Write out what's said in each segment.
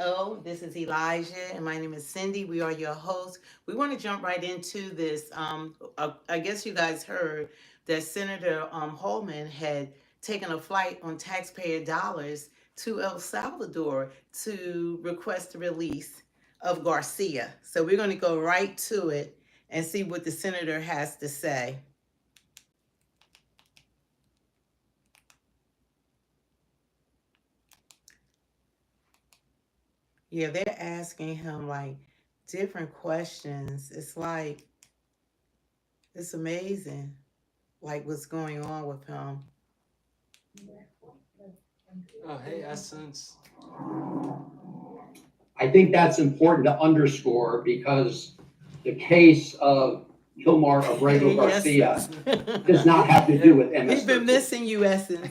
Hello, this is Elijah, and my name is Cindy. We are your hosts. We want to jump right into this. I guess you guys heard that Senator Holman had taken a flight on taxpayer dollars to El Salvador to request the release of Garcia. So we're going to go right to it and see what the senator has to say. Yeah, they're asking him like different questions. It's like, it's amazing, like what's going on with him. Oh, hey, Essence. I think that's important to underscore because the case of Kilmer Abrego Garcia does not have to do with MS-13. He's been missing you, Essence.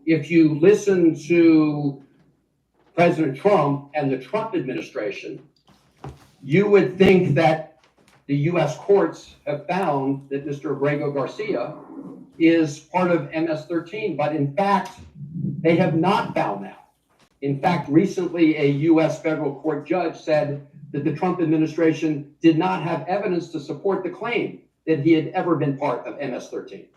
If you listen to President Trump and the Trump administration, you would think that the U.S. courts have found that Mr. Abrego Garcia is part of MS-13, but in fact, they have not found that. In fact, recently a U.S. federal court judge said that the Trump administration did not have evidence to support the claim that he had ever been part of MS-13.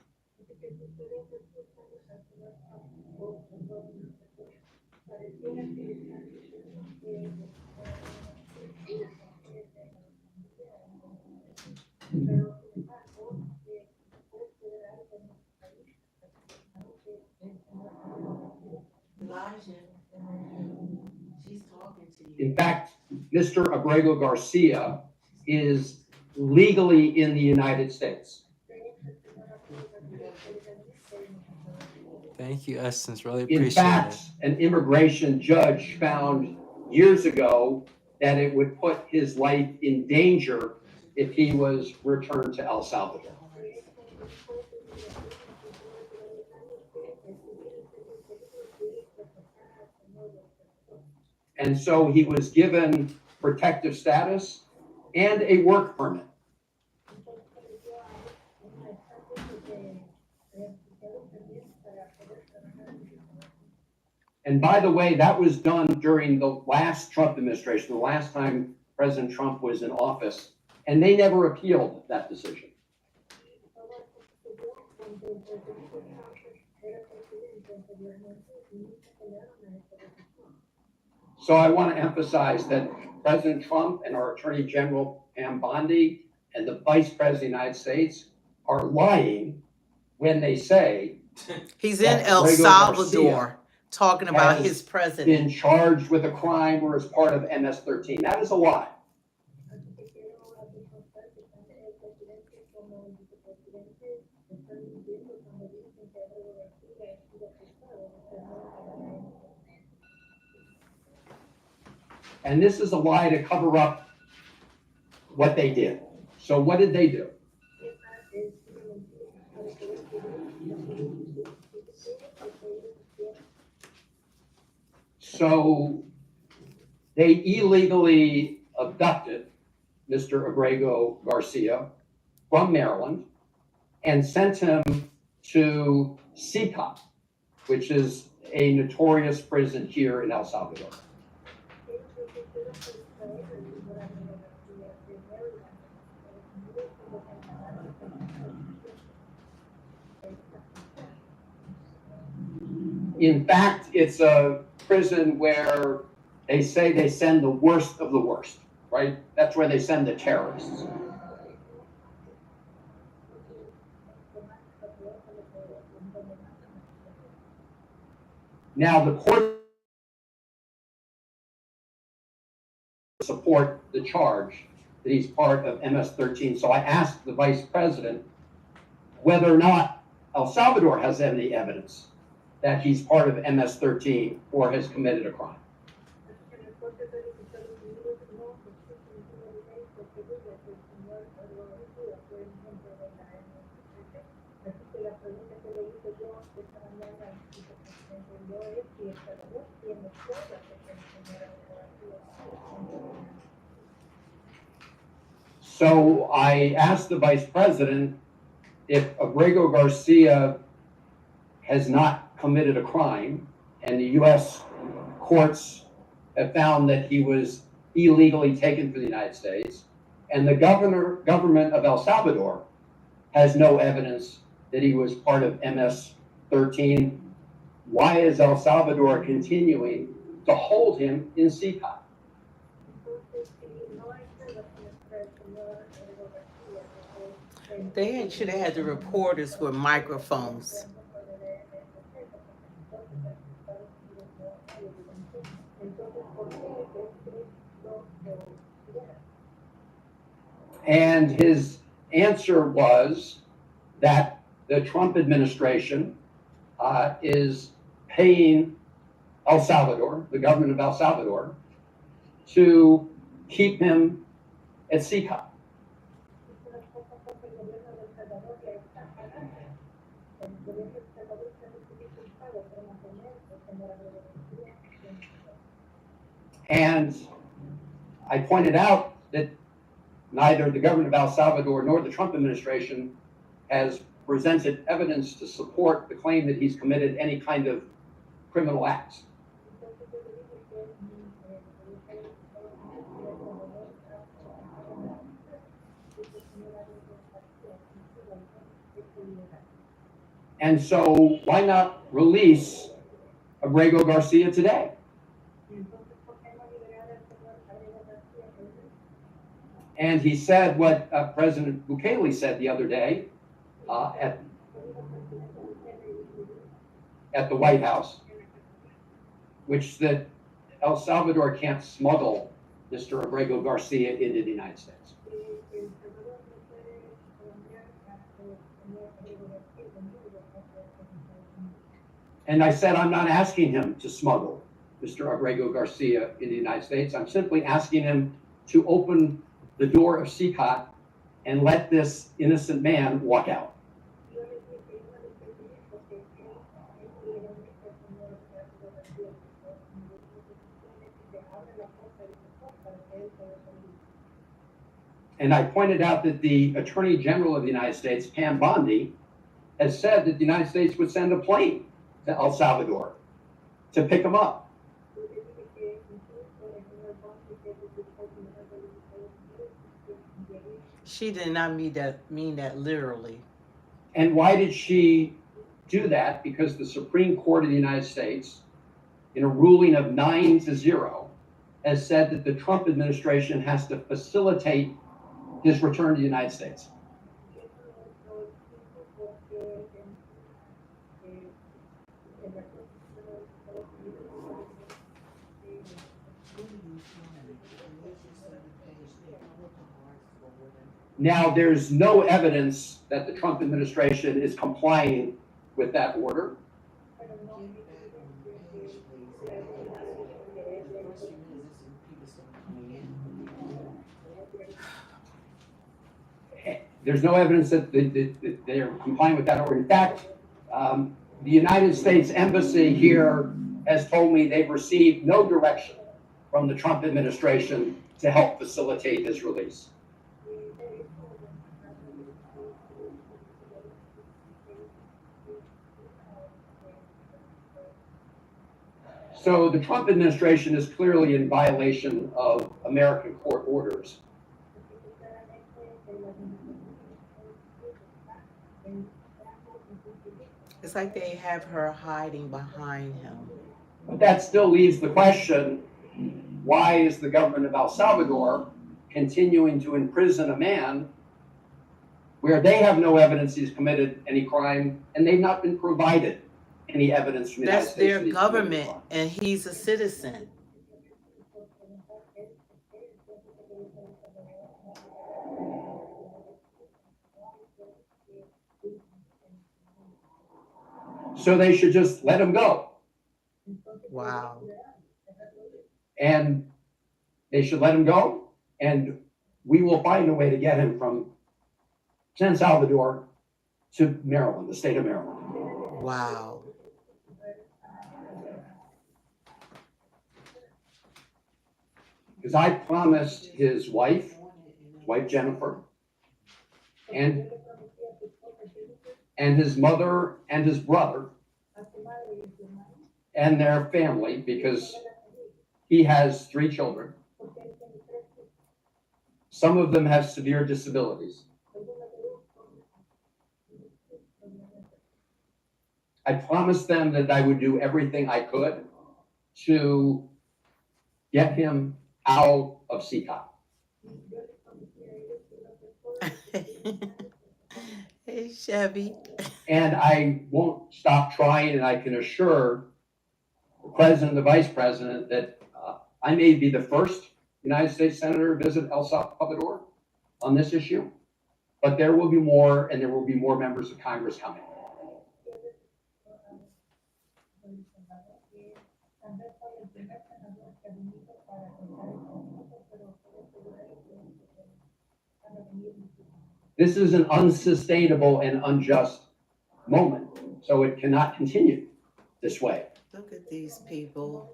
Elijah, she's talking to you. In fact, Mr. Abrego Garcia is legally in the United States. Thank you, Essence. Really appreciate In fact, an immigration judge found years ago that it would put his life in danger if he was returned to El Salvador. And so he was given protective status and a work permit. And by the way, that was done during the last Trump administration, the last time President Trump was in office, and they never appealed that decision. So I want to emphasize that President Trump and our Attorney General Pam Bondi and the Vice President of the United States are lying when they say he's in that El Abrego Salvador Garcia talking about has his president. been charged with a crime or is part of MS-13. That is a lie. And this is a lie to cover up what they did. So what did they do? So they illegally abducted Mr. Abrego Garcia from Maryland and sent him to CECOP, which is a notorious prison here in El Salvador. In fact, it's a prison where they say they send the worst of the worst, right? That's where they send the terrorists. Now, the court support the charge that he's part of MS-13. So I asked the vice president whether or not El Salvador has any evidence that he's part of MS-13 or has committed a crime. So I asked the vice president if Abrego Garcia has not committed a crime and the U.S. courts have found that he was illegally taken from the United States, and the government of El Salvador has no evidence that he was part of MS-13, why is El Salvador continuing to hold him in CPAC? They should have had the reporters with microphones. And his answer was that the Trump administration is paying El Salvador, the government of El Salvador, to keep him at CCOP. And I pointed out that neither the government of El Salvador nor the Trump administration has presented evidence to support the claim that he's committed any kind of criminal acts. And so why not release Abrego Garcia today? And he said what President Bukele said the other day at the White House, which that El Salvador can't smuggle Mr. Abrego Garcia into the United States. And I said, I'm not asking him to smuggle Mr. Abrego Garcia into the United States. I'm simply asking him to open the door of CCOT and let this innocent man walk out. And I pointed out that the Attorney General of the United States, Pam Bondi, has said that the United States would send a plane to El Salvador to pick him up. She did not mean that literally. And why did she do that? Because the Supreme Court of the United States, in a ruling of 9-0, has said that the Trump administration has to facilitate his return to the United States. Now, there's no evidence that the Trump administration is complying with that order. There's no evidence that they're complying with that order. In fact, the United States Embassy here has told me they've received no direction from the Trump administration to help facilitate his release. So the Trump administration is clearly in violation of American court orders. It's like they have her hiding behind him. But that still leaves the question, why is the government of El Salvador continuing to imprison a man where they have no evidence he's committed any crime and they've not been provided any evidence from the United That's States? their government, and he's a citizen. So they should just let him go. Wow. And they should let him go, and we will find a way to get him from San Salvador to Maryland, the state of Maryland. Wow. Because I promised his wife Jennifer, and and his mother and his brother and their family, because he has 3 children. Some of them have severe disabilities. I promised them that I would do everything I could to get him out of CCOP. Hey, Chevy. And I won't stop trying, and I can assure the president and the vice president that I may be the first United States senator to visit El Salvador on this issue, but there will be more, and there will be more members of Congress coming. This is an unsustainable and unjust moment, so it cannot continue this way. Look at these people.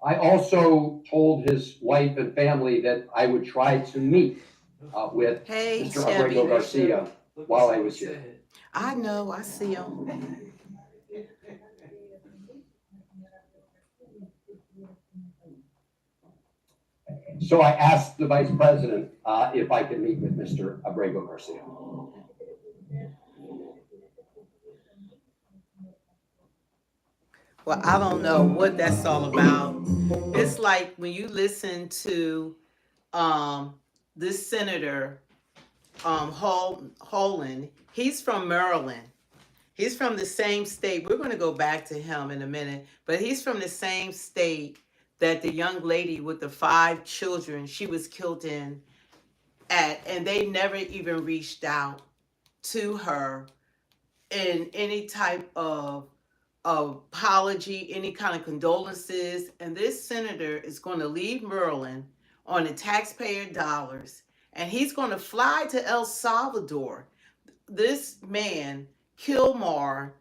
I also told his wife and family that I would try to meet with Hey, Mr. Chevy. Abrego Garcia while I was here. I know, I see him. So I asked the vice president if I could meet with Mr. Abrego Garcia. Well, I don't know what that's all about. It's like when you listen to this senator, Hollen. He's from Maryland. He's from the same state. We're going to go back to him in a minute, but he's from the same state that the young lady with the 5 children, she was killed in at, and they never even reached out to her in any type of apology, any kind of condolences. And this senator is going to leave Maryland on the taxpayer dollars, and he's going to fly to El Salvador. This man, Kilmer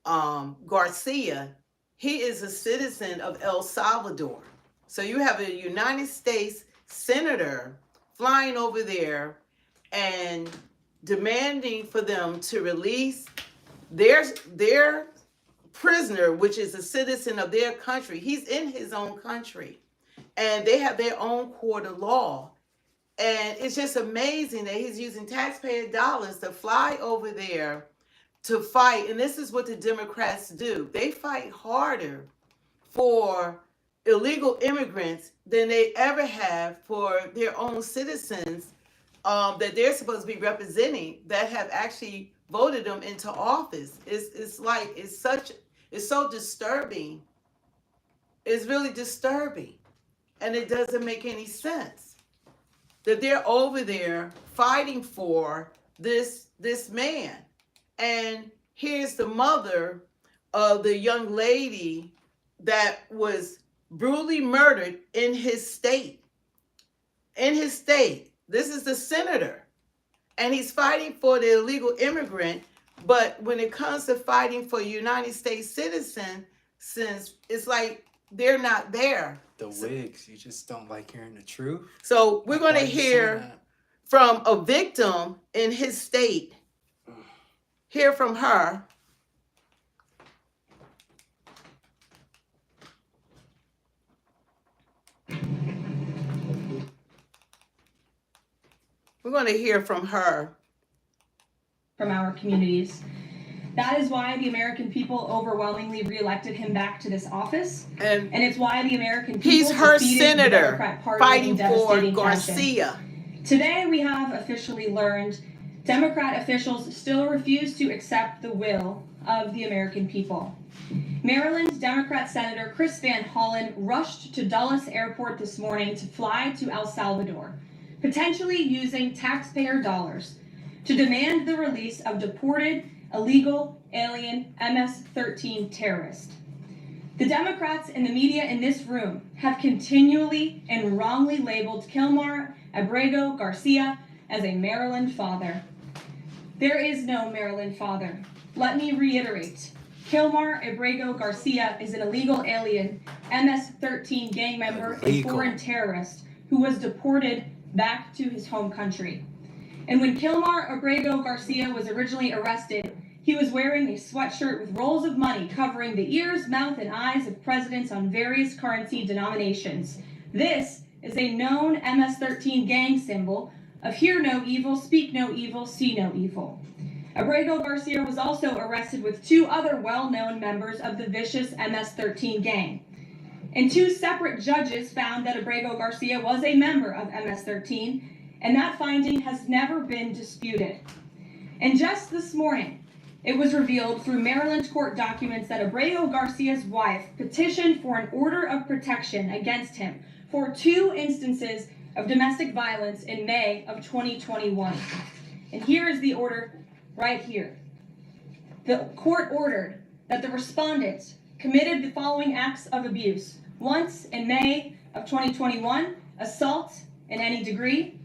Garcia, he is a citizen of El Salvador. So you have a United States senator flying over there and demanding for them to release their prisoner, which is a citizen of their country. He's in his own country, and they have their own court of law. And it's just amazing that he's using taxpayer dollars to fly over there to fight. And this is what the Democrats do. They fight harder for illegal immigrants than they ever have for their own citizens that they're supposed to be representing, that have actually voted them into office. It's so disturbing. It's really disturbing. And it doesn't make any sense that they're over there fighting for this man. And here's the mother of the young lady that was brutally murdered in his state. In his state. This is the senator. And he's fighting for the illegal immigrant. But when it comes to fighting for United States citizens, it's like they're not there. The wigs, you just don't like hearing the truth. So we're going to Why are you saying hear that? from a victim in his state. Hear from her. We're going to hear from her. From our communities. That is why the American people overwhelmingly reelected him back to this office. And it's why the American people He's her defeated senator the Democrat Party fighting in for devastating Garcia. fashion. Today we have officially learned Democrat officials still refuse to accept the will of the American people. Maryland Democrat Senator Chris Van Hollen rushed to Dulles Airport this morning to fly to El Salvador, potentially using taxpayer dollars to demand the release of deported illegal alien MS-13 terrorists. The Democrats and the media in this room have continually and wrongly labeled Kilmer Abrego Garcia as a Maryland father. There is no Maryland father. Let me reiterate. Kilmer Abrego Garcia is an illegal alien, MS-13 gang member and foreign terrorist who was deported back to his home country. And when Kilmer Abrego Garcia was originally arrested, he was wearing a sweatshirt with rolls of money covering the ears, mouth, and eyes of presidents on various currency denominations. This is a known MS-13 gang symbol of hear no evil, speak no evil, see no evil. Abrego Garcia was also arrested with 2 other well-known members of the vicious MS-13 gang. And 2 separate judges found that Abrego Garcia was a member of MS-13, and that finding has never been disputed. And just this morning, it was revealed through Maryland court documents that Abrego Garcia's wife petitioned for an order of protection against him for 2 instances of domestic violence in May of 2021. And here is the order right here. The court ordered that the respondent committed the following acts of abuse. Once in May of 2021, assault in any degree.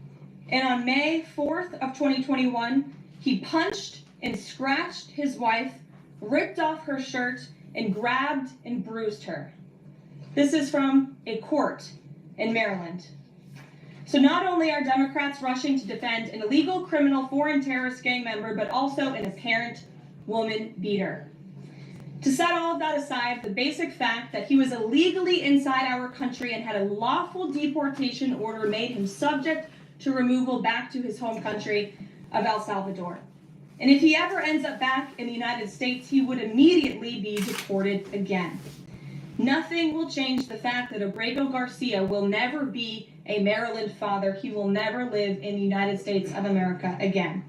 And on May 4th of 2021, he punched and scratched his wife, ripped off her shirt, and grabbed and bruised her. This is from a court in Maryland. So not only are Democrats rushing to defend an illegal criminal foreign terrorist gang member, but also an apparent woman beater. To set all of that aside, the basic fact that he was illegally inside our country and had a lawful deportation order made him subject to removal back to his home country of El Salvador. And if he ever ends up back in the United States, he would immediately be deported again. Nothing will change the fact that Abrego Garcia will never be a Maryland father. He will never live in the United States of America again.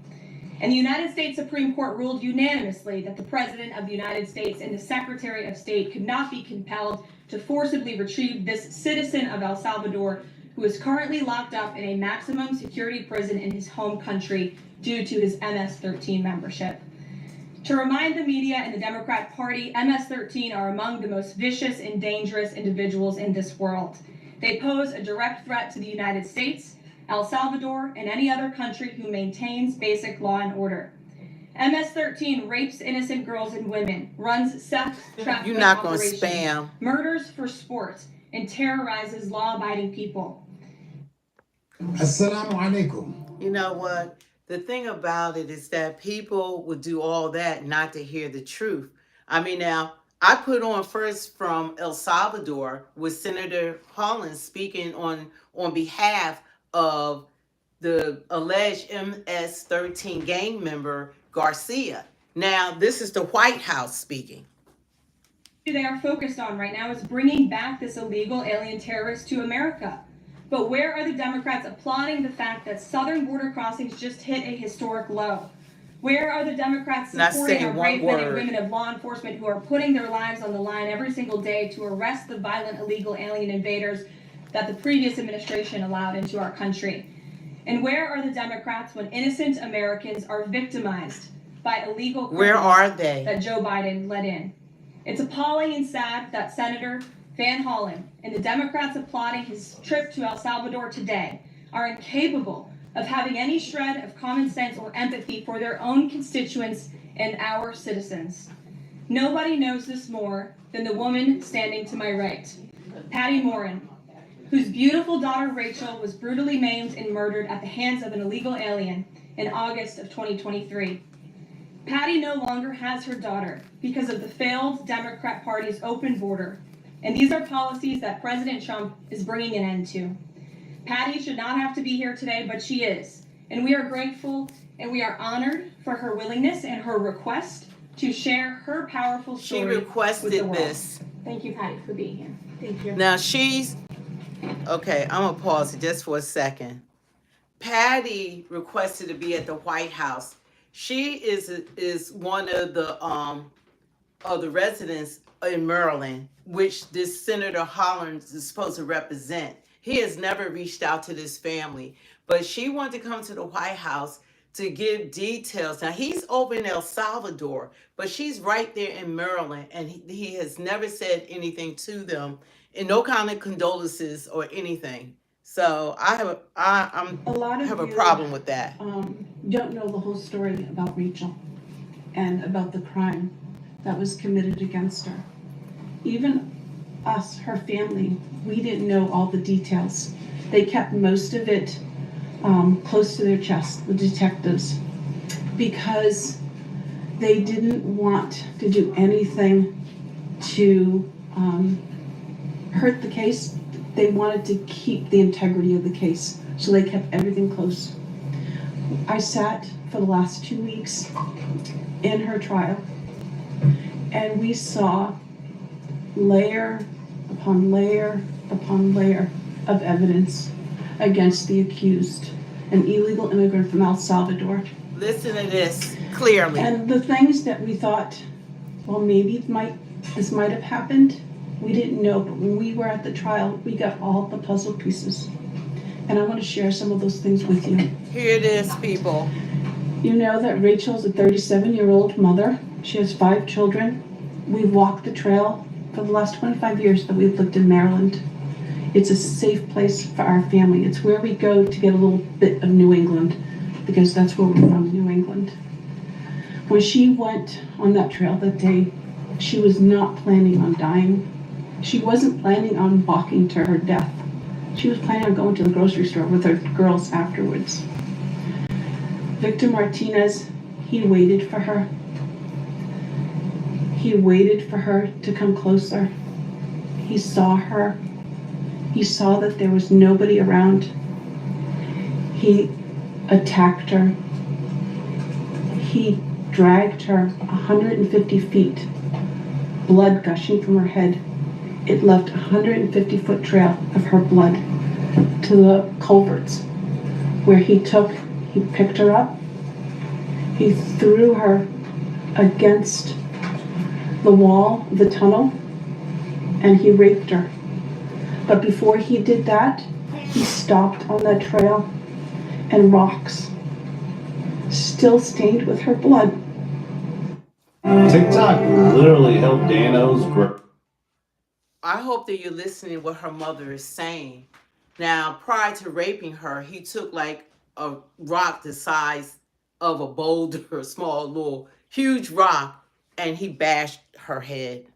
And the United States Supreme Court ruled unanimously that the President of the United States and the Secretary of State could not be compelled to forcibly retrieve this citizen of El Salvador who is currently locked up in a maximum security prison in his home country due to his MS-13 membership. To remind the media and the Democrat Party, MS-13 are among the most vicious and dangerous individuals in this world. They pose a direct threat to the United States, El Salvador, and any other country who maintains basic law and order. MS-13 rapes innocent girls and women, runs sex trafficking You're not going to operations, spam. murders for sport, and terrorizes law-abiding people. Assalamu alaikum. You know what? The thing about it is that people would do all that not to hear the truth. I mean, now, I put on first from El Salvador with Senator Hollen speaking on behalf of the alleged MS-13 gang member Garcia. Now, this is the White House speaking. They are focused on right now is bringing back this illegal alien terrorist to America. But where are the Democrats applauding the fact that southern border crossings just hit a historic low? Where are the Democrats supporting our brave men and women of law enforcement who are putting their lives on the line every single day to arrest the violent illegal alien invaders that the previous administration allowed into our country? And where are the Democrats when innocent Americans are victimized by illegal criminals Where are they? that Joe Biden let in? It's appalling and sad that Senator Van Hollen and the Democrats applauding his trip to El Salvador today are incapable of having any shred of common sense or empathy for their own constituents and our citizens. Nobody knows this more than the woman standing to my right, Patty Morin, whose beautiful daughter Rachel was brutally maimed and murdered at the hands of an illegal alien in August of 2023. Patty no longer has her daughter because of the failed Democrat Party's open border, and these are policies that President Trump is bringing an end to. Patty should not have to be here today, but she is, and we are grateful and we are honored for her willingness and her request to share her powerful story. She requested with the world. this. Thank you, Patty, for being here. Thank you. Now okay, I'm gonna pause it just for a second. Patty requested to be at the White House. She is one of the residents in Maryland, which this Senator Hollen is supposed to represent. He has never reached out to this family, but she wanted to come to the White House to give details. Now, he's over in El Salvador, but she's right there in Maryland, and he has never said anything to them, and no kind of condolences or anything. So I have a problem with that. Don't know the whole story about Rachel and about the crime that was committed against her. Even us, her family, we didn't know all the details. They kept most of it close to their chest, the detectives, because they didn't want to do anything to hurt the case. They wanted to keep the integrity of the case, so they kept everything close. I sat for the last 2 weeks in her trial, and we saw layer upon layer upon layer of evidence against the accused, an illegal immigrant from El Salvador. Listen to this clearly. And the things that we thought, well, maybe this might have happened, we didn't know, but when we were at the trial, we got all the puzzle pieces. And I want to share some of those things with you. Here it is, people. You know that Rachel's a 37-year-old mother. She has 5 children. We've walked the trail for the last 25 years that we've lived in Maryland. It's a safe place for our family. It's where we go to get a little bit of New England, because that's where we're from, New England. When she went on that trail that day, she was not planning on dying. She wasn't planning on walking to her death. She was planning on going to the grocery store with her girls afterwards. Victor Martinez, he waited for her. He waited for her to come closer. He saw her. He saw that there was nobody around. He attacked her. He dragged her 150 feet, blood gushing from her head. It left a 150-foot trail of her blood to the culverts, where he picked her up, he threw her against the wall of the tunnel, and he raped her. But before he did that, he stopped on that trail, and rocks, still stained with her blood. TikTok literally helped Dano's grow. I hope that you're listening to what her mother is saying. Now, prior to raping her, he took like a rock the size of a boulder, a small, little, huge rock, and he bashed her head.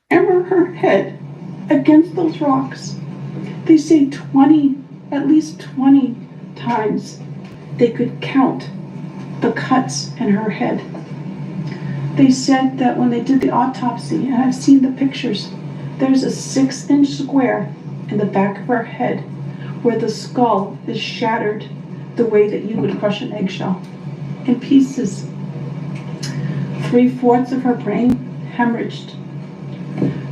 Hammer her head against those rocks. They say at least 20 times they could count the cuts in her head. They said that when they did the autopsy, and I've seen the pictures, there's a 6-inch square in the back of her head where the skull is shattered the way that you would crush an eggshell in pieces. 3/4 of her brain hemorrhaged.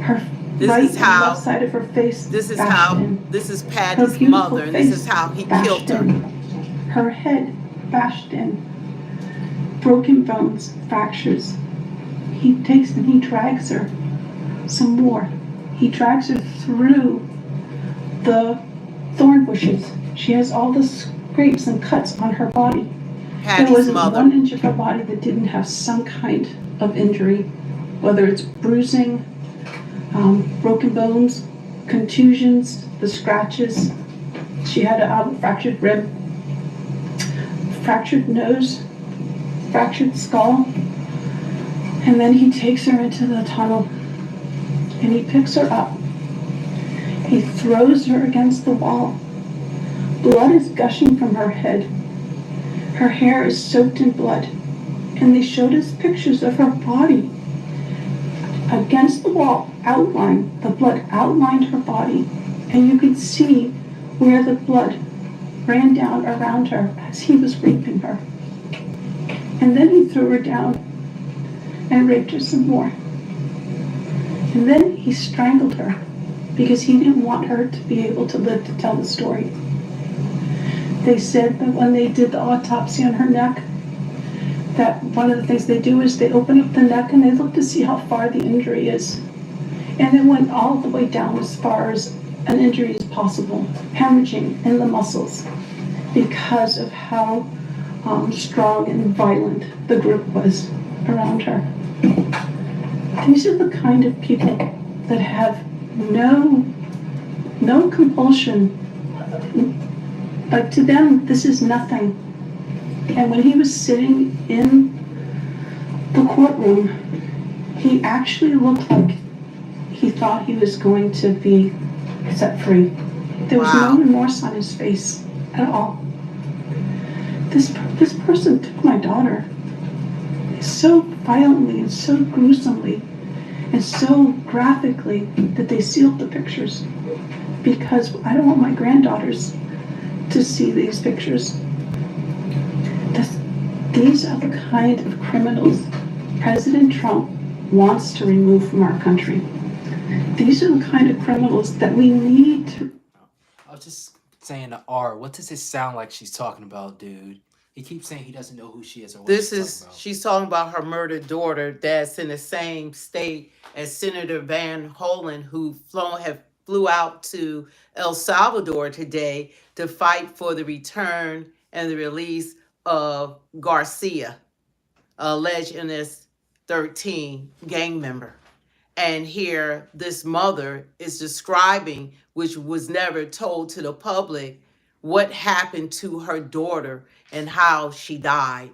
Her right and left side of her face This is her Patty's beautiful mother, and this face is how he bashed killed her. in. Her head bashed in. Broken bones, fractures. He takes and he drags her some more. He drags her through the thorn bushes. She has all the scrapes and cuts on her body. There wasn't 1 inch of her body that didn't have some kind of injury, whether it's bruising, broken bones, contusions, the scratches. She had a fractured rib, fractured nose, fractured skull. And then he takes her into the tunnel and he picks her up. He throws her against the wall. Blood is gushing from her head. Her hair is soaked in blood. And they showed us pictures of her body against the wall, outlined. The blood outlined her body. And you could see where the blood ran down around her as he was raping her. And then he threw her down and raped her some more. And then he strangled her because he didn't want her to be able to live to tell the story. They said that when they did the autopsy on her neck, that one of the things they do is they open up the neck and they look to see how far the injury is. And it went all the way down as far as an injury is possible, hemorrhaging in the muscles because of how strong and violent the group was around her. These are the kind of people that have no compulsion. Like, to them, this is nothing. And when he was sitting in the courtroom, he actually looked like he thought he was going to be set free. There was no remorse on his face. at all. This person took my daughter so violently and so gruesomely and so graphically that they sealed the pictures, because I don't want my granddaughters to see these pictures. These are the kind of criminals President Trump wants to remove from our country. These are the kind of criminals that we need to. I was just saying the R. What does it sound like she's talking about, dude? He keeps saying he doesn't know who she is or what She's talking about her murdered daughter that's in the same state as Senator Van Hollen, who flew out to El Salvador today to fight for the return and the release of Garcia, alleged MS-13 gang member. And here this mother is describing, which was never told to the public, what happened to her daughter and how she died.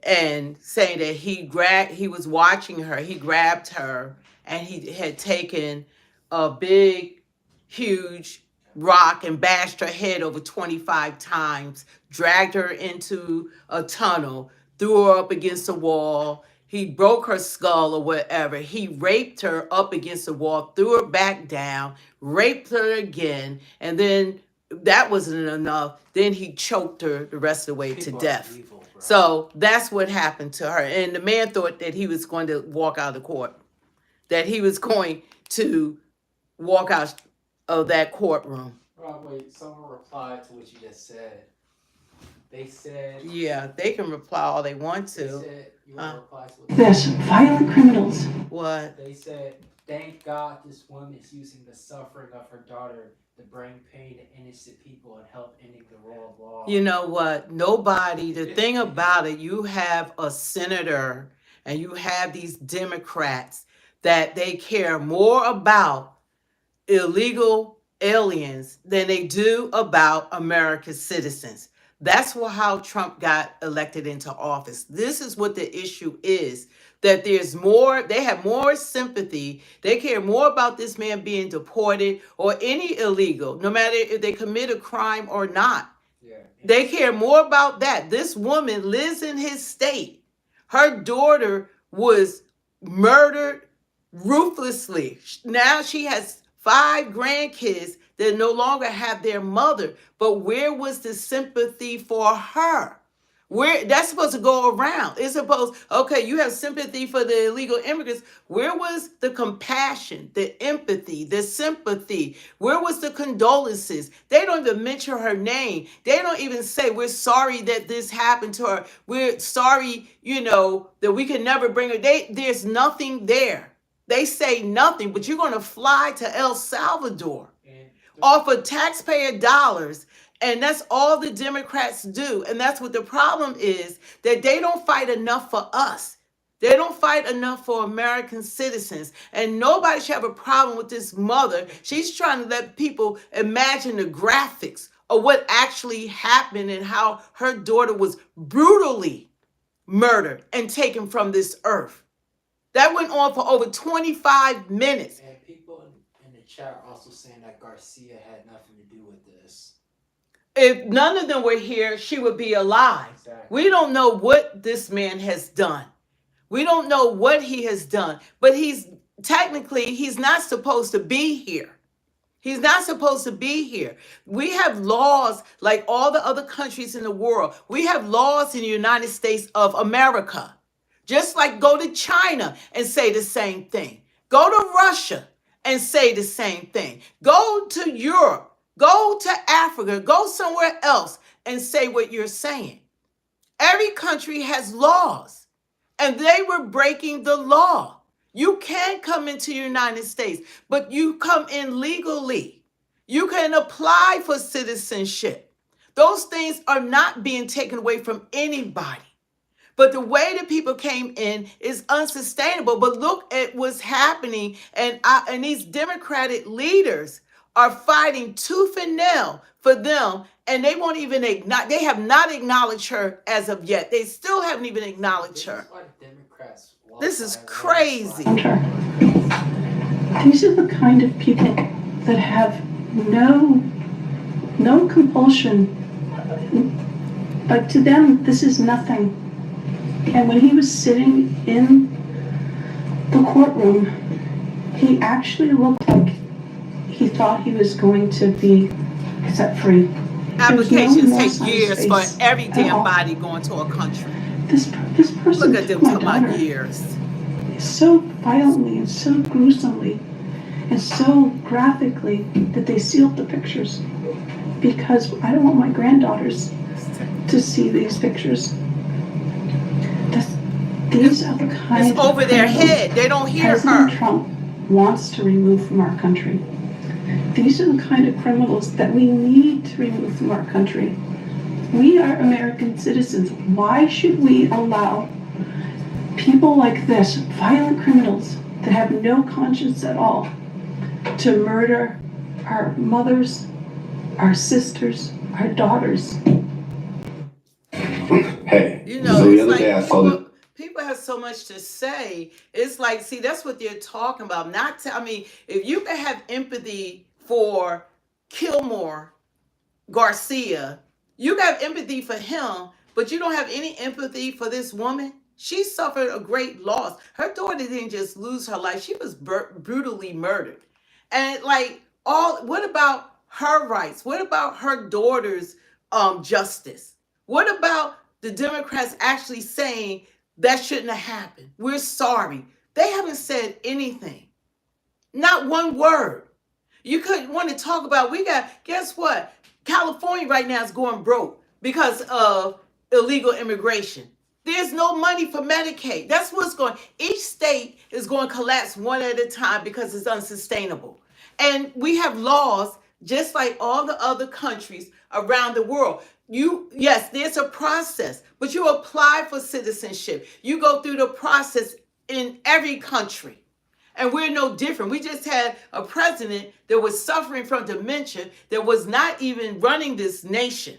And saying that he was watching her, he grabbed her, and he had taken a big, huge rock and bashed her head over 25 times, dragged her into a tunnel, threw her up against a wall. He broke her skull or whatever. He raped her up against the wall, threw her back down, raped her again, and then that wasn't enough. Then he choked her the rest of the way to death. Evil, so that's what happened to her. And the man thought that he was going to walk out of the court, that he was going to walk out of that courtroom. Right, wait, someone replied to what you just said. They said... Yeah, they can reply all they want to. They said, you want to reply to what This violent criminals. What? They said, thank God this woman is using the suffering of her daughter to bring pain to innocent people and help ending the rule of law. You know what? Nobody, the thing about it, you have a senator and you have these Democrats that they care more about illegal aliens than they do about America's citizens. That's how Trump got elected into office. This is what the issue is, that there's more, they have more sympathy. They care more about this man being deported or any illegal, no matter if they commit a crime or not. Yeah. They care more about that. This woman lives in his state. Her daughter was murdered ruthlessly. Now she has 5 grandkids that no longer have their mother. But where was the sympathy for her? Where that's supposed to go around. It's supposed, okay, you have sympathy for the illegal immigrants. Where was the compassion, the empathy, the sympathy? Where was the condolences? They don't even mention her name. They don't even say, we're sorry that this happened to her. We're sorry, that we can never bring her. There's nothing there. They say nothing, but you're going to fly to El Salvador off of taxpayer dollars. And that's all the Democrats do. And that's what the problem is, that they don't fight enough for us. They don't fight enough for American citizens. And nobody should have a problem with this mother. She's trying to let people imagine the graphics of what actually happened and how her daughter was brutally murdered and taken from this earth. That went on for over 25 minutes. And people in the chat are also saying that Garcia had nothing to do with this. If none of them were here, she would be alive. Exactly. We don't know what this man has done. We don't know what he has done. But he's not supposed to be here. He's not supposed to be here. We have laws like all the other countries in the world. We have laws in the United States of America. Just like go to China and say the same thing. Go to Russia and say the same thing. Go to Europe. Go to Africa, go somewhere else and say what you're saying. Every country has laws, and they were breaking the law. You can come into the United States, but you come in legally. You can apply for citizenship. Those things are not being taken away from anybody. But the way that people came in is unsustainable. But look at what's happening, and these Democratic leaders are fighting tooth and nail for them, and they won't even they have not acknowledged her as of yet. They still haven't even acknowledged her. This is crazy. These are the kind of people that have no no compulsion. But to them, this is nothing. And when he was sitting in the courtroom, he actually looked like he thought he was going to be set free. Applications take years for every damn body going to a country. This person Look at them took my talking about daughter years. so violently and so gruesomely and so graphically that they sealed the pictures because I don't want my granddaughters to see these pictures. These are the kind It's over their head. They don't hear President her. Trump wants to remove from our country. These are the kind of criminals that we need to remove from our country. We are American citizens. Why should we allow people like this, violent criminals that have no conscience at all, to murder our mothers, our sisters, our daughters? Hey, You know, so the it's other like day I saw that. people have so much to say. It's like, see, that's what they're talking about. I mean, if you can have empathy for Kilmer Garcia, you have empathy for him, but you don't have any empathy for this woman. She suffered a great loss. Her daughter didn't just lose her life; she was brutally murdered. And like, what about her rights? What about her daughter's justice? What about the Democrats actually saying that shouldn't have happened? We're sorry. They haven't said anything. Not one word. You could want to talk about, guess what? California right now is going broke because of illegal immigration. There's no money for Medicaid. That's what's going, each state is going to collapse one at a time because it's unsustainable. And we have laws just like all the other countries around the world. Yes, there's a process, but you apply for citizenship. You go through the process in every country. And we're no different. We just had a president that was suffering from dementia, that was not even running this nation,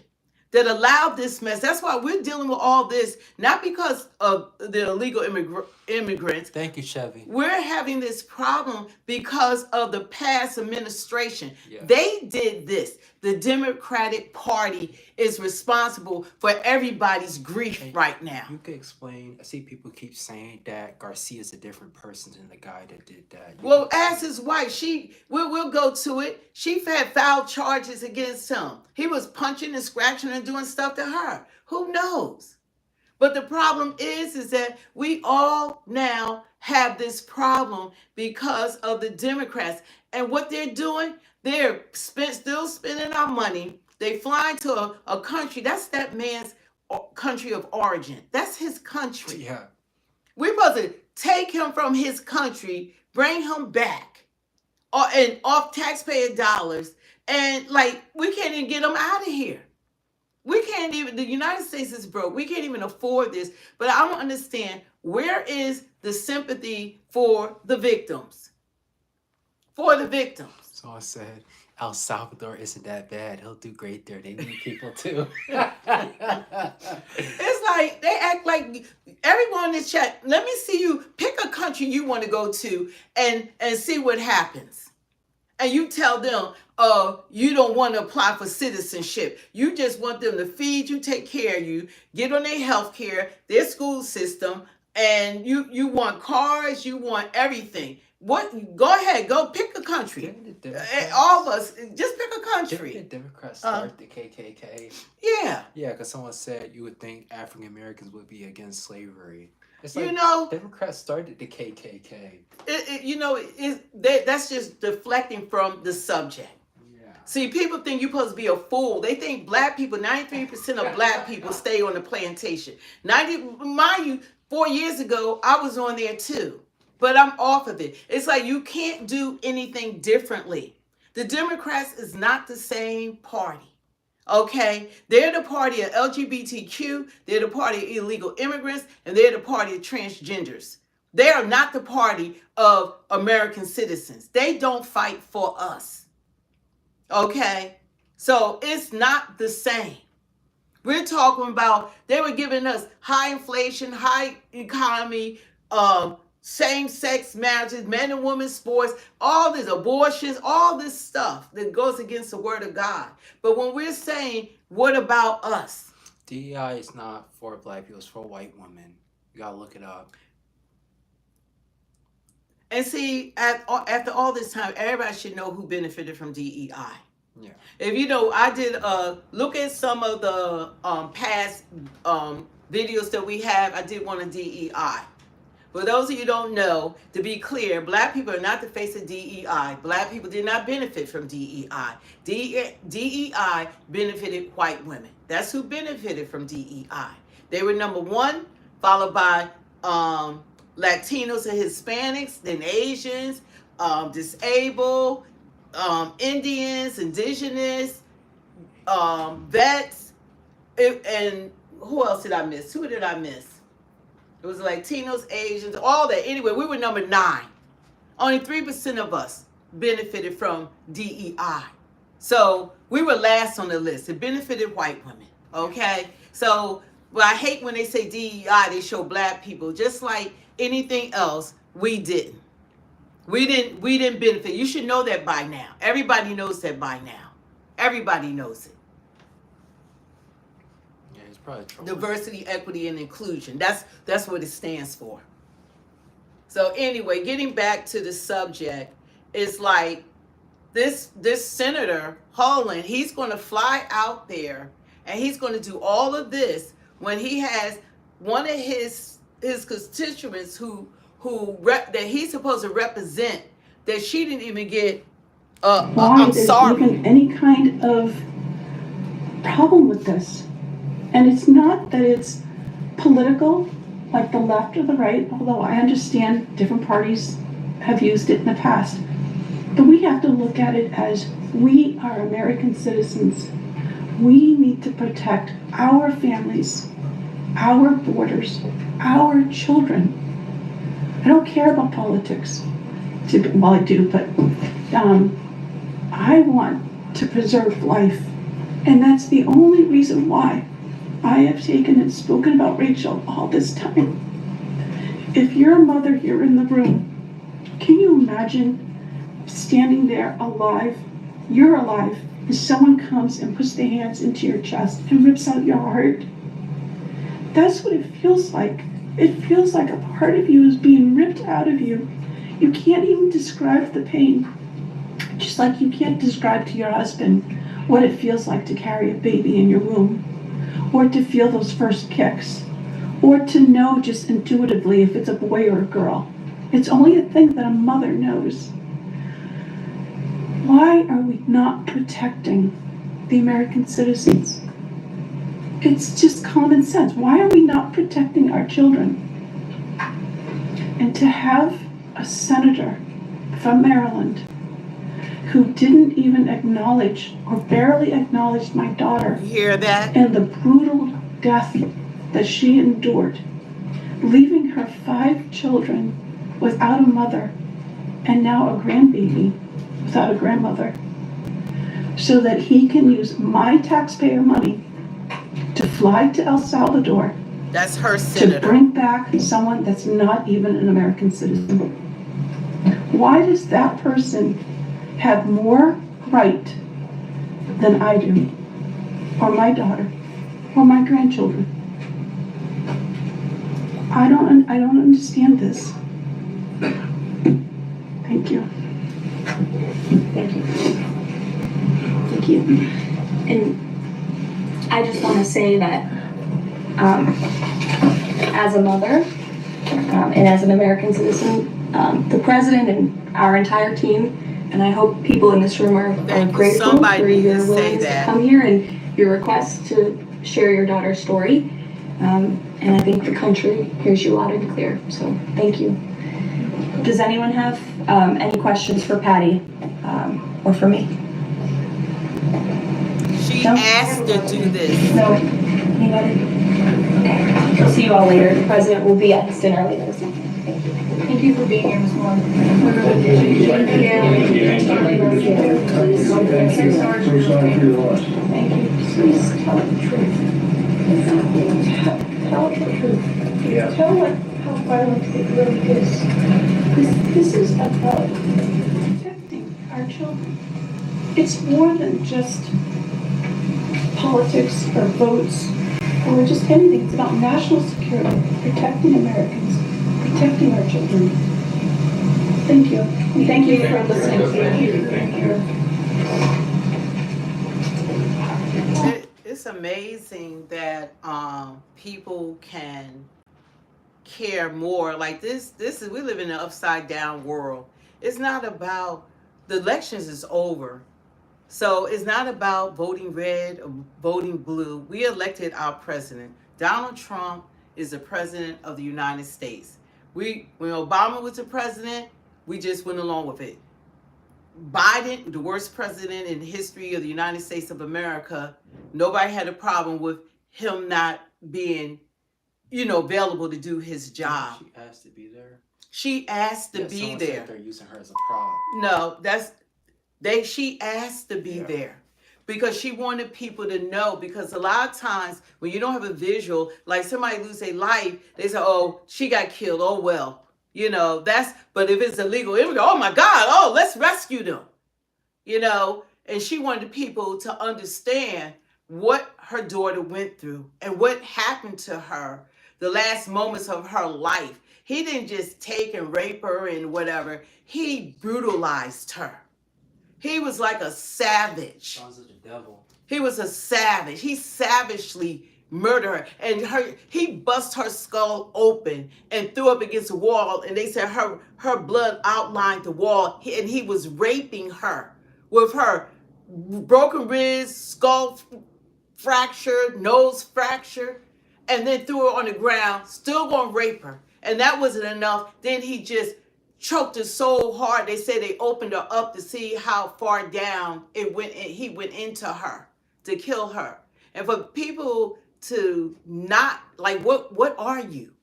that allowed this mess. That's why we're dealing with all this, not because of the illegal immigrants. Thank you, Chevy. We're having this problem because of the past administration. Yeah. They did this. The Democratic Party is responsible for everybody's grief right now. You could explain. I see people keep saying that Garcia's a different person than the guy that did that. Well, ask his wife. We'll go to it. She had filed charges against him. He was punching and scratching and doing stuff to her. Who knows? But the problem is that we all now have this problem because of the Democrats. And what they're doing, they're still spending our money. They fly to a country. That's that man's country of origin. That's his country. Yeah. We're supposed to take him from his country, bring him back, and off taxpayer dollars. And like, we can't even get him out of here. We can't even, the United States is broke. We can't even afford this. But I don't understand, where is the sympathy for the victims? For the victims. Someone said, El Salvador isn't that bad. He'll do great there. They need people too. It's like, they act like, everyone in the chat, let me see you, pick a country you want to go to and see what happens. And you tell them, you don't want to apply for citizenship. You just want them to feed you, take care of you, get on their health care, their school system, and you want cars, you want everything. What? Go ahead, go pick a country. All of us, just pick a country. Didn't the Democrats start the KKK? Yeah. Yeah, because someone said you would think African Americans would be against slavery. It's You like, know, Democrats started the KKK. that's just deflecting from the subject. Yeah. See, people think you're supposed to be a fool. They think black people, 93% of black people stay on the plantation. Mind you, 4 years ago, I was on there too. But I'm off of it. It's like you can't do anything differently. The Democrats is not the same party. Okay? They're the party of LGBTQ, they're the party of illegal immigrants, and they're the party of transgenders. They are not the party of American citizens. They don't fight for us. Okay? So it's not the same. We're talking about, they were giving us high inflation, high economy, same-sex marriages, men and women sports, all this abortions, all this stuff that goes against the word of God. But when we're saying, what about us? DEI is not for black people, it's for white women. You gotta look it up. And see, after all this time, everybody should know who benefited from DEI. Yeah. If you know, I did look at some of the past videos that we have. I did one on DEI. For those of you who don't know, to be clear, black people are not the face of DEI. Black people did not benefit from DEI. DEI benefited white women. That's who benefited from DEI. They were number one, followed by Latinos and Hispanics, then Asians, disabled, Indians, indigenous, vets, and who else did I miss? Who did I miss? It was Latinos, Asians, all that. Anyway, we were number 9. Only 3% of us benefited from DEI. So we were last on the list. It benefited white women. Okay? So, well, I hate when they say DEI, they show black people. Just like anything else, we didn't. We didn't benefit. You should know that by now. Everybody knows that by now. Everybody knows it. Diversity, equity, and inclusion. That's what it stands for. So anyway, getting back to the subject, it's like this Senator Hollen, he's going to fly out there and he's going to do all of this when he has one of his constituents that he's supposed to represent, that she didn't even get. Why there's even any kind of problem with this? And it's not that it's political, like the left or the right, although I understand different parties have used it in the past. But we have to look at it as we are American citizens. We need to protect our families, our borders, our children. I don't care about politics. Well, I do, but I want to preserve life. And that's the only reason why I have taken and spoken about Rachel all this time. If you're a mother here in the room, can you imagine standing there alive? You're alive, and someone comes and puts their hands into your chest and rips out your heart. That's what it feels like. It feels like a part of you is being ripped out of you. You can't even describe the pain. Just like you can't describe to your husband what it feels like to carry a baby in your womb, or to feel those first kicks, or to know just intuitively if it's a boy or a girl. It's only a thing that a mother knows. Why are we not protecting the American citizens? It's just common sense. Why are we not protecting our children? And to have a senator from Maryland who didn't even acknowledge or barely acknowledged my daughter. You hear that? And the brutal death that she endured, leaving her 5 children without a mother and now a grandbaby without a grandmother, so that he can use my taxpayer money to fly to El Salvador. That's her senator. To bring back someone that's not even an American citizen. Why does that person have more right than I do, or my daughter, or my grandchildren? I don't understand this. Thank you. Thank you. Thank you. And I just want to say that as a mother and as an American citizen, the president and our entire team, and I hope people in this room are grateful for your willingness to come here and your request to share your daughter's story. And I think the country hears you loud and clear. So thank you. Does anyone have any questions for Patty or for me? She asked to do this. No. Anybody? Okay. We'll see you all later. The president will be at his dinner later this evening. Thank you. Thank you for being here this morning. Thank you. So sorry for your loss. Thank you. Please tell the truth. Tell the truth. truth. Yeah. Tell how violent it really is. This is about protecting our children. It's more than just politics or votes or just anything. It's about national security, protecting Americans, protecting our children. Thank you. And thank you for listening. Thank you. It's amazing that people can care more. Like this is, we live in an upside down world. It's not about, the elections is over. So it's not about voting red or voting blue. We elected our president. Donald Trump is the president of the United States. When Obama was the president, we just went along with it. Biden, the worst president in the history of the United States of America, nobody had a problem with him not being, available to do his job. She asked to be there. She asked to Yeah, be someone there. said they're using her as a prop. No, she asked to be there because she wanted people to know, because a lot of times when you don't have a visual, like somebody lose their life, they say, oh, she got killed. Oh, well, but if it's illegal immigrant, oh my God, oh, let's rescue them, and she wanted people to understand what her daughter went through and what happened to her the last moments of her life. He didn't just take and rape her and whatever. He brutalized her. He was like a savage. Sounds like the devil. He was a savage. He savagely murdered her. And he bust her skull open and threw up against the wall. And they said her blood outlined the wall. And he was raping her with her broken ribs, skull fractured, nose fractured, and then threw her on the ground, still gonna rape her. And that wasn't enough. Then he just choked her so hard. They said they opened her up to see how far down he went into her to kill her. And for people to not, like, what are you?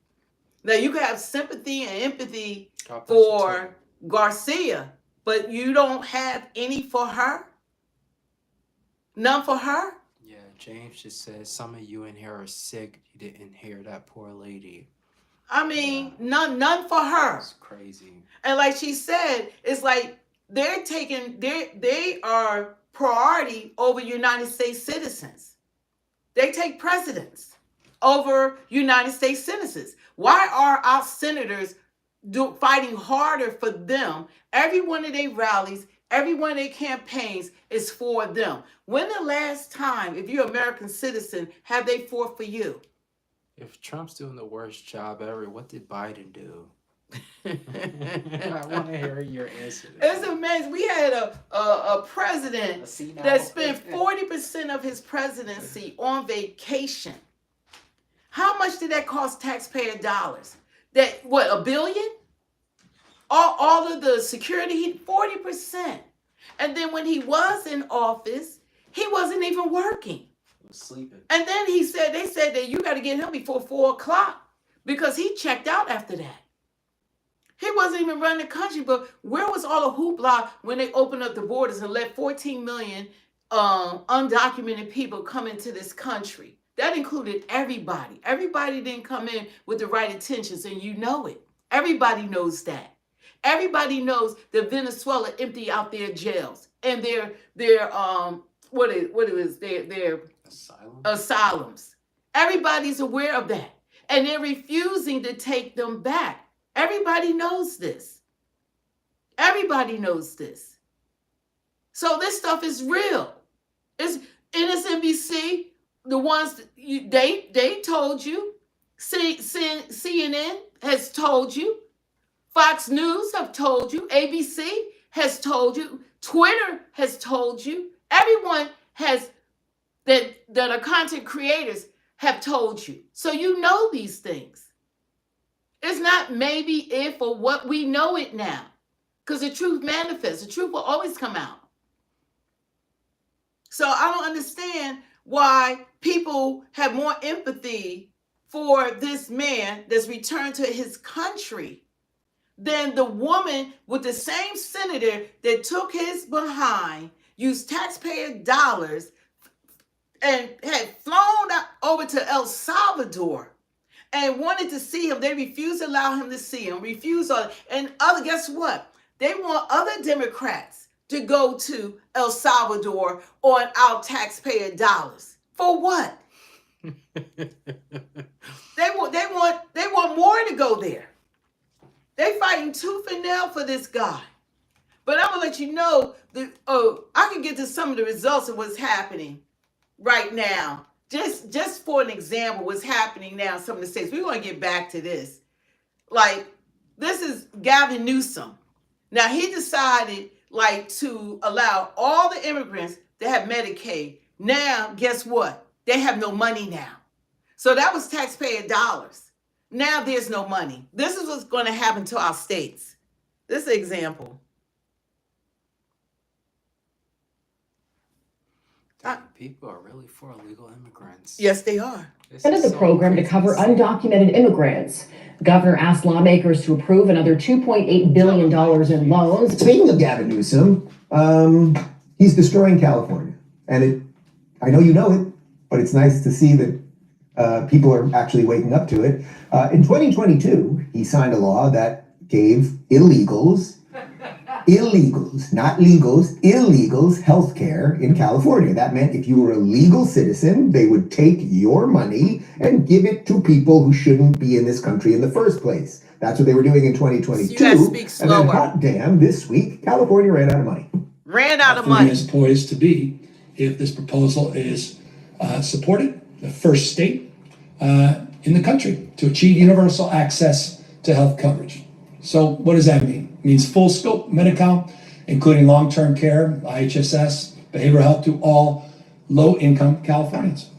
Now, you can have sympathy and empathy for Garcia, but you don't have any for her? None for her? Yeah, James just says some of you in here are sick. You didn't hear that poor lady. I mean, none for her. It's crazy. And like she said, it's like they are priority over United States citizens. They take precedence over United States citizens. Why are our senators fighting harder for them? Every one of their rallies, every one of their campaigns is for them. When the last time, if you're an American citizen, have they fought for you? If Trump's doing the worst job ever, what did Biden do? I want to hear your answer. It's amazing. We had a president that spent 40% of his presidency on vacation. How much did that cost taxpayer dollars? $1 billion? All of the security, 40%. And then when he was in office, he wasn't even working. Sleeping. And then they said that you got to get him before 4:00 because he checked out after that. He wasn't even running the country, but where was all the hoopla when they opened up the borders and let 14 million undocumented people come into this country? That included everybody. Everybody didn't come in with the right intentions, and you know it. Everybody knows that. Everybody knows that Venezuela empty out their jails and their asylums. Everybody's aware of that. And they're refusing to take them back. Everybody knows this. Everybody knows this. So this stuff is real. It's MSNBC, the ones they told you. CNN has told you. Fox News have told you. ABC has told you. Twitter has told you. Everyone has that are content creators have told you. So you know these things. It's not maybe if or what, we know it now. Because the truth manifests. The truth will always come out. So I don't understand why people have more empathy for this man that's returned to his country than the woman with the same senator that took his behind, used taxpayer dollars, and had flown over to El Salvador and wanted to see him. They refused to allow him to see him. Guess what? They want other Democrats to go to El Salvador on our taxpayer dollars. For what? They want more to go there. They fighting tooth and nail for this guy. But I'm gonna let you know that I can get to some of the results of what's happening right now. Just for an example, what's happening now in some of the states. We're gonna get back to this. Like, this is Gavin Newsom. Now he decided to allow all the immigrants to have Medicaid. Now, guess what? They have no money now. So that was taxpayer dollars. Now there's no money. This is what's going to happen to our states. This is an example. People are really for illegal immigrants. Yes, they are. Ended the program to cover undocumented immigrants. The governor asked lawmakers to approve another $2.8 billion in loans. Speaking of Gavin Newsom, he's destroying California. And I know you know it, but it's nice to see that people are actually waking up to it. In 2022, he signed a law that gave illegals, not legals, illegals health care in California. That meant if you were a legal citizen, they would take your money and give it to people who shouldn't be in this country in the first place. That's what they were doing in 2022. You gotta speak slower. And then, hot damn, this week, California ran out of money. California is poised to be, if this proposal is supported, the first state in the country to achieve universal access to health coverage. So what does that mean? It means full scope Medi-Cal, including long-term care, IHSS, behavioral health to all low-income Californians,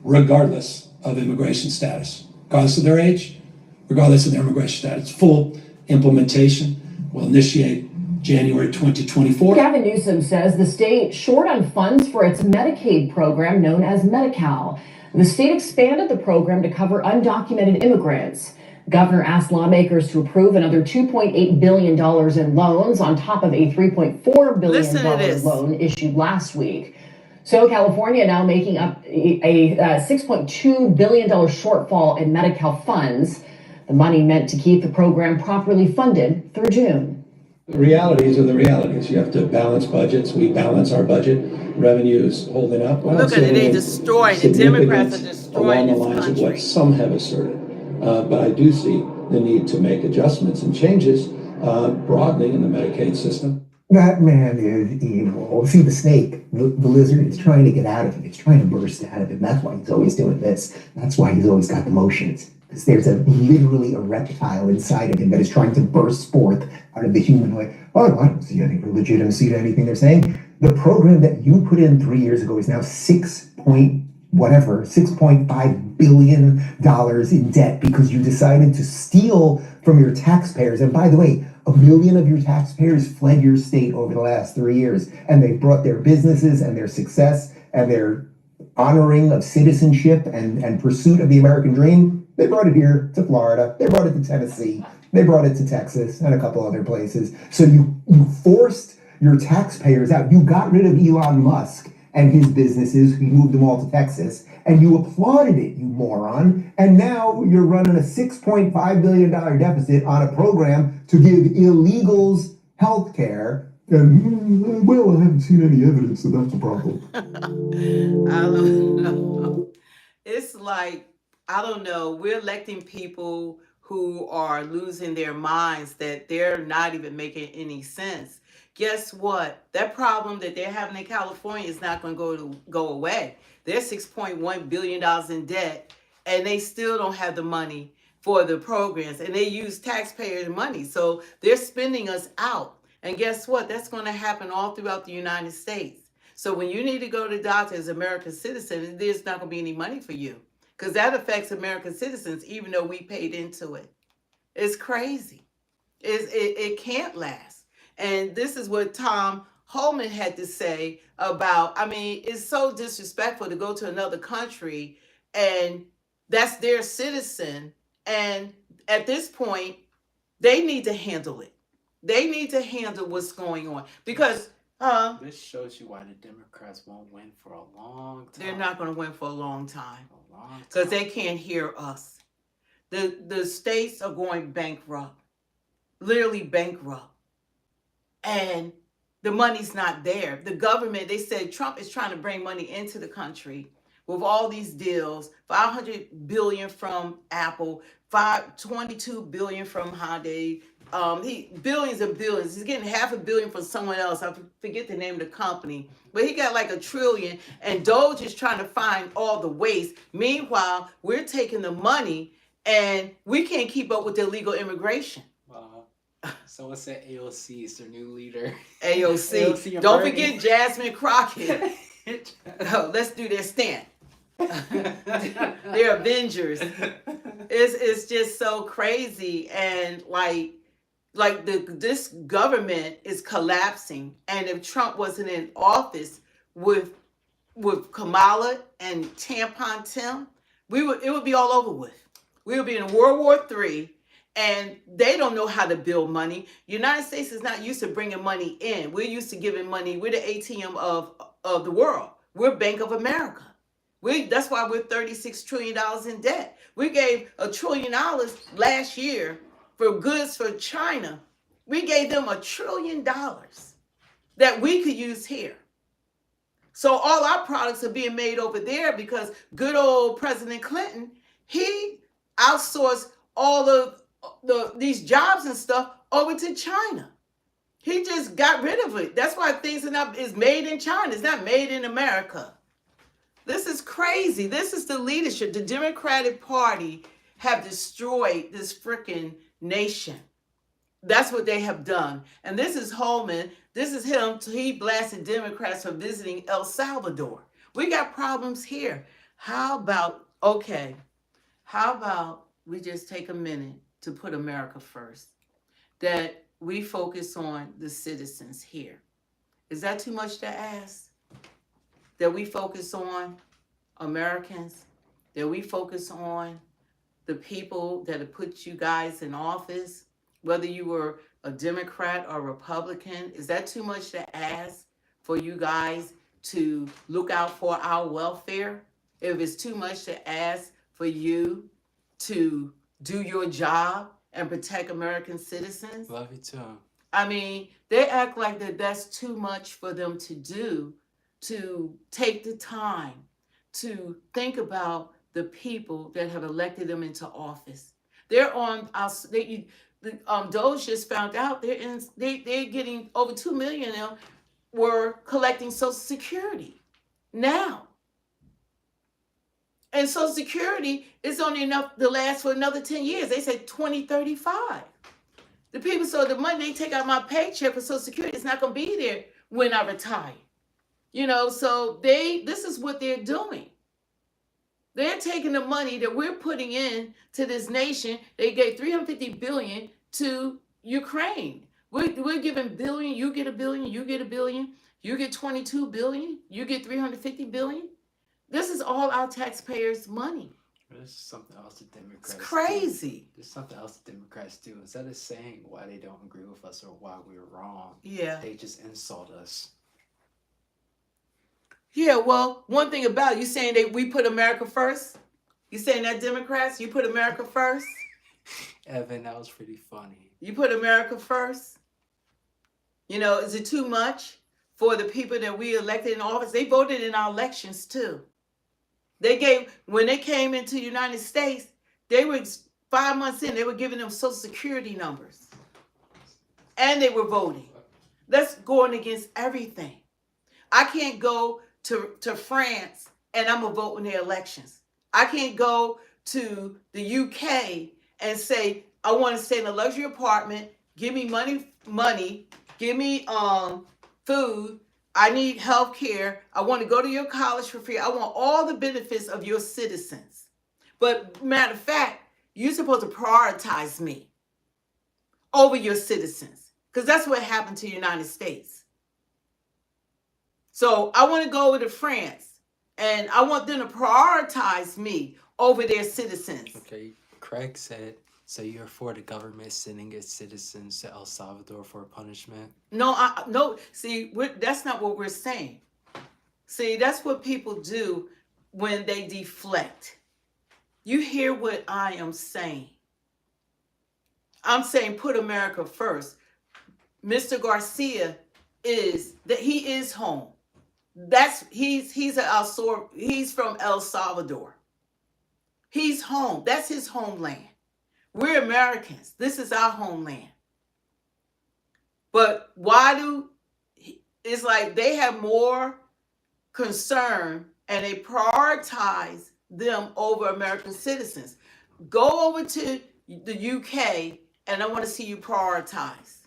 regardless of immigration status, regardless of their age, regardless of their immigration status. Full implementation will initiate January 2024. Gavin Newsom says the state short on funds for its Medicaid program known as Medi-Cal. The state expanded the program to cover undocumented immigrants. Governor asked lawmakers to approve another $2.8 billion in loans on top of a $3.4 billion loan issued last week. So California now making up a $6.2 billion shortfall in Medi-Cal funds. The money meant to keep the program properly funded through June. The realities are the realities. You have to balance budgets. We balance our budget. Revenues holding up. Look at it, they destroyed. The Democrats are destroying along the lines of what some have asserted. But I do see the need to make adjustments and changes broadly in the Medicaid system. That man is evil. See, the snake, the lizard, is trying to get out of him. It's trying to burst out of him. That's why he's always doing this. That's why he's always got the motions. Because there's literally a reptile inside of him that is trying to burst forth out of the humanoid. Oh, I don't see any legitimacy to anything they're saying. The program that you put in 3 years ago is now $6.5 billion in debt because you decided to steal from your taxpayers. And by the way, 1 million of your taxpayers fled your state over the last 3 years, and they brought their businesses and their success and their honoring of citizenship and pursuit of the American dream. They brought it here to Florida. They brought it to Tennessee. They brought it to Texas and a couple other places. So you forced your taxpayers out. You got rid of Elon Musk and his businesses. You moved them all to Texas, and you applauded it, you moron. And now you're running a $6.5 billion deficit on a program to give illegals health care. And, well, I haven't seen any evidence that that's a problem. I don't know. It's like, I don't know. We're electing people who are losing their minds, that they're not even making any sense. Guess what? That problem that they're having in California is not going to go away. They're $6.1 billion in debt, and they still don't have the money for the programs, and they use taxpayers' money. So they're spending us out. And guess what? That's going to happen all throughout the United States. So when you need to go to the doctor as an American citizen, there's not going to be any money for you, because that affects American citizens, even though we paid into it. It's crazy. It can't last. And this is what Tom Holman had to say about, I mean, it's so disrespectful to go to another country and that's their citizen. And at this point, they need to handle it. They need to handle what's going on, because this shows you why the Democrats won't win for a long time. They're not going to win for a long time because they can't hear us. The states are going bankrupt, literally bankrupt. And the money's not there. The government, they said Trump is trying to bring money into the country with all these deals, 500 billion from Apple, 22 billion from Hyundai, billions and billions. He's getting $500 million from someone else. I forget the name of the company, but he got like $1 trillion. And Doge is trying to find all the waste. Meanwhile, we're taking the money and we can't keep up with the illegal immigration. Someone said AOC is their new leader. AOC. Don't forget Jasmine Crockett. Oh, let's do their stand. They're Avengers. It's just so crazy, and this government is collapsing. And if Trump wasn't in office with Kamala and Tampon Tim, it would be all over with. We would be in World War III. And they don't know how to build money. United States is not used to bringing money in. We're used to giving money. We're the ATM of the world. We're Bank of America. That's why we're $36 trillion in debt. We gave $1 trillion last year for goods for China. We gave them $1 trillion that we could use here. So all our products are being made over there because good old President Clinton, he outsourced all of these jobs and stuff over to China. He just got rid of it. That's why things is made in China. It's not made in America. This is crazy. This is the leadership. The Democratic Party have destroyed this freaking nation. That's what they have done. And this is Holman. This is him. He blasted Democrats for visiting El Salvador. We got problems here. How about we just take a minute to put America first, that we focus on the citizens here. Is that too much to ask? That we focus on Americans, that we focus on the people that have put you guys in office, whether you were a Democrat or Republican. Is that too much to ask for you guys to look out for our welfare? If it's too much to ask for you to do your job and protect American citizens? Love you too. I mean, they act like that's too much for them to do, to take the time to think about the people that have elected them into office. They're on Doge just found out they're getting over 2 million of them were collecting Social Security now. And Social Security is only enough to last for another 10 years. They said 2035. The people, so the money they take out my paycheck for Social Security is not going to be there when I retire. So this is what they're doing. They're taking the money that we're putting in to this nation. They gave $350 billion to Ukraine. We're giving billion. You get $1 billion. You get $1 billion. You get $22 billion. You get $350 billion. This is all our taxpayers' money. This is something else the Democrats It's crazy. do. There's something else the Democrats do. Instead of saying why they don't agree with us or why we're wrong, they just insult us. Yeah, well, one thing about you saying that we put America first? You saying that Democrats, you put America first? Evan, that was pretty funny. You put America first? Is it too much for the people that we elected in office? They voted in our elections too. When they came into the United States, they were 5 months in, they were giving them Social Security numbers. And they were voting. That's going against everything. I can't go to France and I'm going to vote in their elections. I can't go to the UK and say, I want to stay in a luxury apartment, give me money, give me food, I need health care, I want to go to your college for free, I want all the benefits of your citizens. But matter of fact, you're supposed to prioritize me over your citizens, because that's what happened to the United States. So I want to go over to France and I want them to prioritize me over their citizens. Okay, Craig said, so you're for the government sending its citizens to El Salvador for punishment? No. See, that's not what we're saying. See, that's what people do when they deflect. You hear what I am saying. I'm saying put America first. Mr. Garcia he is home. He's from El Salvador. He's home. That's his homeland. We're Americans. This is our homeland. But it's like they have more concern and they prioritize them over American citizens. Go over to the UK and I want to see you prioritize.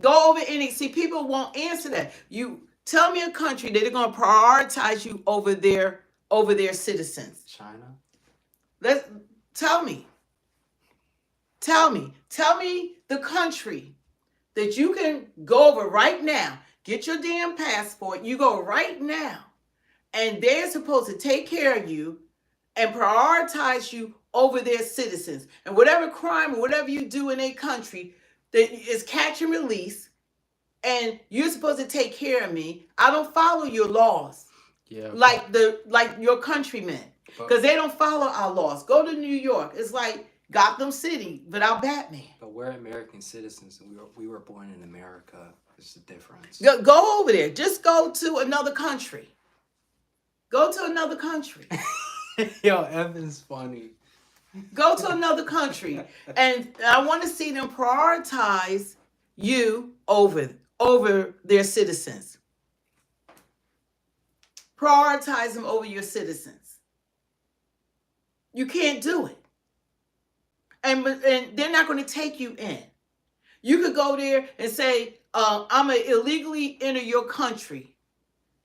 Go over see, people won't answer that. You tell me a country that they're going to prioritize you over their citizens. China. Tell me. Tell me the country that you can go over right now. Get your damn passport. You go right now. And they're supposed to take care of you and prioritize you over their citizens. And whatever crime or whatever you do in a country that is catch and release, and you're supposed to take care of me. I don't follow your laws. Yeah. Like your countrymen. Because they don't follow our laws. Go to New York. It's like Gotham City without Batman. But we're American citizens, and we were born in America. There's a difference. Go over there. Just go to another country. Go to another country. Yo, Evan's funny. Go to another country. And I want to see them prioritize you over their citizens. Prioritize them over your citizens. You can't do it. And they're not going to take you in. You could go there and say, I'm going to illegally enter your country.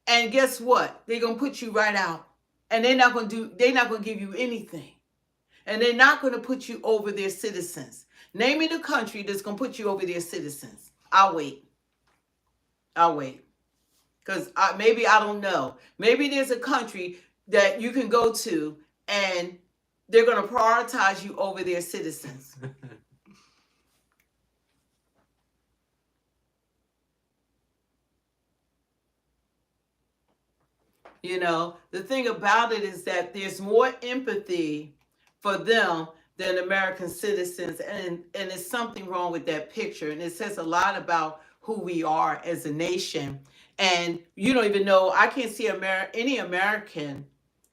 And guess what? They're going to put you right out. And they're not going to give you anything. And they're not going to put you over their citizens. Name me the country that's going to put you over their citizens. I'll wait. Because maybe I don't know. Maybe there's a country that you can go to and they're going to prioritize you over their citizens. You know, the thing about it is that there's more empathy for them than American citizens. And there's something wrong with that picture. And it says a lot about who we are as a nation. And you don't even know, I can't see any American,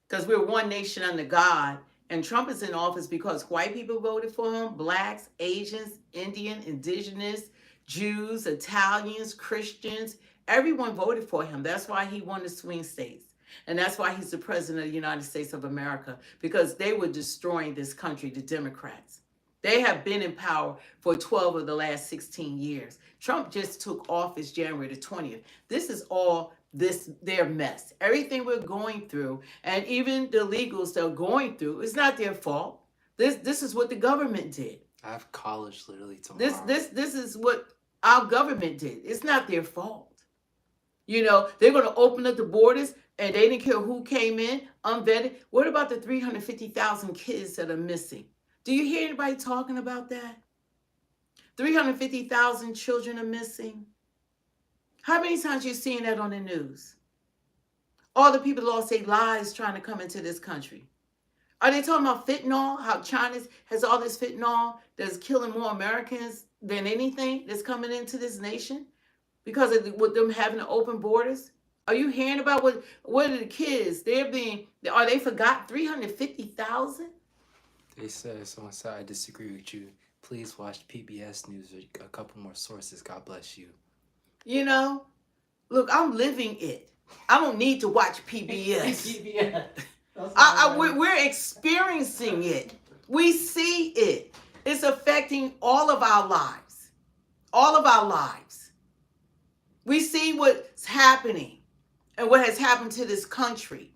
because we're one nation under God. And Trump is in office because white people voted for him, blacks, Asians, Indian, indigenous, Jews, Italians, Christians. Everyone voted for him. That's why he won the swing states. And that's why he's the president of the United States of America, because they were destroying this country, the Democrats. They have been in power for 12 of the last 16 years. Trump just took office January the 20th. This is all their mess. Everything we're going through, and even the illegals they're going through, it's not their fault. This is what the government did. I have college literally tomorrow. This is what our government did. It's not their fault. You know, they're going to open up the borders and they didn't care who came in, unvetted. What about the 350,000 kids that are missing? Do you hear anybody talking about that? 350,000 children are missing. How many times you seeing that on the news? All the people lost their lives trying to come into this country. Are they talking about fentanyl? How China has all this fentanyl that's killing more Americans than anything that's coming into this nation because of with them having to open borders? Are you hearing about what are the kids? Are they forgot 350,000? They said, someone said, I disagree with you. Please watch PBS News or a couple more sources. God bless you. You know, look, I'm living it. I don't need to watch PBS. We're experiencing it. We see it. It's affecting all of our lives. All of our lives. We see what's happening and what has happened to this country.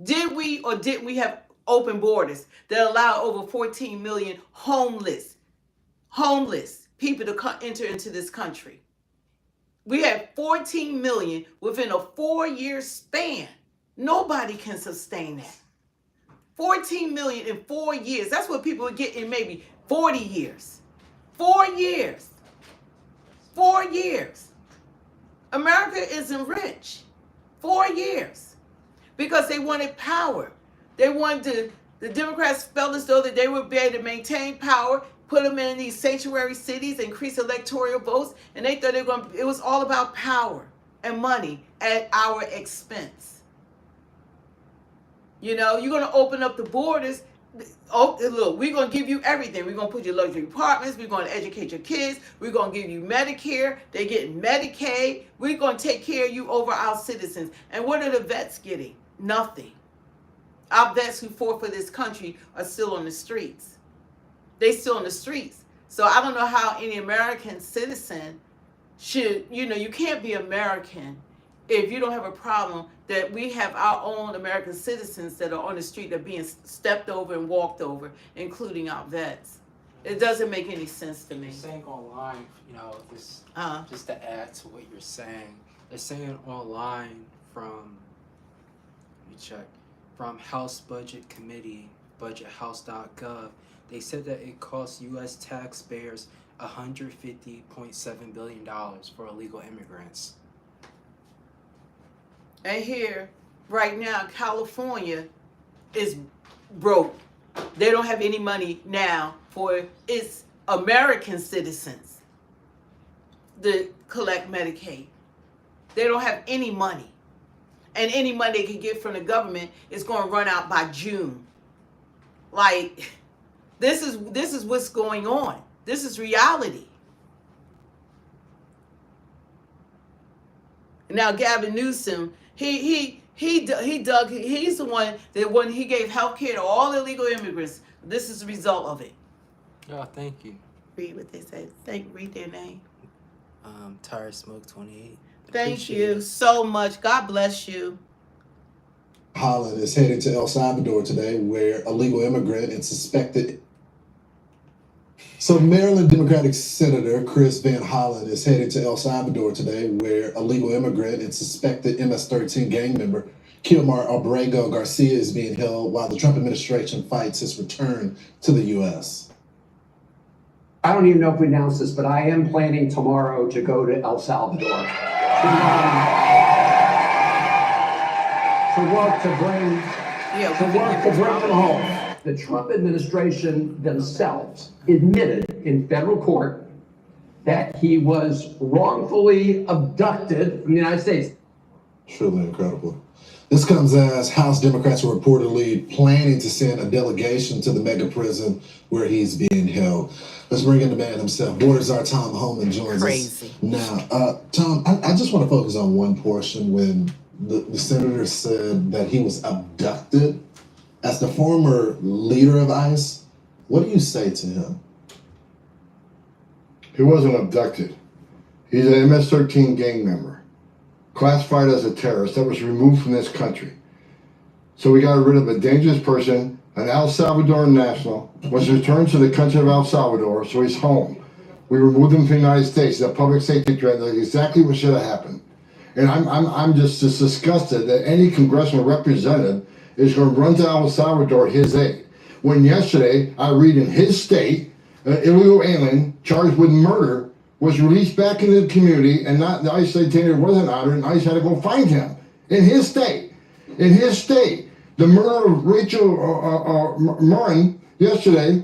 Did we or didn't we have open borders that allow over 14 million homeless people to enter into this country? We had 14 million within a 4-year span. Nobody can sustain that. 14 million in 4 years. That's what people would get in maybe 40 years. 4 years. 4 years. America isn't rich. 4 years. Because they wanted power. They wanted to The Democrats felt as though that they would be able to maintain power, put them in these sanctuary cities, increase electoral votes, and they thought it was all about power and money at our expense. You know, you're going to open up the borders. Oh, look, we're going to give you everything. We're going to put you luxury apartments. We're going to educate your kids. We're going to give you Medicare. They're getting Medicaid. We're going to take care of you over our citizens. And what are the vets getting? Nothing. Our vets who fought for this country are still on the streets. They still on the streets. So I don't know how any American citizen should, you can't be American if you don't have a problem that we have our own American citizens that are on the street that are being stepped over and walked over, including our vets. It doesn't make any sense to me. They're saying online, this, just to add to what you're saying, they're saying online from, let me check, from House Budget Committee, budgethouse.gov, they said that it costs U.S. taxpayers $150.7 billion for illegal immigrants. And here, right now, California is broke. They don't have any money now for its American citizens to collect Medicaid. They don't have any money. And any money they can get from the government is going to run out by June. Like, this is what's going on. This is reality. Now, Gavin Newsom, he's the one that when he gave health care to all illegal immigrants. This is the result of it. Oh, thank you. Read what they say. Read their name. Tire Smoke 28. Thank you so much. God bless you. Hollen is headed to El Salvador today, where a legal immigrant and suspected. So Maryland Democratic Senator Chris Van Hollen is headed to El Salvador today, where a legal immigrant and suspected MS-13 gang member Kilmer Abrego Garcia is being held while the Trump administration fights his return to the U.S. I don't even know if we announced this, but I am planning tomorrow to go to El Salvador to work to bring them home. The Trump administration themselves admitted in federal court that he was wrongfully abducted from the United States. Truly incredible. This comes as House Democrats are reportedly planning to send a delegation to the mega prison where he's being held. Let's bring in the man himself. Board Czar Tom Homan joins us now. Tom, I just want to focus on one portion when the senator said that he was abducted. As the former leader of ICE, what do you say to him? He wasn't abducted. He's an MS-13 gang member, classified as a terrorist that was removed from this country. So we got rid of a dangerous person, an El Salvadoran national, was returned to the country of El Salvador, so he's home. We removed him from the United States. He's a public safety threat. That's exactly what should have happened. And I'm just disgusted that any congressional representative is going to run to El Salvador his aid. When yesterday, I read in his state, an illegal alien charged with murder was released back into the community, and not the ICE detainer wasn't honored, and ICE had to go find him in his state. In his state, the murder of Rachel Martin yesterday.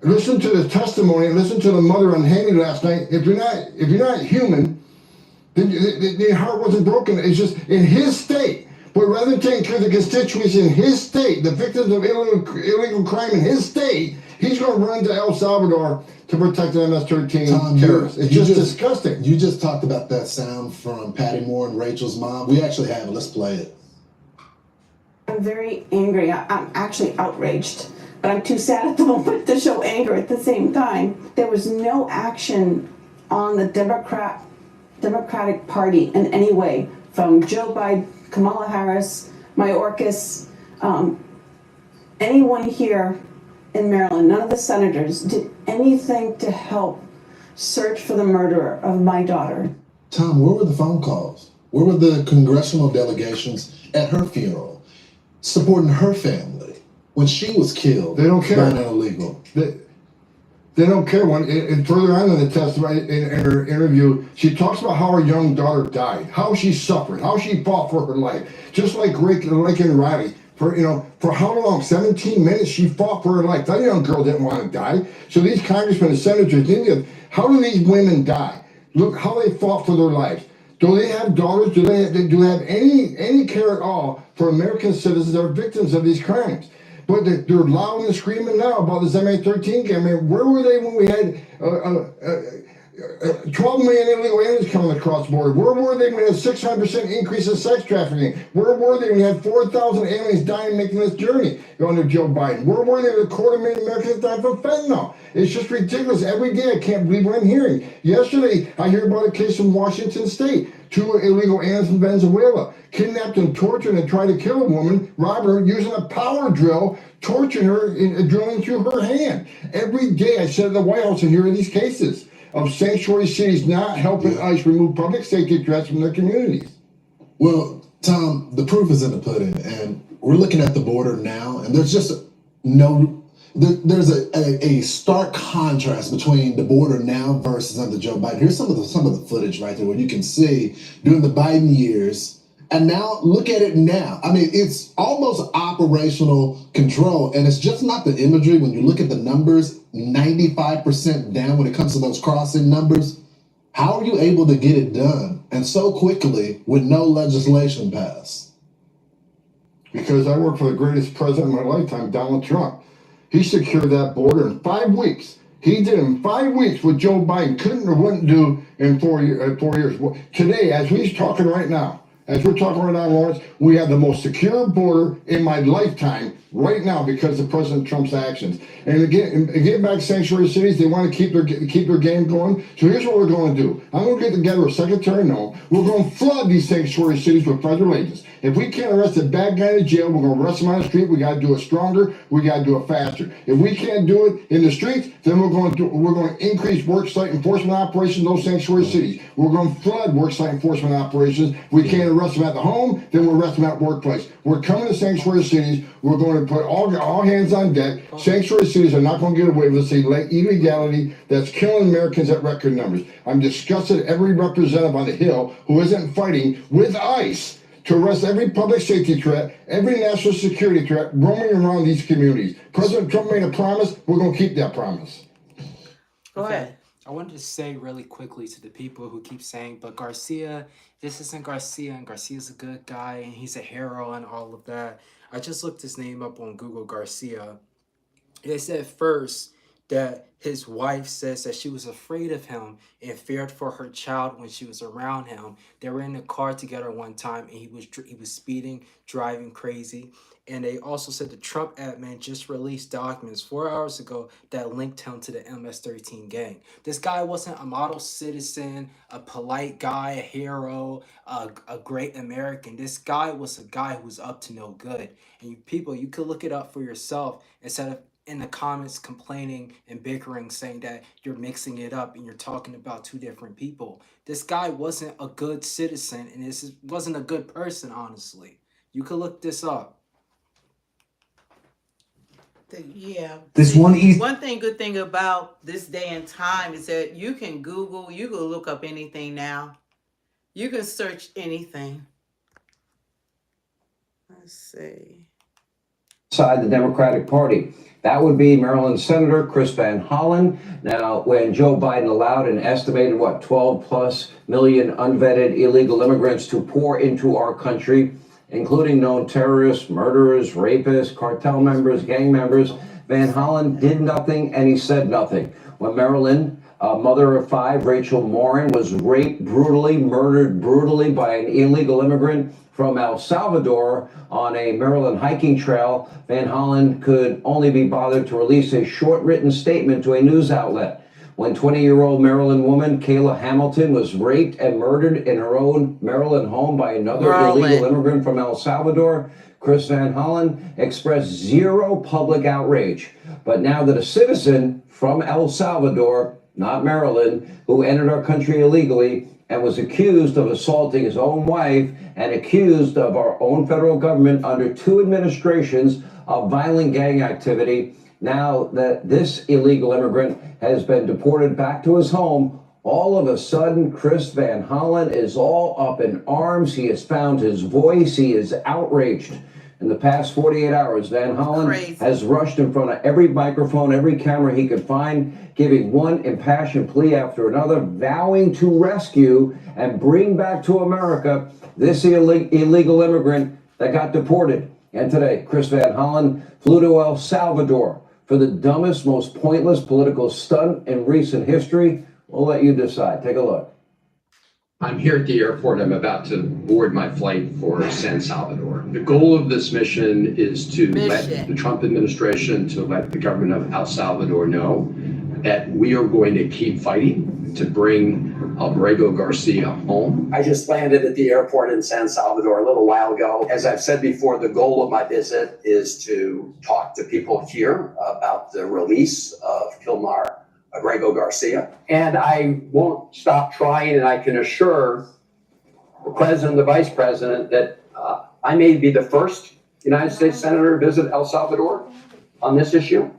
Listen to the testimony. Listen to the mother on Haney last night. If you're not human, then the heart wasn't broken. It's just in his state. But rather than taking care of the constituents in his state, the victims of illegal crime in his state, he's going to run to El Salvador to protect the MS-13 terrorists. It's just disgusting. You just talked about that sound from Patty Moore and Rachel's mom. We actually have it. Let's play it. I'm very angry. I'm actually outraged, but I'm too sad at the moment to show anger at the same time. There was no action on the Democratic Party in any way, from Joe Biden, Kamala Harris, Mayorkas, anyone here in Maryland, none of the senators did anything to help search for the murderer of my daughter. Tom, where were the phone calls? Where were the congressional delegations at her funeral, supporting her family when she was killed? They don't care. By an illegal. They don't care. And further on in the testimony, in her interview, she talks about how her young daughter died, how she suffered, how she fought for her life, just like Rick and Riley For how long? 17 minutes she fought for her life. That young girl didn't want to die. So these congressmen and senators, how do these women die? Look how they fought for their lives. Do they have daughters? Do they have any care at all for American citizens that are victims of these crimes? But they're loud and screaming now about this MS-13 game. I mean, where were they when we had 12 million illegal aliens coming across the border? Where were they when we had a 600% increase in sex trafficking? Where were they when we had 4,000 aliens dying making this journey under Joe Biden? Where were they when 250,000 Americans died from fentanyl? It's just ridiculous. Every day I can't believe what I'm hearing. Yesterday, I hear about a case in Washington State. 2 illegal aliens from Venezuela kidnapped and tortured and tried to kill a woman, rob her, using a power drill, torturing her, drilling through her hand. Every day I sit at the White House and hear these cases of sanctuary cities not helping ICE remove public safety threats from their communities. Well, Tom, the proof is in the pudding, and we're looking at the border now, and there's just there's a stark contrast between the border now versus under Joe Biden. Here's some of the footage right there where you can see during the Biden years, and now look at it now. I mean, it's almost operational control, and it's just not the imagery. When you look at the numbers, 95% down when it comes to those crossing numbers. How are you able to get it done and so quickly with no legislation passed? Because I work for the greatest president of my lifetime, Donald Trump. He secured that border in 5 weeks. He did in 5 weeks what Joe Biden couldn't or wouldn't do in 4 years. Today, as we're talking right now, Lawrence, we have the most secure border in my lifetime right now because of President Trump's actions. And again, back to sanctuary cities, they want to keep their game going. So here's what we're going to do. I'm going to get together with Secretary Noem. We're going to flood these sanctuary cities with federal agents. If we can't arrest a bad guy in jail, we're going to arrest him on the street. We got to do it stronger. We got to do it faster. If we can't do it in the streets, then we're going to increase worksite enforcement operations in those sanctuary cities. We're going to flood worksite enforcement operations. If we can't arrest them at the home, then we'll arrest them at workplace. We're coming to sanctuary cities. We're going to put all hands on deck. Sanctuary cities are not going to get away with this illegality that's killing Americans at record numbers. I'm disgusted at every representative on the Hill who isn't fighting with ICE to arrest every public safety threat, every national security threat roaming around these communities. President Trump made a promise. We're going to keep that promise. Go ahead. I wanted to say really quickly to the people who keep saying, but Garcia, this isn't Garcia, and Garcia's a good guy, and he's a hero and all of that. I just looked his name up on Google, Garcia. They said first that his wife says that she was afraid of him and feared for her child when she was around him. They were in the car together one time, and he was speeding, driving crazy. And they also said the Trump admin just released documents 4 hours ago that linked him to the MS-13 gang. This guy wasn't a model citizen, a polite guy, a hero, a great American. This guy was a guy who was up to no good. And you could look it up for yourself instead of in the comments complaining and bickering, saying that you're mixing it up and you're talking about two different people. This guy wasn't a good citizen, and this wasn't a good person, honestly. You could look this up. Yeah. This good thing about this day and time is that you can Google, you can look up anything now. You can search anything. Let's see. Inside the Democratic Party. That would be Maryland Senator Chris Van Hollen. Now, when Joe Biden allowed an estimated, 12 plus million unvetted illegal immigrants to pour into our country, including known terrorists, murderers, rapists, cartel members, gang members, Van Hollen did nothing and he said nothing. When Maryland, a mother of 5, Rachel Morin, was raped brutally, murdered brutally by an illegal immigrant from El Salvador on a Maryland hiking trail, Van Hollen could only be bothered to release a short written statement to a news outlet. When 20-year-old Maryland woman Kayla Hamilton was raped and murdered in her own Maryland home by another illegal immigrant from El Salvador, Chris Van Hollen expressed zero public outrage. But now that a citizen from El Salvador, not Maryland, who entered our country illegally and was accused of assaulting his own wife and accused of our own federal government under 2 administrations of violent gang activity, now that this illegal immigrant has been deported back to his home, all of a sudden, Chris Van Hollen is all up in arms. He has found his voice. He is outraged. In the past 48 hours, Van Hollen Crazy. has rushed in front of every microphone, every camera he could find, giving one impassioned plea after another, vowing to rescue and bring back to America this illegal immigrant that got deported. And today, Chris Van Hollen flew to El Salvador for the dumbest, most pointless political stunt in recent history. We'll let you decide. Take a look. I'm here at the airport. I'm about to board my flight for San Salvador. The goal of this mission is to let the Trump administration, to let the government of El Salvador know that we are going to keep fighting to bring Abrego Garcia home. I just landed at the airport in San Salvador a little while ago. As I've said before, the goal of my visit is to talk to people here about the release of Kilmer Abrego Garcia. And I won't stop trying, and I can assure the president, the vice president, that I may be the first United States senator to visit El Salvador on this issue,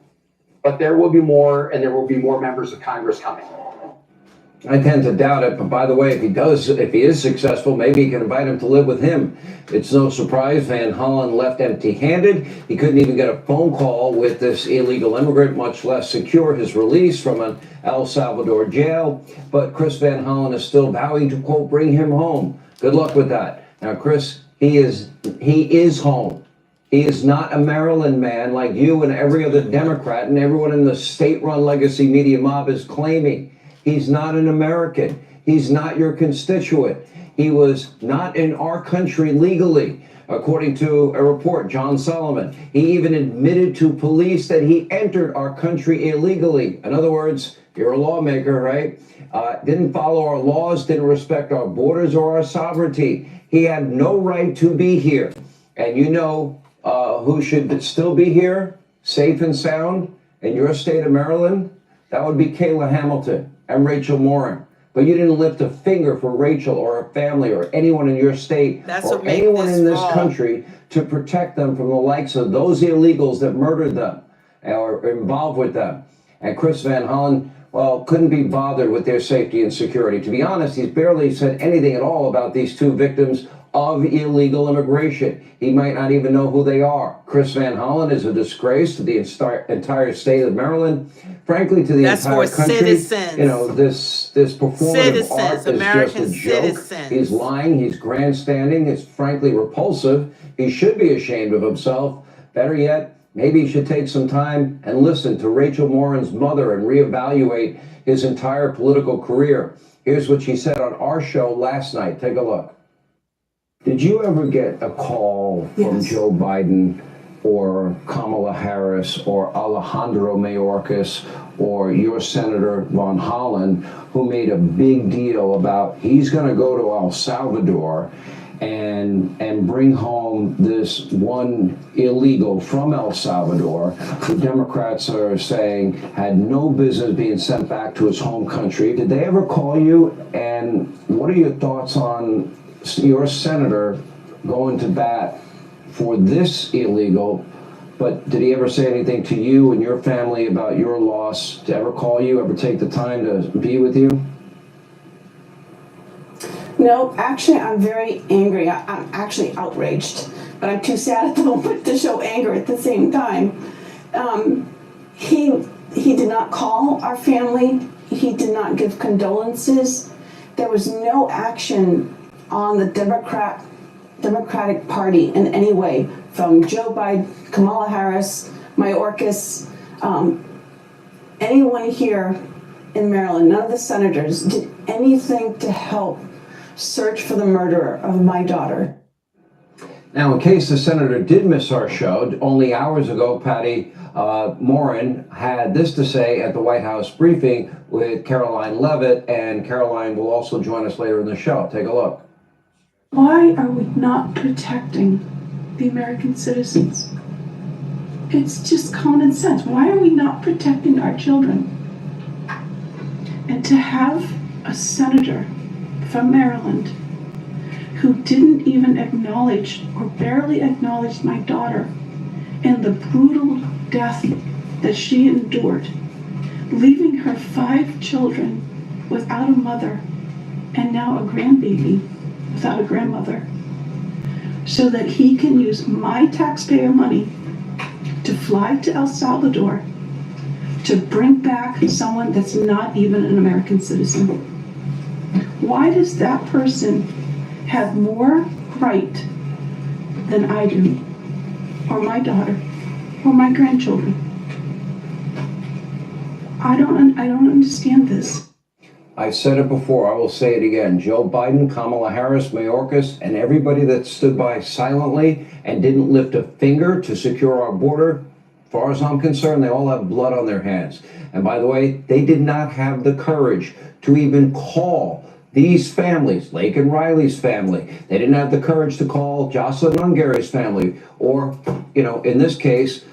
but there will be more, and there will be more members of Congress coming. I tend to doubt it, but by the way, if he is successful, maybe he can invite him to live with him. It's no surprise Van Hollen left empty-handed. He couldn't even get a phone call with this illegal immigrant, much less secure his release from an El Salvador jail. But Chris Van Hollen is still vowing to, quote, bring him home. Good luck with that. Now, Chris, he is home. He is not a Maryland man like you and every other Democrat and everyone in the state-run legacy media mob is claiming. He's not an American. He's not your constituent. He was not in our country legally, according to a report, John Solomon. He even admitted to police that he entered our country illegally. In other words, you're a lawmaker, right? Didn't follow our laws, didn't respect our borders or our sovereignty. He had no right to be here. And you know who should still be here, safe and sound, in your state of Maryland? That would be Kayla Hamilton and Rachel Morin. But you didn't lift a finger for Rachel or her family or anyone in your state or anyone in this country to protect them from the likes of those illegals that murdered them or are involved with them. And Chris Van Hollen, well, couldn't be bothered with their safety and security. To be honest, he's barely said anything at all about these two victims of illegal immigration. He might not even know who they are. Chris Van Hollen is a disgrace to the entire state of Maryland, frankly, to the entire country. Citizens. You know, this performative art is just a joke. He's lying. He's grandstanding. It's frankly repulsive. He should be ashamed of himself. Better yet, maybe he should take some time and listen to Rachel Morin's mother and reevaluate his entire political career. Here's what she said on our show last night. Take a look. Did you ever get a call from Joe Biden or Kamala Harris or Alejandro Mayorkas or your Senator Van Hollen, who made a big deal about he's going to go to El Salvador and bring home this one illegal from El Salvador, the Democrats are saying had no business being sent back to his home country? Did they ever call you? And what are your thoughts on your senator going to bat for this illegal? But did he ever say anything to you and your family about your loss? To ever call you, ever take the time to be with you? No, actually, I'm very angry. I'm actually outraged, but I'm too sad at the moment to show anger at the same time. He did not call our family. He did not give condolences. There was no action on the Democratic Party in any way, from Joe Biden, Kamala Harris, Mayorkas, anyone here in Maryland, none of the senators did anything to help search for the murderer of my daughter. Now, in case the senator did miss our show, only hours ago, Patty Morin had this to say at the White House briefing with Caroline Leavitt, and Caroline will also join us later in the show. Take a look. Why are we not protecting the American citizens? It's just common sense. Why are we not protecting our children? And to have a senator from Maryland who didn't even acknowledge or barely acknowledge my daughter and the brutal death that she endured, leaving her 5 children without a mother and now a grandbaby without a grandmother, so that he can use my taxpayer money to fly to El Salvador to bring back someone that's not even an American citizen? Why does that person have more right than I do, or my daughter, or my grandchildren? I don't understand this. I've said it before, I will say it again. Joe Biden, Kamala Harris, Mayorkas, and everybody that stood by silently and didn't lift a finger to secure our border, as far as I'm concerned, they all have blood on their hands. And by the way, they did not have the courage to even call these families, Lake and Riley's family. They didn't have the courage to call Jocelyn Ungary's family, or, in this case,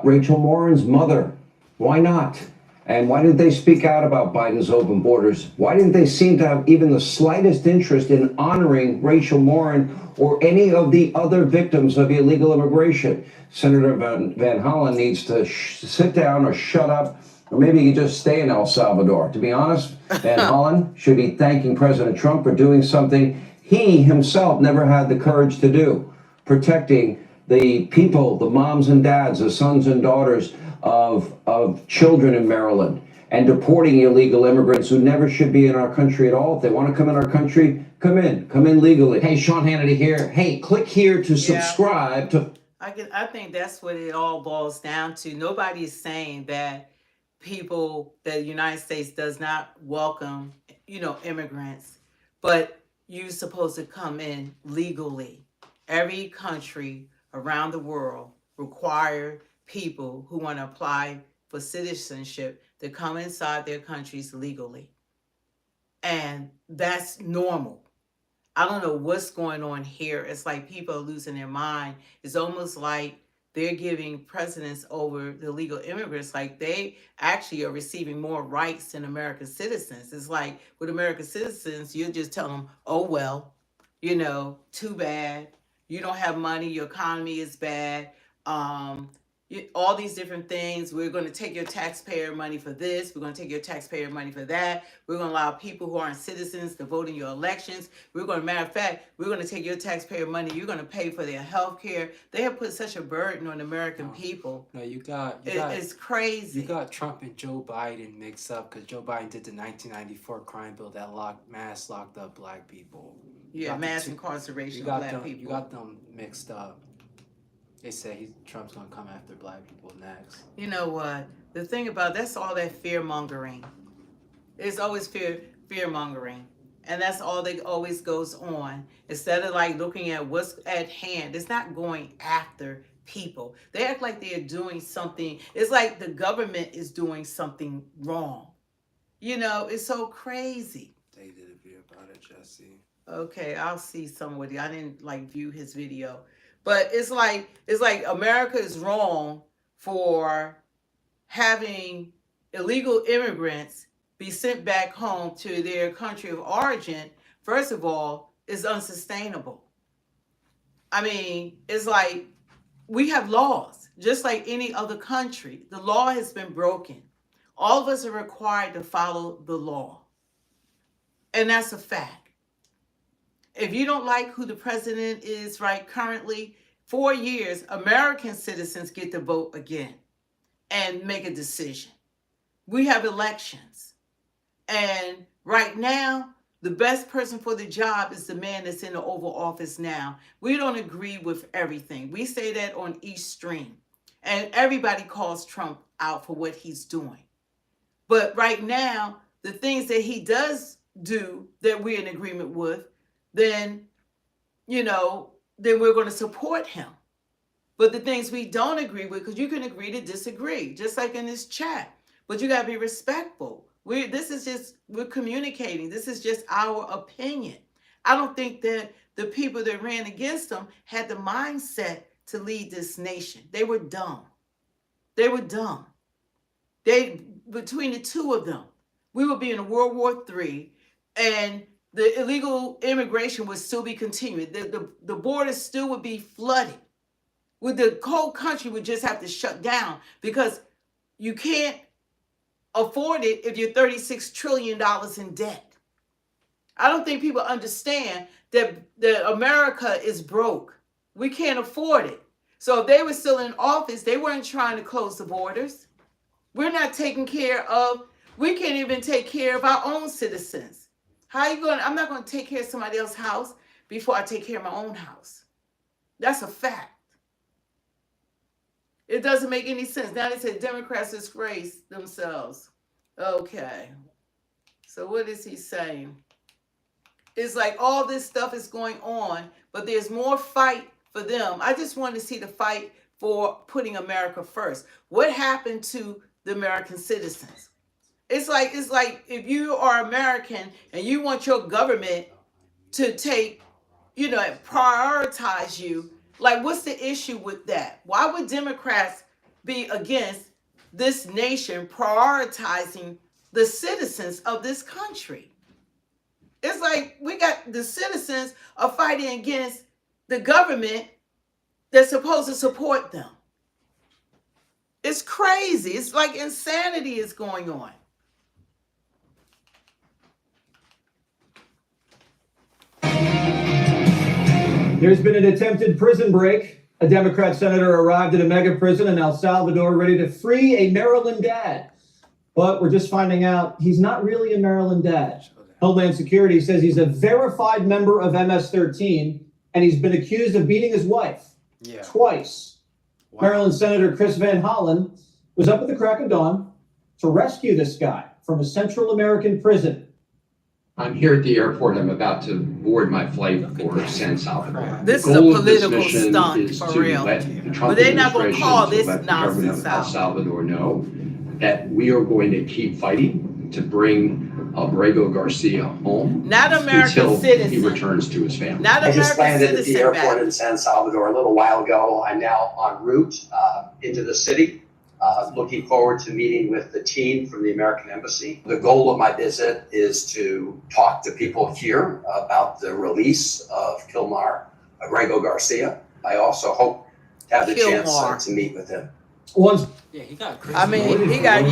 Rachel Morin's mother. Why not? And why did they speak out about Biden's open borders? Why didn't they seem to have even the slightest interest in honoring Rachel Morin or any of the other victims of illegal immigration? Senator Van Hollen needs to sit down or shut up, or maybe he could just stay in El Salvador. To be honest, Van Hollen should be thanking President Trump for doing something he himself never had the courage to do, protecting the people, the moms and dads, the sons and daughters of children in Maryland, and deporting illegal immigrants who never should be in our country at all. If they want to come in our country, come in legally. Hey, Sean Hannity here. Hey, click here to subscribe to. I think that's what it all boils down to. Nobody is saying that the United States does not welcome, immigrants, but you're supposed to come in legally. Every country around the world require people who want to apply for citizenship to come inside their countries legally. And that's normal. I don't know what's going on here. It's like people are losing their mind. It's almost like they're giving precedence over the illegal immigrants, like they actually are receiving more rights than American citizens. It's like with American citizens, you just tell them, oh, well, too bad. You don't have money. Your economy is bad. All these different things. We're going to take your taxpayer money for this. We're going to take your taxpayer money for that. We're going to allow people who aren't citizens to vote in your elections. Matter of fact, we're going to take your taxpayer money. You're going to pay for their health care. They have put such a burden on American people. No, it's crazy. You got Trump and Joe Biden mixed up because Joe Biden did the 1994 crime bill that mass locked up black people. Yeah, mass incarceration of black people. You got them mixed up. They say Trump's going to come after black people next. You know what? The thing about that's all that fear mongering. It's always fear mongering. And that's all that always goes on. Instead of like looking at what's at hand, it's not going after people. They act like they're doing something. It's like the government is doing something wrong. It's so crazy. They did a video about it, Jesse. Okay, I'll see somebody. I didn't view his video. But it's like America is wrong for having illegal immigrants be sent back home to their country of origin. First of all, is unsustainable. I mean, it's like we have laws, just like any other country. The law has been broken. All of us are required to follow the law. And that's a fact. If you don't like who the president is currently, 4 years, American citizens get to vote again and make a decision. We have elections. And right now, the best person for the job is the man that's in the Oval Office now. We don't agree with everything. We say that on each stream. And everybody calls Trump out for what he's doing. But right now, the things that he does do that we're in agreement with, then we're going to support him. But the things we don't agree with, because you can agree to disagree, just like in this chat. But you got to be respectful. We're communicating. This is just our opinion. I don't think that the people that ran against him had the mindset to lead this nation. They were dumb. Between the two of them, we would be in World War III, and the illegal immigration would still be continuing. The borders still would be flooded. The whole country would just have to shut down because you can't afford it if you're $36 trillion in debt. I don't think people understand that America is broke. We can't afford it. So if they were still in office, they weren't trying to close the borders. We're not taking care of, we can't even take care of our own citizens. How you going? I'm not going to take care of somebody else's house before I take care of my own house. That's a fact. It doesn't make any sense. Now they say Democrats disgrace themselves. Okay. So what is he saying? It's like all this stuff is going on, but there's more fight for them. I just want to see the fight for putting America first. What happened to the American citizens? It's like if you are American and you want your government to take, prioritize you, like what's the issue with that? Why would Democrats be against this nation prioritizing the citizens of this country? It's like we got the citizens are fighting against the government that's supposed to support them. It's crazy. It's like insanity is going on. There's been an attempted prison break. A Democrat senator arrived at a mega prison in El Salvador ready to free a Maryland dad. But we're just finding out he's not really a Maryland dad. Homeland Security says he's a verified member of MS-13, and he's been accused of beating his wife twice. Wow. Maryland Senator Chris Van Hollen was up at the crack of dawn to rescue this guy from a Central American prison. I'm here at the airport. I'm about to board my flight for San Salvador. This is a political stunt, for real. But they're not going to call this nonsense out. El Salvador know that we are going to keep fighting to bring Abrego Garcia home. Not American until citizen. he returns to his family. Not American I just landed at the citizen airport back. in San Salvador a little while ago. I'm now en route into the city. Looking forward to meeting with the team from the American Embassy. The goal of my visit is to talk to people here about the release of Kilmer Abrego Garcia. I also hope to have the chance to meet with him. Yeah, he got crazy. I mean, he got,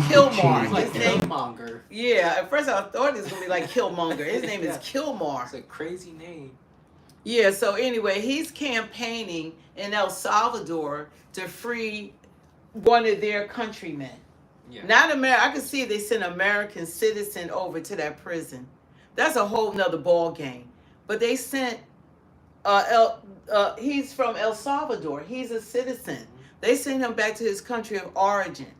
Kilmer. He's like His name, Killmonger. yeah, at first I thought it was going to be like Killmonger. His name is Kilmer. It's a crazy name. Yeah, so anyway, he's campaigning in El Salvador to free one of their countrymen. Yeah. Not America. I can see they sent an American citizen over to that prison. That's a whole nother ball game. But they sent, he's from El Salvador. He's a citizen. They sent him back to his country of origin.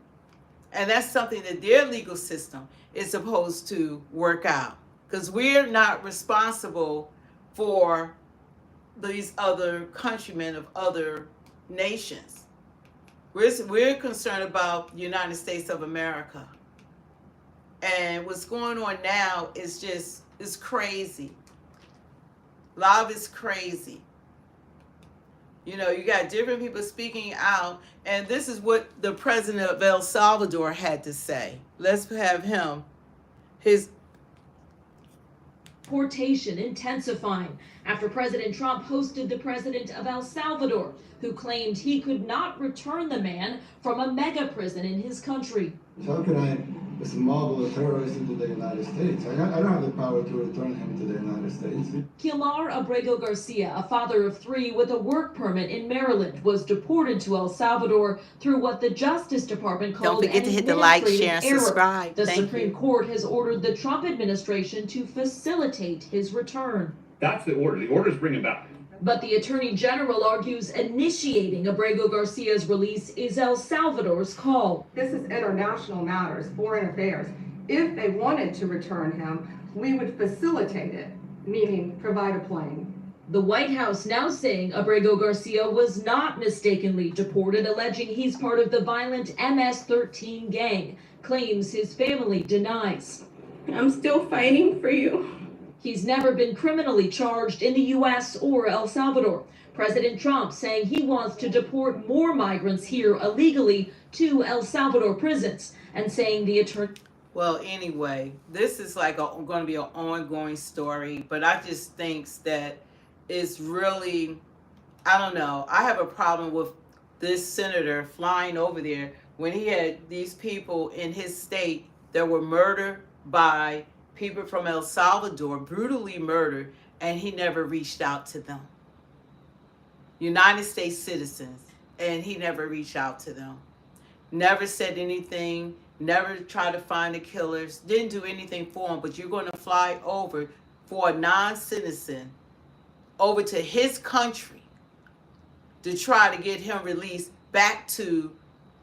And that's something that their legal system is supposed to work out. Because we're not responsible for these other countrymen of other nations. We're concerned about the United States of America. And what's going on now is it's crazy. Life is crazy. You got different people speaking out, and this is what the president of El Salvador had to say. Let's have him. His deportation intensifying after President Trump hosted the president of El Salvador, who claimed he could not return the man from a mega prison in his country. How can I smuggle a terrorist into the United States? I don't have the power to return him to the United States. Kilmer Abrego Garcia, a father of 3 with a work permit in Maryland, was deported to El Salvador through what the Justice Department called Don't forget to hit the like, share, and subscribe. The Supreme Court has ordered the Trump administration to facilitate his return. That's the order. The orders bring him back. But the Attorney General argues initiating Abrego Garcia's release is El Salvador's call. This is international matters, foreign affairs. If they wanted to return him, we would facilitate it, meaning provide a plane. The White House now saying Abrego Garcia was not mistakenly deported, alleging he's part of the violent MS-13 gang, claims his family denies. I'm still fighting for you. He's never been criminally charged in the U.S. or El Salvador. President Trump saying he wants to deport more migrants here illegally to El Salvador prisons, and saying the attorney... Well, anyway, this is like going to be an ongoing story, but I just think that it's really, I don't know. I have a problem with this senator flying over there when he had these people in his state that were murdered by people from El Salvador, brutally murdered, and he never reached out to them. United States citizens, and he never reached out to them. Never said anything, never tried to find the killers, didn't do anything for them. But you're going to fly over for a non-citizen over to his country to try to get him released back to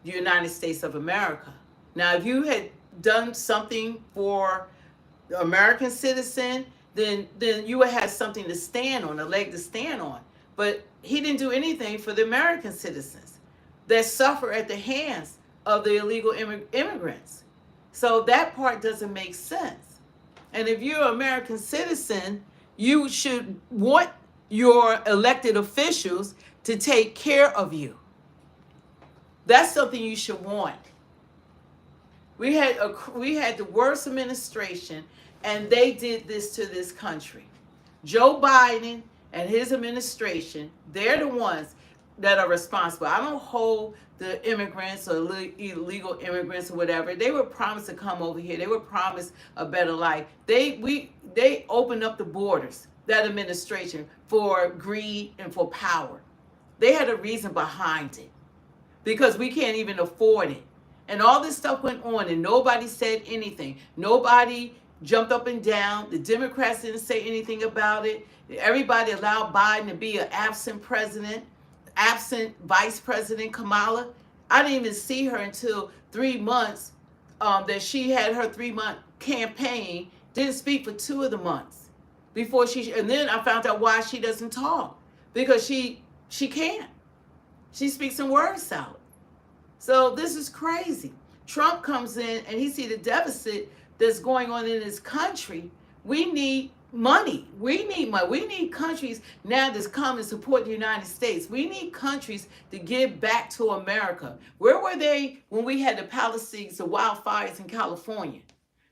the United States of America. Now, if you had done something for the American citizen, then you would have something to stand on, a leg to stand on. But he didn't do anything for the American citizens that suffer at the hands of the illegal immigrants. So that part doesn't make sense. And if you're an American citizen, you should want your elected officials to take care of you. That's something you should want. We had the worst administration, and they did this to this country. Joe Biden and his administration, they're the ones that are responsible. I don't hold the immigrants or illegal immigrants or whatever. They were promised to come over here. They were promised a better life. They opened up the borders, that administration, for greed and for power. They had a reason behind it because we can't even afford it. And all this stuff went on and nobody said anything. Nobody jumped up and down. The Democrats didn't say anything about it. Everybody allowed Biden to be an absent president, absent Vice President Kamala. I didn't even see her until 3 months that she had her 3-month campaign. Didn't speak for 2 of the months before and then I found out why she doesn't talk, because she can't. She speaks in word salad. So this is crazy. Trump comes in and he see the deficit that's going on in his country. We need money. We need money. We need countries now that's come and support the United States. We need countries to give back to America. Where were they when we had the Palisades, the wildfires in California?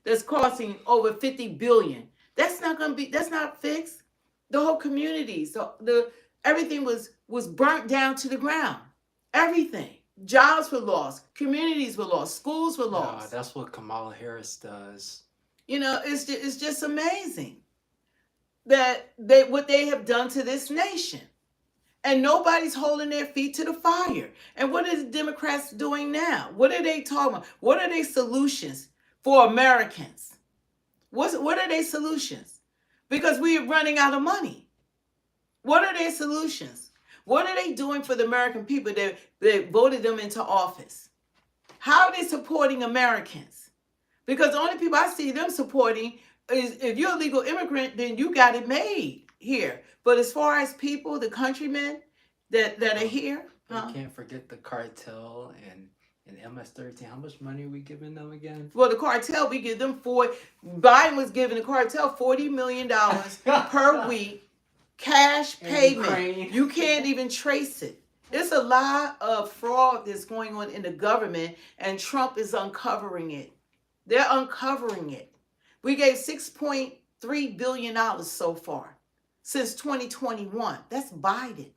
That's costing over $50 billion. That's not fixed. The whole community, everything was burnt down to the ground. Everything. Jobs were lost. Communities were lost. Schools were lost. That's what Kamala Harris does. It's just amazing that what they have done to this nation. And nobody's holding their feet to the fire. And what are the Democrats doing now? What are they talking about? What are their solutions for Americans? What are their solutions? Because we are running out of money. What are their solutions? What are they doing for the American people that voted them into office? How are they supporting Americans? Because the only people I see them supporting is, if you're a legal immigrant, then you got it made here. But as far as people, the countrymen that are here. You can't forget the cartel and MS-13. How much money are we giving them again? Well, the cartel, we give them Biden was giving the cartel $40 million per week. Cash payment. You can't even trace it. There's a lot of fraud that's going on in the government, and Trump is uncovering it. They're uncovering it. We gave $6.3 billion so far since 2021. That's Biden.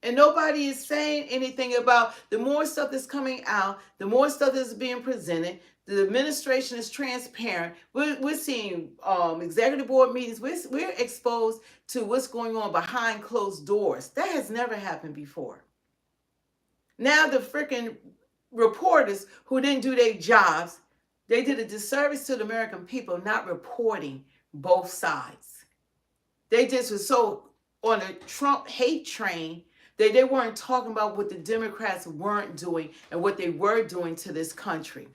And nobody is saying anything about the more stuff that's coming out, the more stuff that's being presented. The administration is transparent. We're seeing executive board meetings. We're exposed to what's going on behind closed doors. That has never happened before. Now the freaking reporters who didn't do their jobs, they did a disservice to the American people not reporting both sides. They just were so on a Trump hate train that they weren't talking about what the Democrats weren't doing and what they were doing to this country.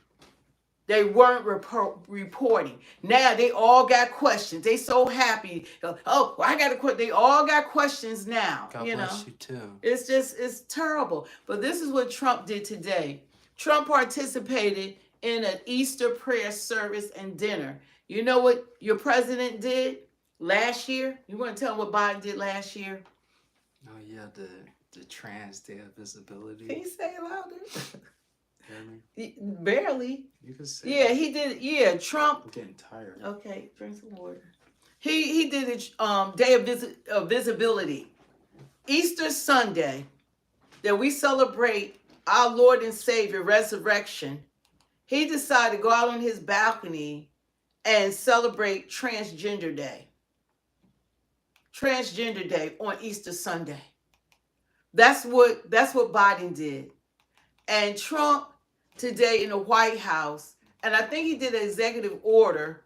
They weren't reporting. Now they all got questions. They so happy. Oh, I got a question. They all got questions now. God bless you too. It's terrible. But this is what Trump did today. Trump participated in an Easter prayer service and dinner. You know what your president did last year? You want to tell them what Biden did last year? Oh yeah, the trans day of visibility. Can you say it louder? Hear me? Barely. You can say. Yeah, he did. Yeah, Trump. I'm getting tired. Okay, drink some water. He did a day of visibility, Easter Sunday, that we celebrate our Lord and Savior resurrection. He decided to go out on his balcony and celebrate Transgender Day. Transgender Day on Easter Sunday. That's what Biden did. And Trump today in the White House, and I think he did an executive order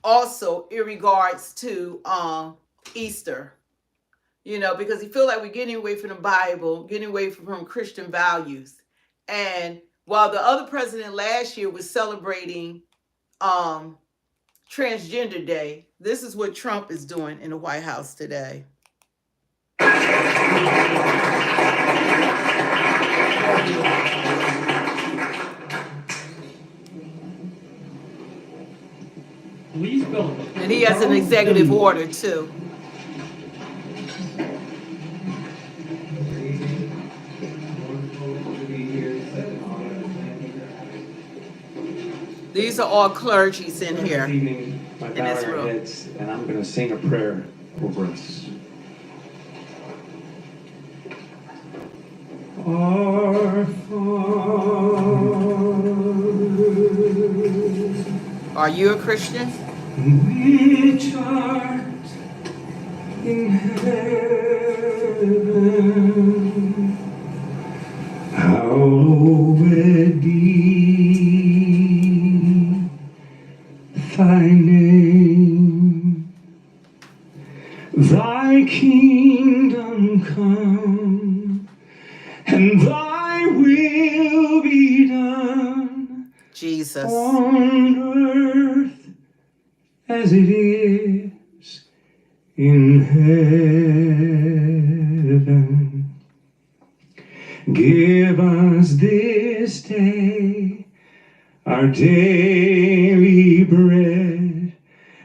also in regards to Easter. You know, because he feel like we're getting away from the Bible, getting away from Christian values. And while the other president last year was celebrating Transgender Day, this is what Trump is doing in the White House today. And he has an executive order too. These are all clergies in here. Good evening, my in this room. heads, and I'm going to sing a prayer over us. Our Father, are you a Christian? which art in heaven, hallowed be thy name, thy kingdom come, and thy will be done, Jesus, on earth as it is in heaven. Give us this day our daily bread,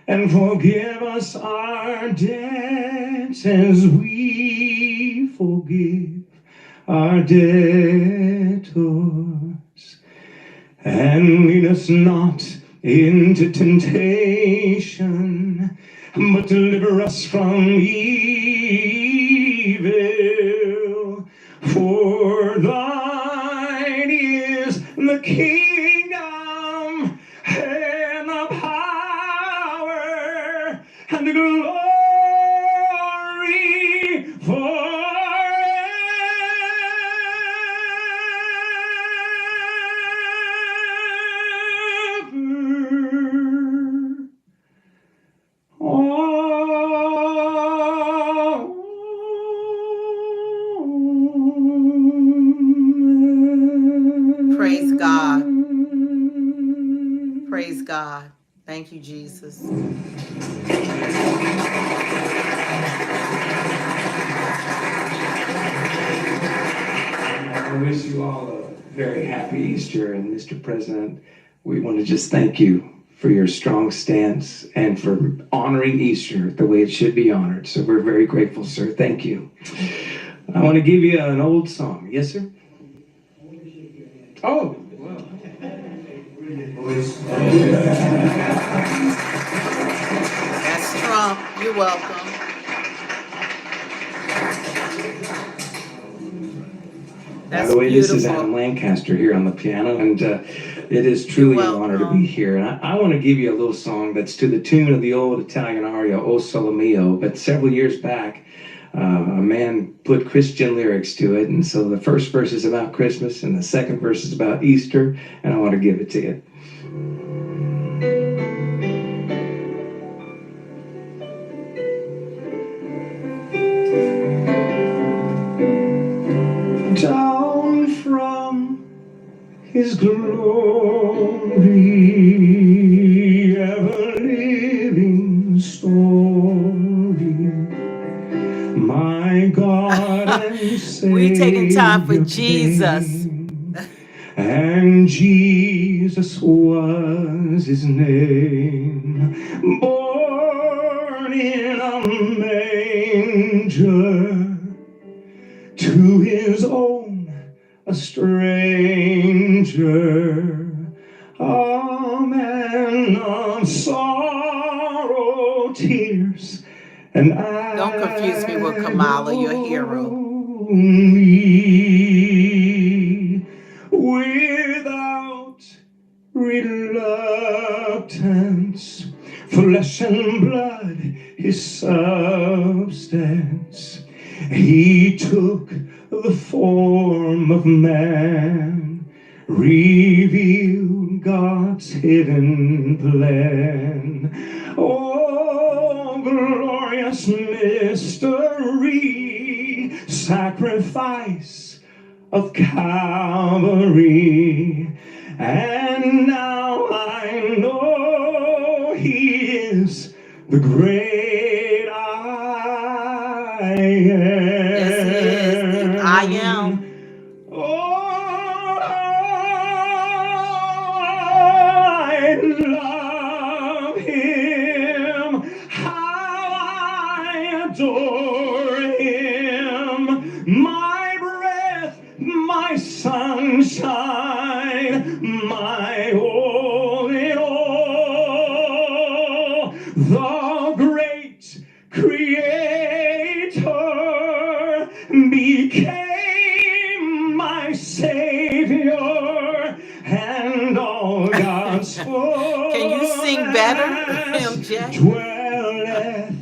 and forgive us our debts as we forgive our debtors. And lead us not into temptation, but deliver us from evil. For thine is the kingdom and the power and the glory forever. praise God. Praise God. Thank you, Jesus. I wish you all a very happy Easter, and Mr. President, we want to just thank you for your strong stance and for honoring Easter the way it should be honored. So we're very grateful, sir. Thank you. I want to give you an old song. Yes, sir? Oh, well. That's Trump. You're welcome. By the way, beautiful. This is Adam Lancaster here on the piano, and it is truly an honor to be here. And I want to give you a little song that's to the tune of the old Italian aria, O Sole Mio. But several years back, a man put Christian lyrics to it, and so the first verse is about Christmas, and the second verse is about Easter, and I want to give it to you. Down from his glory, ever-living story, my God and Savior, we taking time for Jesus. And Jesus was his name, born in a manger, to his own a stranger, a man of sorrow, tears, and agony. Don't confuse me with Kamala, your hero. Without reluctance, flesh and blood his substance, He took the form of man, revealed God's hidden plan. Oh, glorious mystery, sacrifice of Calvary. And now I know He is the great I am. Yes, He is. The I am. I love Him, how I adore Him, my breath, my sunshine, my all in all, the great Creator became my Savior, and all God's fullness Can you sing better, MJ? dwelleth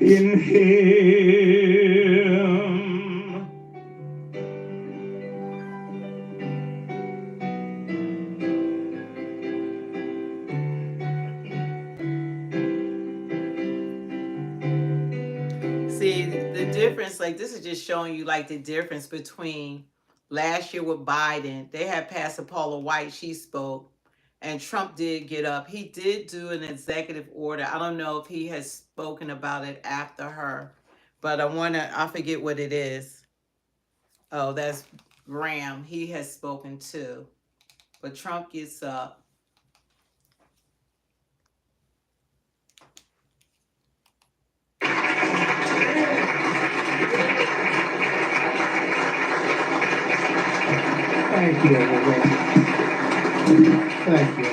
in Him. See, the difference, like this is just showing you like the difference between last year with Biden. They had Pastor Paula White, she spoke, and Trump did get up. He did do an executive order. I don't know if he has spoken about it after her, but I forget what it is. Oh, that's Graham. He has spoken too. But Trump gets up. Thank you, everybody. Thank you.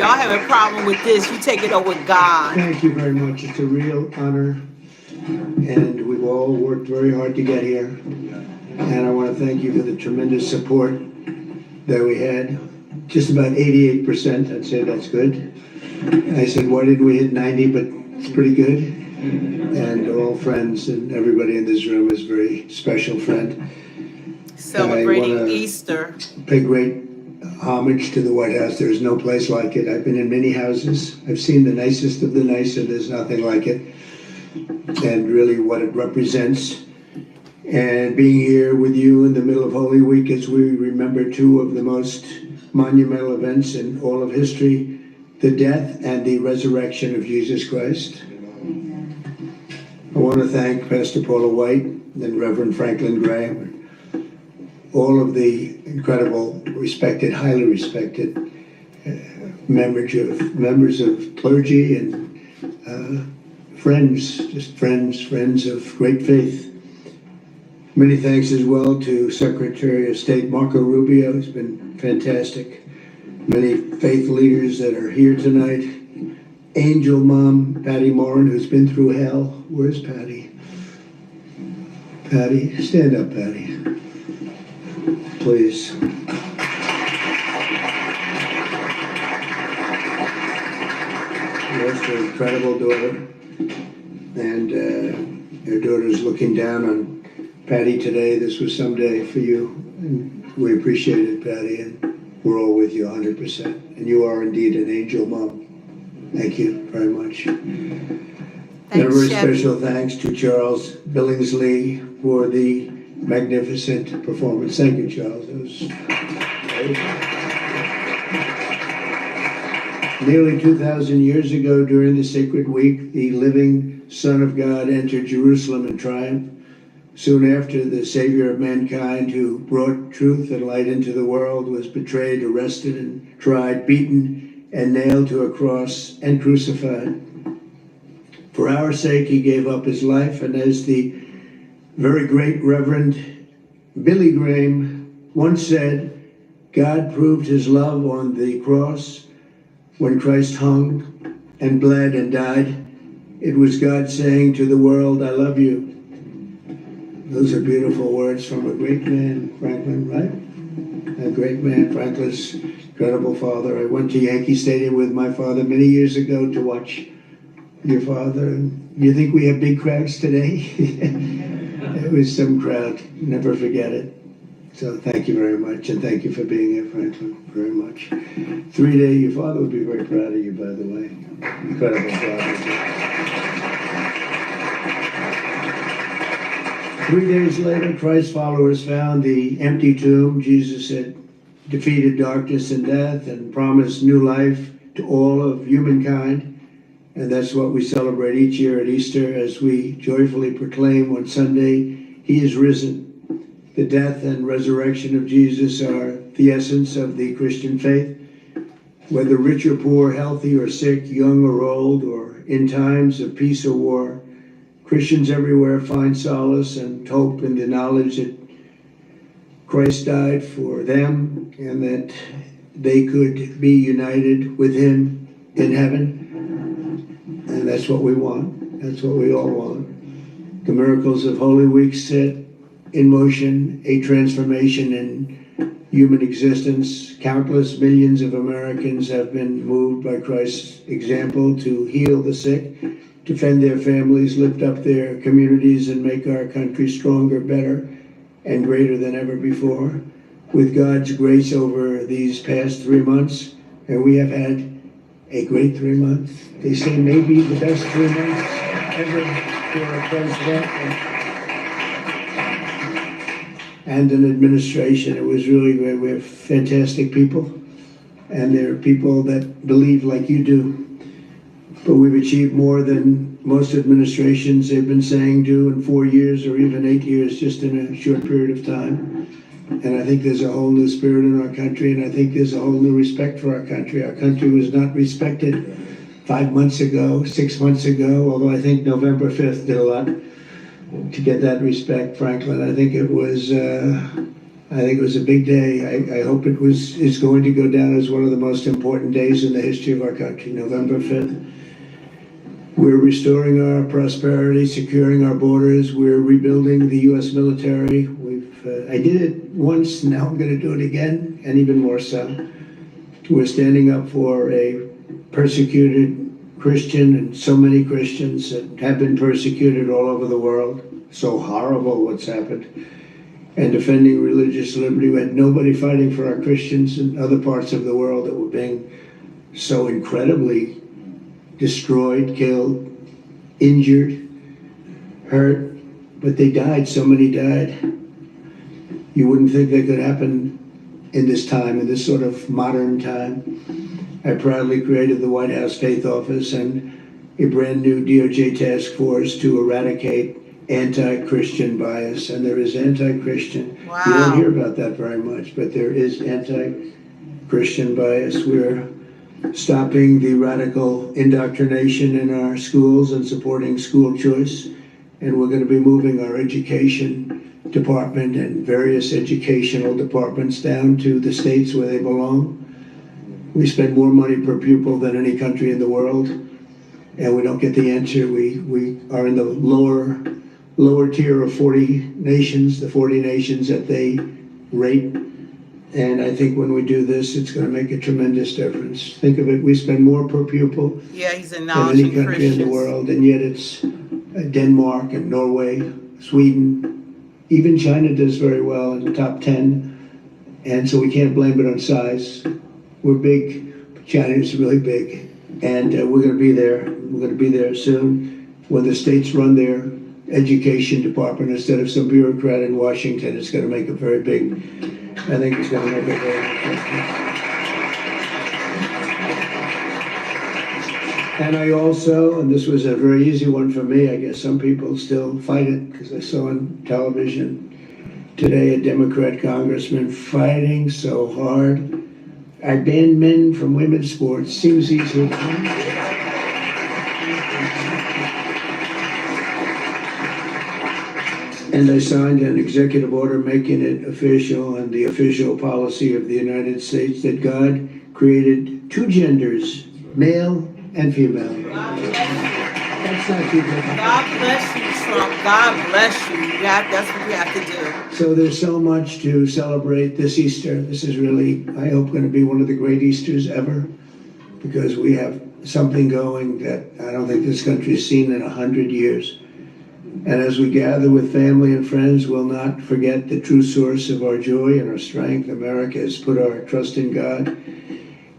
Y'all have a problem with this. You take it up with God. Thank you very much. It's a real honor. And we've all worked very hard to get here. And I want to thank you for the tremendous support that we had. Just about 88%, I'd say that's good. I said, why didn't we hit 90? But it's pretty good. And all friends and everybody in this room is a very special friend. Celebrating Easter. Pay great homage to the White House. There's no place like it. I've been in many houses. I've seen the nicest of the nice, and there's nothing like it. And really what it represents. And being here with you in the middle of Holy Week as we remember two of the most monumental events in all of history, the death and the resurrection of Jesus Christ. I want to thank Pastor Paula White and Reverend Franklin Graham, all of the incredible, respected, highly respected members of clergy and friends, just friends of great faith. Many thanks as well to Secretary of State Marco Rubio, who's been fantastic. Many faith leaders that are here tonight. Angel Mom, Patty Morin, who's been through hell. Where's Patty? Patty, stand up, Patty. Please. Yes, her incredible daughter. And your daughter's looking down on Patty today. This was someday for you. And we appreciate it, Patty, and we're all with you 100%. And you are indeed an angel mom. Thank you very much. And a very special thanks to Charles Billingsley for the magnificent performance. Thank you, Charles. It was nearly 2,000 years ago during the sacred week, the living Son of God entered Jerusalem in triumph. Soon after, the Savior of mankind, who brought truth and light into the world, was betrayed, arrested, and tried, beaten, and nailed to a cross and crucified. For our sake, he gave up his life, and as the very great Reverend Billy Graham once said, God proved his love on the cross when Christ hung and bled and died. It was God saying to the world, I love you. Those are beautiful words from a great man, Franklin, right? A great man, Franklin's incredible father. I went to Yankee Stadium with my father many years ago to watch your father. And you think we have big crowds today? It was some crowd. Never forget it. So thank you very much, and thank you for being here, Franklin, very much. 3 Day, your father would be very proud of you, by the way. Incredible job. 3 days later, Christ followers found the empty tomb. Jesus had defeated darkness and death and promised new life to all of humankind. And that's what we celebrate each year at Easter as we joyfully proclaim on Sunday, He is risen. The death and resurrection of Jesus are the essence of the Christian faith. Whether rich or poor, healthy or sick, young or old, or in times of peace or war, Christians everywhere find solace and hope in the knowledge that Christ died for them and that they could be united with Him in heaven. And that's what we want. That's what we all want. The miracles of Holy Week set in motion a transformation in human existence. Countless millions of Americans have been moved by Christ's example to heal the sick, defend their families, lift up their communities, and make our country stronger, better, and greater than ever before. With God's grace over these past 3 months, and we have had a great 3 months. They say maybe the best 3 months ever for a president and an administration. It was really great. We have fantastic people, and they're people that believe like you do. But we've achieved more than most administrations they've been saying do in 4 years or even 8 years, just in a short period of time. And I think there's a whole new spirit in our country, and I think there's a whole new respect for our country. Our country was not respected 5 months ago, 6 months ago, although I think November 5th did a lot to get that respect, Franklin. I think it was a big day. I hope is going to go down as one of the most important days in the history of our country, November 5th. We're restoring our prosperity, securing our borders. We're rebuilding the U.S. military. I did it once, now I'm going to do it again, and even more so. We're standing up for a persecuted Christian, and so many Christians that have been persecuted all over the world. So horrible what's happened. And defending religious liberty. We had nobody fighting for our Christians in other parts of the world that were being so incredibly destroyed, killed, injured, hurt, but they died. So many died. You wouldn't think that could happen in this time, in this sort of modern time. I proudly created the White House Faith Office and a brand new DOJ task force to eradicate anti-Christian bias. And there is anti-Christian. Wow. You don't hear about that very much, but there is anti-Christian bias. We're stopping the radical indoctrination in our schools and supporting school choice. And we're going to be moving our education department and various educational departments down to the states where they belong. We spend more money per pupil than any country in the world, and we don't get the answer. We are in the lower tier of 40 nations, the 40 nations that they rate. And I think when we do this, it's going to make a tremendous difference. Think of it, we spend more per pupil Yeah, he's than acknowledging any country in the world, and yet it's Denmark and Norway, Sweden, even China does very well in the top 10, and so we can't blame it on size. We're big, but China is really big, and we're going to be there. We're going to be there soon. When the states run their education department instead of some bureaucrat in Washington, it's going to make a very big, I think it's going to make a very big difference. And I also, and this was a very easy one for me, I guess some people still fight it, because I saw on television today a Democrat congressman fighting so hard. I banned men from women's sports. Seems easy. And I signed an executive order making it official and the official policy of the United States that God created two genders, male and female. That's not too difficult. God bless you, Trump. God bless you. That's what we have to do. So there's so much to celebrate this Easter. This is really, I hope, going to be one of the great Easters ever, because we have something going that I don't think this country has seen in 100 years. And as we gather with family and friends, we'll not forget the true source of our joy and our strength. America has put our trust in God.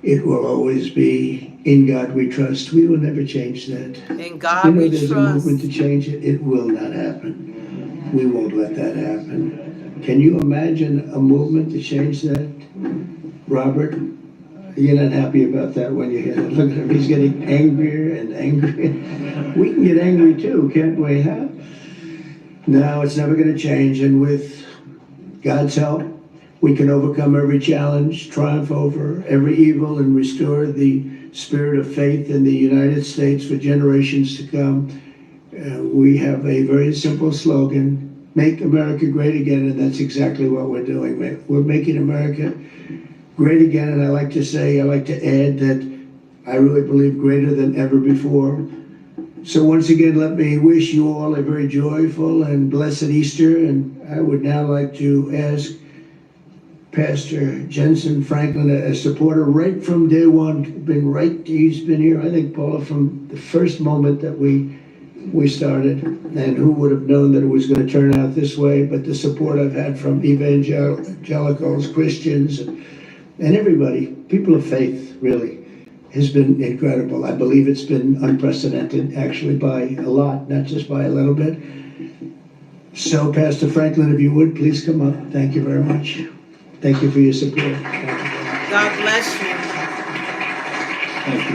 It will always be in God we trust. We will never change that. In God we there's trust. a movement to change it. It will not happen. We won't let that happen. Can you imagine a movement to change that? Robert, you're not happy about that when you hear that. Look at him, he's getting angrier and angrier. We can get angry too, can't we, huh? No, it's never going to change, and with God's help, we can overcome every challenge, triumph over every evil, and restore the spirit of faith in the United States for generations to come. We have a very simple slogan, make America great again, and that's exactly what we're doing. We're making America great again, and I like to add that I really believe greater than ever before. So once again, let me wish you all a very joyful and blessed Easter, and I would now like to ask Pastor Jensen Franklin, a supporter right from day one, he's been here, I think, Paula, from the first moment that we started, and who would have known that it was going to turn out this way, but the support I've had from evangelicals, Christians, and everybody, people of faith, really, has been incredible. I believe it's been unprecedented, actually, by a lot, not just by a little bit. So, Pastor Franklin, if you would, please come up. Thank you very much. Thank you for your support. God bless you. Thank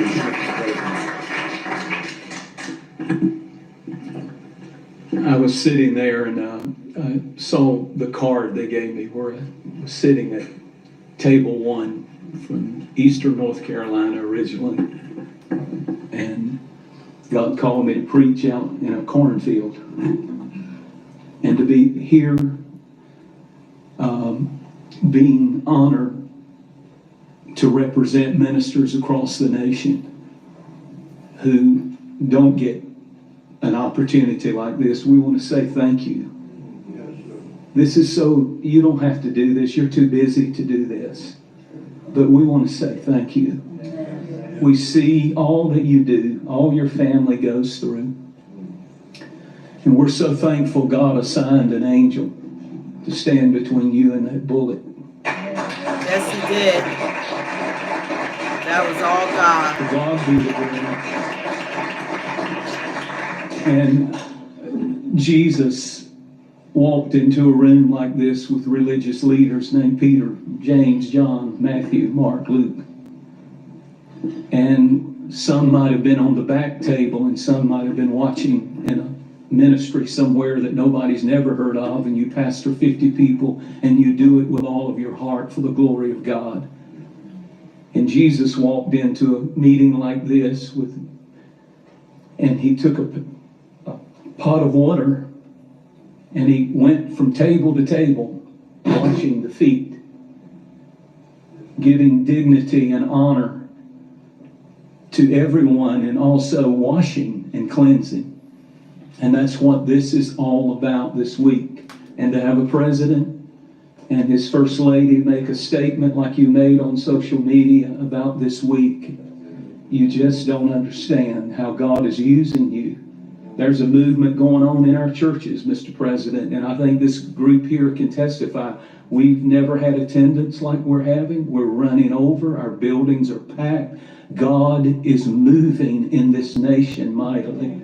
you. I was sitting there and I saw the card they gave me where I was sitting at table 1 from Eastern North Carolina originally. And God called me to preach out in a cornfield. And to be here, being honored to represent ministers across the nation who don't get an opportunity like this, we want to say thank you. This is so, you don't have to do this, you're too busy to do this. But we want to say thank you. We see all that you do, all your family goes through. And we're so thankful God assigned an angel to stand between you and that bullet. Yes, he did. That was all God. To God be the glory. And Jesus walked into a room like this with religious leaders named Peter, James, John, Matthew, Mark, Luke. And some might have been on the back table and some might have been watching in a ministry somewhere that nobody's never heard of, and you pastor 50 people and you do it with all of your heart for the glory of God. And Jesus walked into a meeting like this and he took a pot of water and he went from table to table washing the feet, giving dignity and honor to everyone, and also washing and cleansing. And that's what this is all about this week. And to have a president and his first lady make a statement like you made on social media about this week, you just don't understand how God is using you. There's a movement going on in our churches, Mr. President, and I think this group here can testify. We've never had attendance like we're having. We're running over. Our buildings are packed. God is moving in this nation mightily.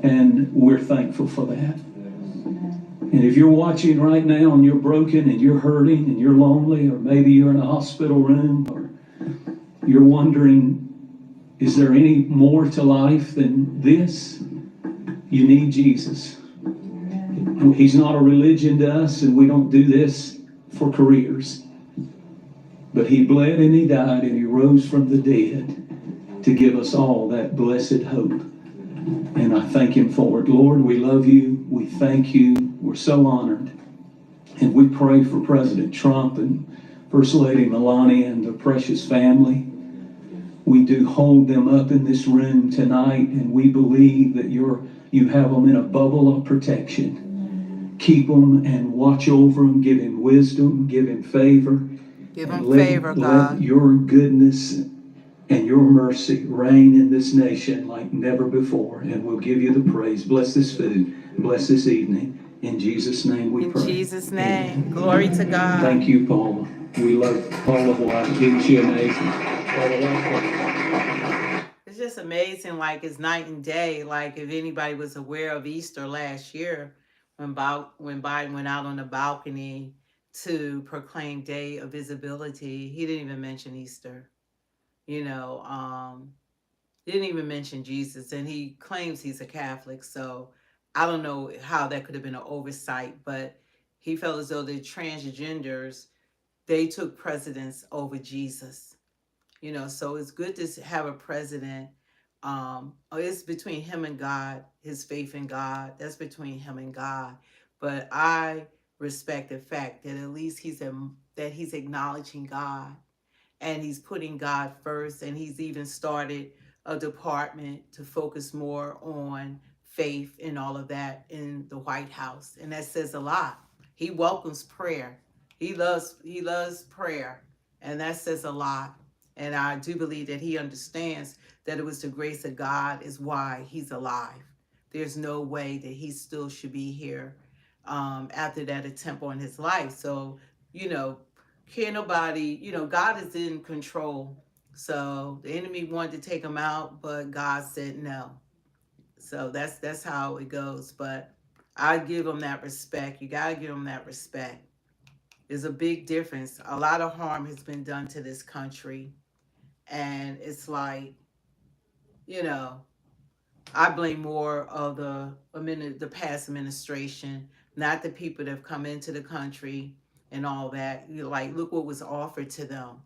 And we're thankful for that. And if you're watching right now and you're broken and you're hurting and you're lonely, or maybe you're in a hospital room, or you're wondering, is there any more to life than this? You need Jesus. He's not a religion to us, and we don't do this for careers. But he bled and he died and he rose from the dead to give us all that blessed hope. And I thank him for it. Lord, we love you. We thank you. We're so honored. And we pray for President Trump and First Lady Melania and their precious family. We do hold them up in this room tonight, and we believe that you have them in a bubble of protection. Keep them and watch over them. Give him wisdom. Give him favor. Give him favor, God. Let your goodness and your mercy reign in this nation like never before, and we'll give you the praise. Bless this food. Bless this evening. In Jesus' name we pray. In Jesus' name. Glory to God. Thank you, Paula. We love Paula White. Isn't she amazing? It's just amazing, like it's night and day. Like if anybody was aware of Easter last year, when Biden went out on the balcony to proclaim Day of Visibility, he didn't even mention Easter. You know, he didn't even mention Jesus, and he claims he's a Catholic. So I don't know how that could have been an oversight, but he felt as though the transgenders, they took precedence over Jesus. You know, so it's good to have a president. It's between him and God, his faith in God. That's between him and God. But I respect the fact that at least he's acknowledging God, and he's putting God first, and he's even started a department to focus more on faith and all of that in the White House, and that says a lot. He welcomes prayer. He loves prayer, and that says a lot. And I do believe that he understands that it was the grace of God is why he's alive. There's no way that he still should be here after that attempt on his life. So, you know, can't nobody, you know, God is in control. So the enemy wanted to take him out, but God said no. So that's how it goes. But I give him that respect. You got to give him that respect. There's a big difference. A lot of harm has been done to this country. And it's like, you know, I blame more of the past administration, not the people that have come into the country and all that. You know, like, look what was offered to them.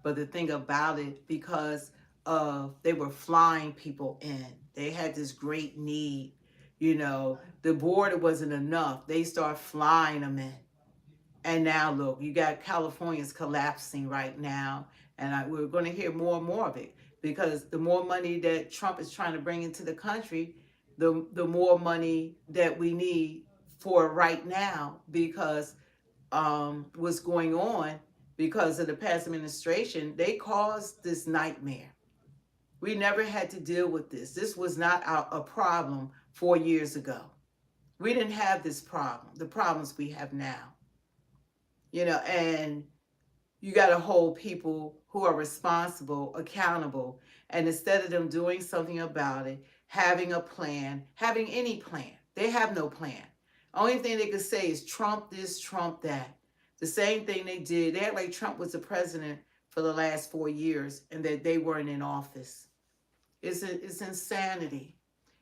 But the thing about it, because they were flying people in, they had this great need. You know, the border wasn't enough. They start flying them in. And now look, you got California's collapsing right now. And we're going to hear more and more of it, because the more money that Trump is trying to bring into the country, the more money that we need for right now, because what's going on because of the past administration, they caused this nightmare. We never had to deal with this. This was not a problem 4 years ago. We didn't have this problem, the problems we have now. You know, and you got to hold people who are responsible, accountable. And instead of them doing something about it, having a plan, having any plan, they have no plan. Only thing they could say is Trump this, Trump that. The same thing they did. They act like Trump was the president for the last 4 years and that they weren't in office. It's insanity.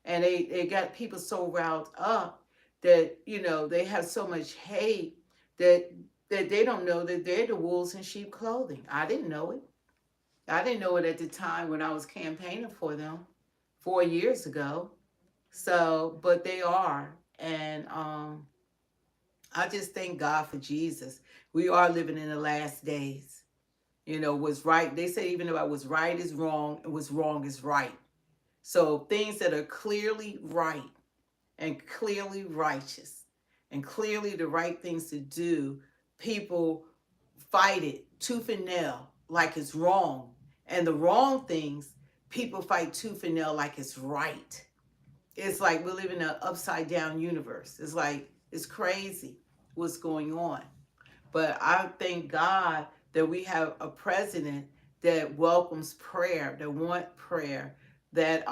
And they got people so riled up that, you know, they have so much hate that they don't know that they're the wolves in sheep clothing. I didn't know it. I didn't know it at the time when I was campaigning for them 4 years ago. So, but they are. And I just thank God for Jesus. We are living in the last days. You know, what's right, they say even about what's right is wrong and what's wrong is right. So things that are clearly right and clearly righteous and clearly the right things to do, people fight it tooth and nail like it's wrong. And the wrong things, people fight tooth and nail like it's right. It's like we live in an upside down universe. It's like, it's crazy what's going on. But I thank God that we have a president that welcomes prayer, that wants prayer, that,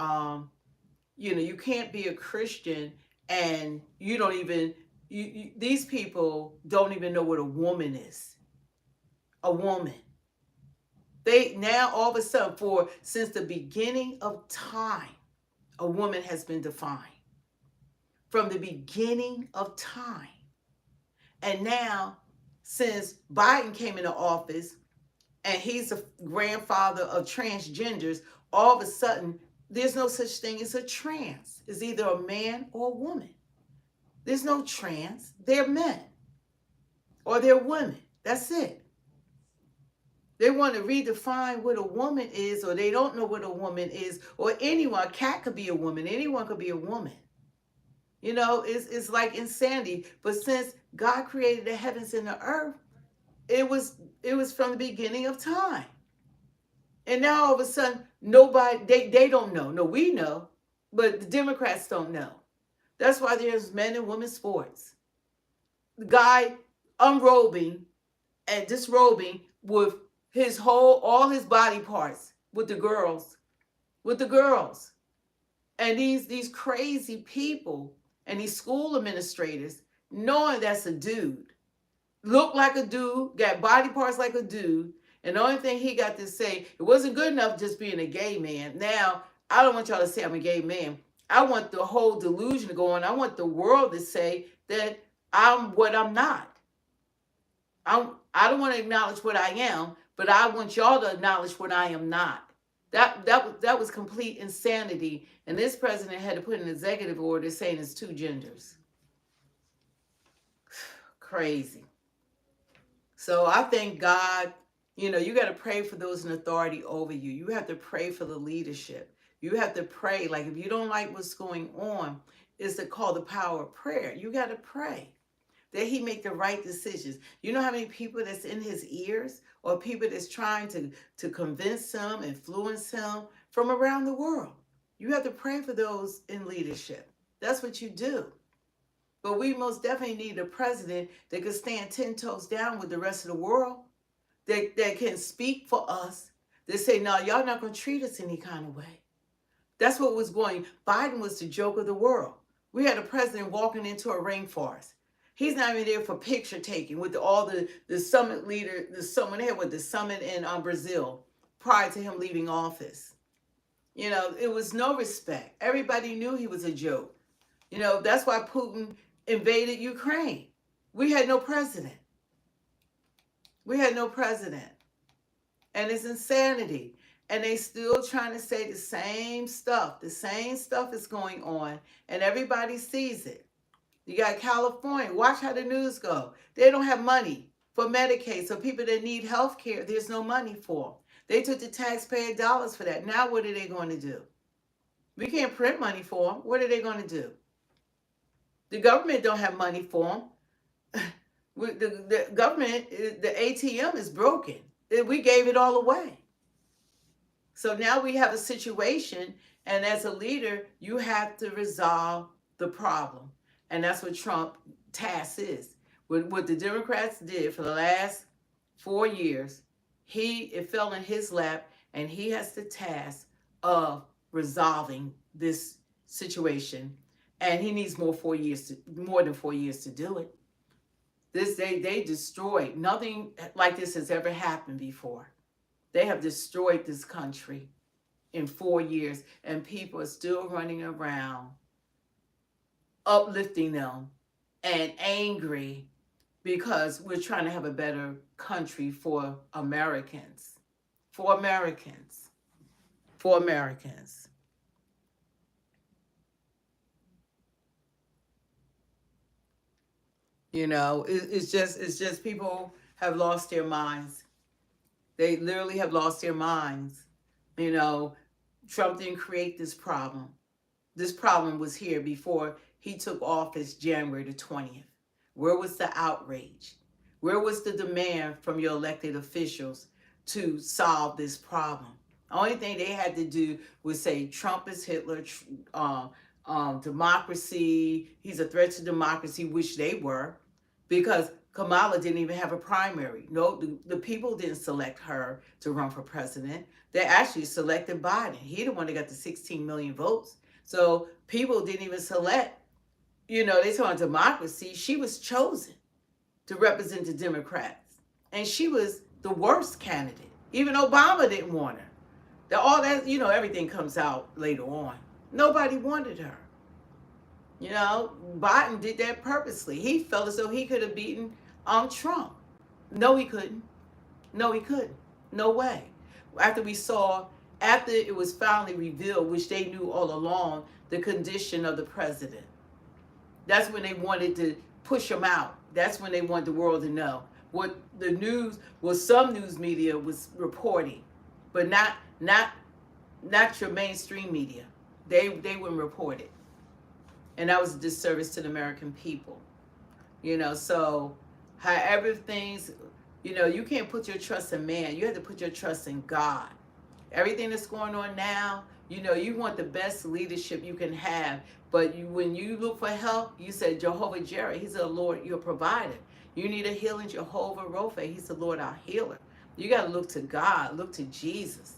you know, you can't be a Christian and you don't even, these people don't even know what a woman is. A woman. They now all of a sudden, since the beginning of time, a woman has been defined. From the beginning of time. And now, since Biden came into office and he's a grandfather of transgenders, all of a sudden, there's no such thing as a trans. It's either a man or a woman. There's no trans. They're men. Or they're women. That's it. They want to redefine what a woman is, or they don't know what a woman is, or anyone. A cat could be a woman. Anyone could be a woman. You know, it's like insanity. But since God created the heavens and the earth, it was from the beginning of time. And now all of a sudden, nobody, they don't know. No, we know, but the Democrats don't know. That's why there's men and women sports. The guy unrobing and disrobing with all his body parts with the girls. And these crazy people and these school administrators knowing that's a dude, look like a dude, got body parts like a dude, and the only thing he got to say, it wasn't good enough just being a gay man. Now, I don't want y'all to say I'm a gay man. I want the whole delusion to go on. I want the world to say that I'm what I'm not. I don't want to acknowledge what I am, but I want y'all to acknowledge what I am not. That was complete insanity. And this president had to put an executive order saying it's two genders. Crazy. So I thank God, you got to pray for those in authority over you. You have to pray for the leadership. You have to pray. Like if you don't like what's going on, it's to call the power of prayer. You got to pray that he make the right decisions. You know how many people that's in his ears or people that's trying to convince him, influence him from around the world. You have to pray for those in leadership. That's what you do. But we most definitely need a president that can stand 10 toes down with the rest of the world, that can speak for us, that say, no, y'all not going to treat us any kind of way. That's what was going. Biden was the joke of the world. We had a president walking into a rainforest. He's not even there for picture taking with all the summit leader, someone here with the summit in Brazil prior to him leaving office. It was no respect. Everybody knew he was a joke. That's why Putin invaded Ukraine. We had no president. And it's insanity. And they still trying to say the same stuff. The same stuff is going on. And everybody sees it. You got California. Watch how the news go. They don't have money for Medicaid. So people that need health care, there's no money for. They took the taxpayer dollars for that. Now what are they going to do? We can't print money for them. What are they going to do? The government don't have money for them. The government, the ATM is broken. We gave it all away. So now we have a situation, and as a leader, you have to resolve the problem. And that's what Trump's task is. What the Democrats did for the last 4 years, it fell in his lap, and he has the task of resolving this situation. And he needs more than 4 years to do it. They destroyed. Nothing like this has ever happened before. They have destroyed this country in 4 years, and people are still running around uplifting them and angry because we're trying to have a better country for Americans. For Americans. It's just people have lost their minds. They literally have lost their minds. Trump didn't create this problem. This problem was here before he took office January the 20th. Where was the outrage? Where was the demand from your elected officials to solve this problem? The only thing they had to do was say Trump is Hitler, democracy, he's a threat to democracy, which they were, because Kamala didn't even have a primary. No, the people didn't select her to run for president. They actually selected Biden. He the one that got the 16 million votes. So people didn't even select, they talk about democracy. She was chosen to represent the Democrats. And she was the worst candidate. Even Obama didn't want her. All that, everything comes out later on. Nobody wanted her. Biden did that purposely. He felt as though he could have beaten Trump. No, he couldn't. No way. After it was finally revealed, which they knew all along, the condition of the president. That's when they wanted to push him out. That's when they wanted the world to know what some news media was reporting, but not your mainstream media. They wouldn't report it. And that was a disservice to the American people. So however things, you can't put your trust in man. You have to put your trust in God. Everything that's going on now You know, you want the best leadership you can have, but when you look for help, you say Jehovah Jireh, he's the Lord, your provider. You need a healing, Jehovah Rapha, he's the Lord, our healer. You got to look to God, look to Jesus.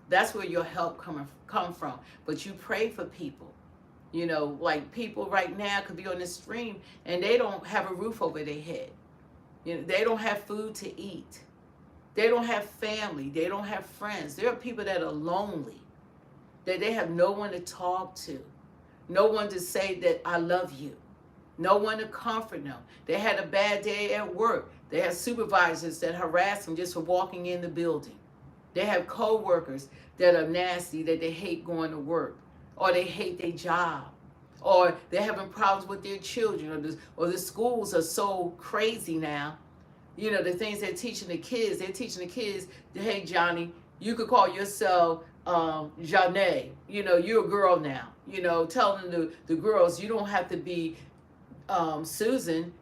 That's where your help come from. But you pray for people. You know, like people right now could be on the stream and they don't have a roof over their head. You know, they don't have food to eat. They don't have family. They don't have friends. There are people that are lonely, that they have no one to talk to, no one to say that I love you, no one to comfort them. They had a bad day at work. They have supervisors that harass them just for walking in the building. They have co-workers that are nasty, that they hate going to work, or they hate their job, or they're having problems with their children, or the schools are so crazy now. You know, the things they're teaching the kids, hey, Johnny, you could call yourself Janae. You know, you're a girl now. You know, telling the girls, you don't have to be Susan.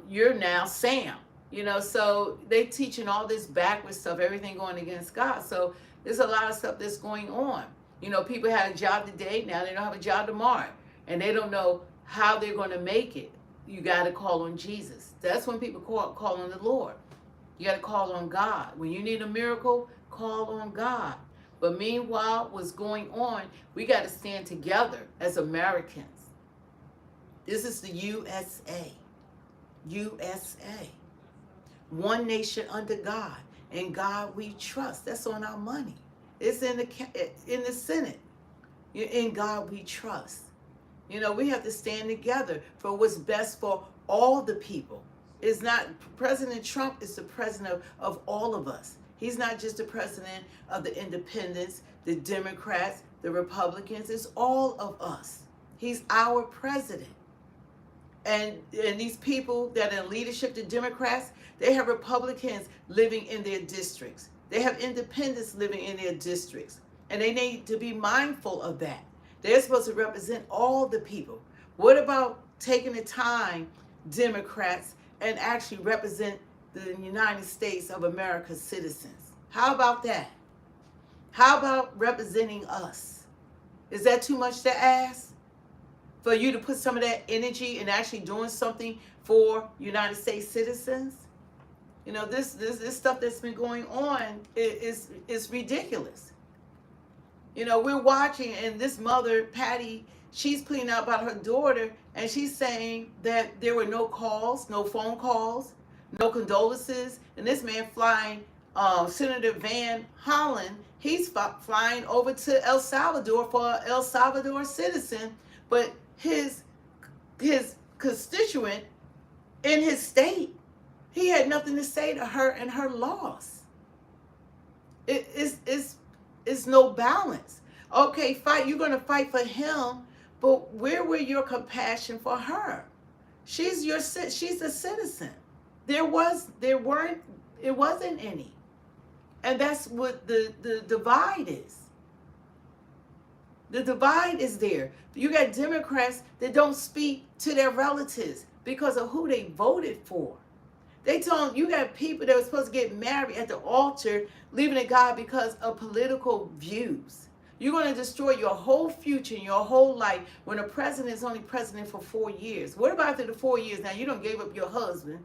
You're now Sam. You know, so they teaching all this backward stuff, everything going against God. So there's a lot of stuff that's going on. You know, people had a job today, now they don't have a job tomorrow. And they don't know how they're going to make it. You got to call on Jesus. That's when people call on the Lord. You got to call on God. When you need a miracle, call on God. But meanwhile, what's going on, we got to stand together as Americans. This is the USA. USA. One nation under God. In God we trust. That's on our money. It's in the Senate. In God we trust. You know, we have to stand together for what's best for all the people. It's not, President Trump is the president of all of us. He's not just the president of the independents, the Democrats, the Republicans. It's all of us. He's our president. And these people that are in leadership, the Democrats, they have Republicans living in their districts. They have independents living in their districts. And they need to be mindful of that. They're supposed to represent all the people. What about taking the time, Democrats, and actually represent the United States of America's citizens? How about that? How about representing us? Is that too much to ask? For you to put some of that energy in actually doing something for United States citizens? You know, this stuff that's been going on is ridiculous. You know, we're watching, and this mother, Patty, she's pleading out about her daughter, and she's saying that there were no calls, no phone calls, no condolences. And this man flying, Senator Van Hollen, he's flying over to El Salvador for an El Salvador citizen, but his constituent in his state, he had nothing to say to her and her loss. It's no balance. Okay, fight. You're going to fight for him, but where were your compassion for her? She's a citizen. It wasn't any, and that's what the divide is. The divide is there. You got Democrats that don't speak to their relatives because of who they voted for. They told you got people that were supposed to get married at the altar, leaving it God because of political views. You're going to destroy your whole future and your whole life when a president is only president for 4 years. What about after the 4 years? Now you don't gave up your husband,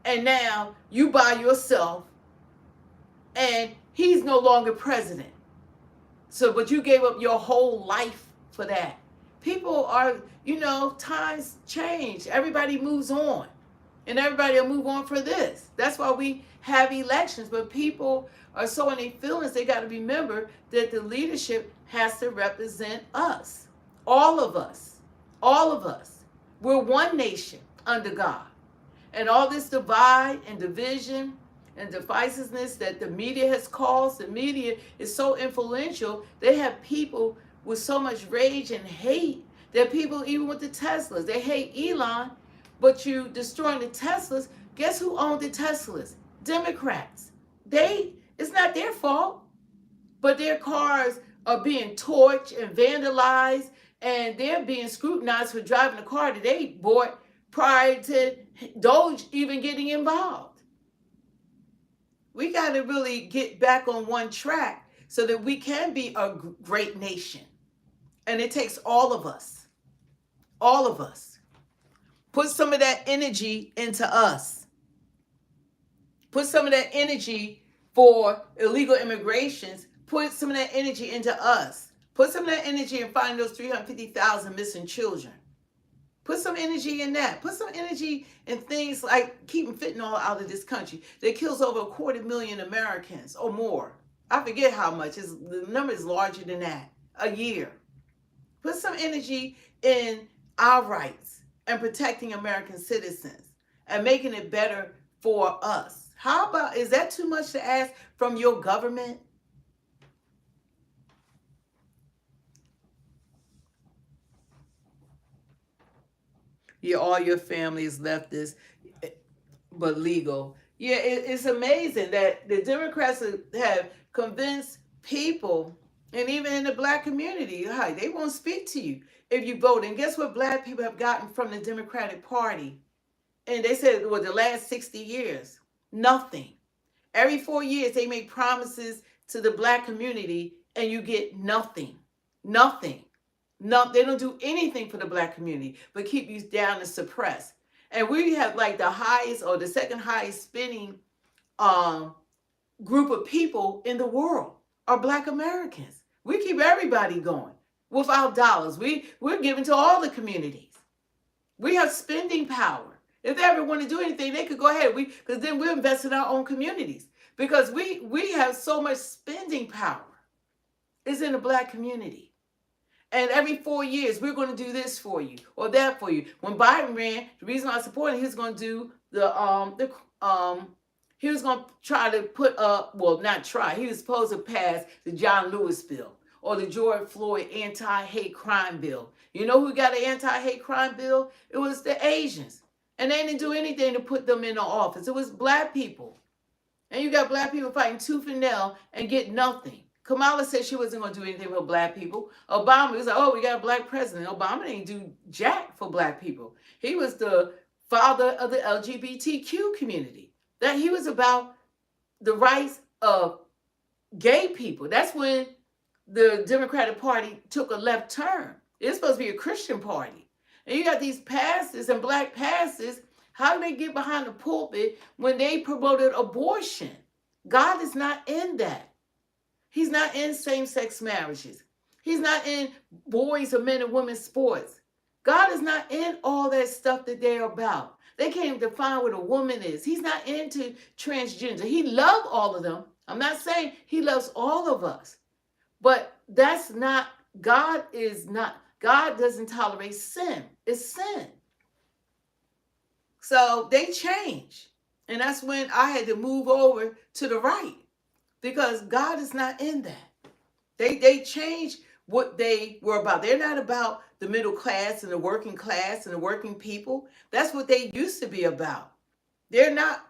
and now you by yourself, and he's no longer president. So, but you gave up your whole life for that. People are, you know, times change. Everybody moves on. And everybody will move on for this. That's why we have elections. But people are so in their feelings, they got to remember that the leadership has to represent us. All of us. All of us. We're one nation under God. And all this divide and division and divisiveness that the media has caused, the media is so influential. They have people with so much rage and hate that people, even with the Teslas, they hate Elon. But you destroying the Teslas, guess who owned the Teslas? Democrats. It's not their fault, but their cars are being torched and vandalized, and they're being scrutinized for driving a car that they bought prior to Doge even getting involved. We got to really get back on one track so that we can be a great nation. And it takes all of us. All of us. Put some of that energy into us. Put some of that energy for illegal immigrations. Put some of that energy into us. Put some of that energy in finding those 350,000 missing children. Put some energy in that. Put some energy in things like keeping fentanyl out of this country that kills over 250,000 Americans or more. I forget how much. The number is larger than that a year. Put some energy in our rights and protecting American citizens and making it better for us. How about, is that too much to ask from your government? All your family is leftist, but legal. Yeah, it's amazing that the Democrats have convinced people, and even in the black community, they won't speak to you if you vote. And guess what black people have gotten from the Democratic Party? And they said, well, the last 60 years, nothing. Every 4 years, they make promises to the black community, and you get nothing. Nothing. No, they don't do anything for the black community, but keep you down and suppressed. And we have like the highest or the second highest spending group of people in the world are black Americans. We keep everybody going with our dollars. We're giving to all the communities. We have spending power. If they ever want to do anything, they could go ahead. Because then we'll invest in our own communities. Because we have so much spending power. It's in the black community. And every 4 years, we're going to do this for you or that for you. When Biden ran, the reason I supported him, he was going to do he was going to try to put up, well, not try. He was supposed to pass the John Lewis bill or the George Floyd anti-hate crime bill. You know who got an anti-hate crime bill? It was the Asians. And they didn't do anything to put them in the office. It was black people. And you got black people fighting tooth and nail and get nothing. Kamala said she wasn't going to do anything for black people. Obama was like, oh, we got a black president. Obama didn't do jack for black people. He was the father of the LGBTQ community. That he was about the rights of gay people. That's when the Democratic Party took a left turn. It's supposed to be a Christian party. And you got these pastors and black pastors. How do they get behind the pulpit when they promoted abortion? God is not in that. He's not in same-sex marriages. He's not in boys or men and women's sports. God is not in all that stuff that they're about. They can't even define what a woman is. He's not into transgender. He loves all of them. I'm not saying he loves all of us. But that's not, God doesn't tolerate sin. It's sin. So they change. And that's when I had to move over to the right. Because God is not in that. They changed what they were about. They're not about the middle class and the working class and the working people. That's what they used to be about. They're not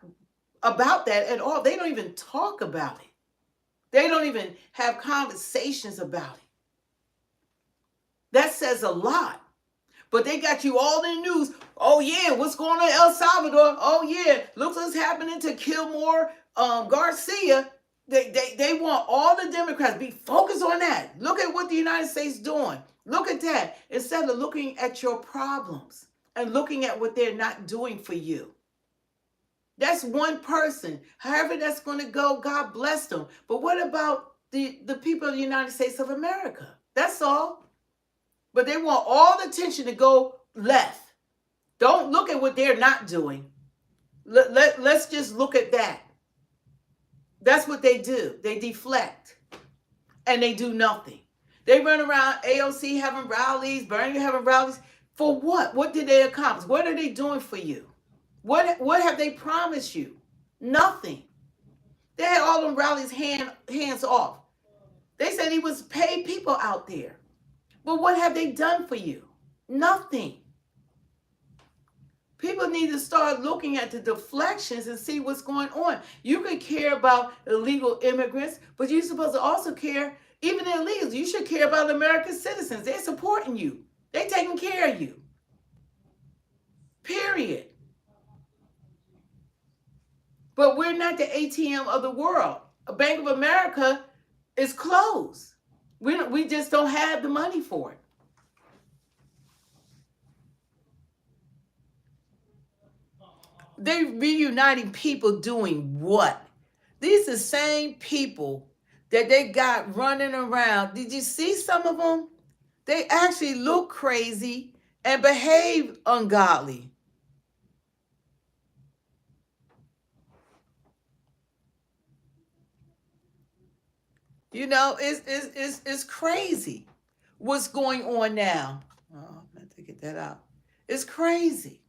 about that at all. They don't even talk about it. They don't even have conversations about it. That says a lot. But they got you all in the news. Oh, yeah, what's going on in El Salvador? Oh, yeah, look what's happening to Kilmer Garcia. They want all the Democrats be focused on that. Look at what the United States is doing. Look at that. Instead of looking at your problems and looking at what they're not doing for you. That's one person. However that's going to go, God bless them. But what about the people of the United States of America? That's all. But they want all the attention to go left. Don't look at what they're not doing. Let's just look at that. That's what they do. They deflect. And they do nothing. They run around AOC having rallies, Bernie having rallies. For what? What did they accomplish? What are they doing for you? What have they promised you? Nothing. They had all them rallies hands off. They said he was paid people out there. But what have they done for you? Nothing. People need to start looking at the deflections and see what's going on. You could care about illegal immigrants, but you're supposed to also care, even the illegals, you should care about American citizens. They're supporting you. They're taking care of you. Period. But we're not the ATM of the world. Bank of America It's closed. We just don't have the money for it. They're reuniting people doing what? These are the same people that they got running around. Did you see some of them? They actually look crazy and behave ungodly. You know, it's crazy what's going on now. Oh, I have to get that out. It's crazy.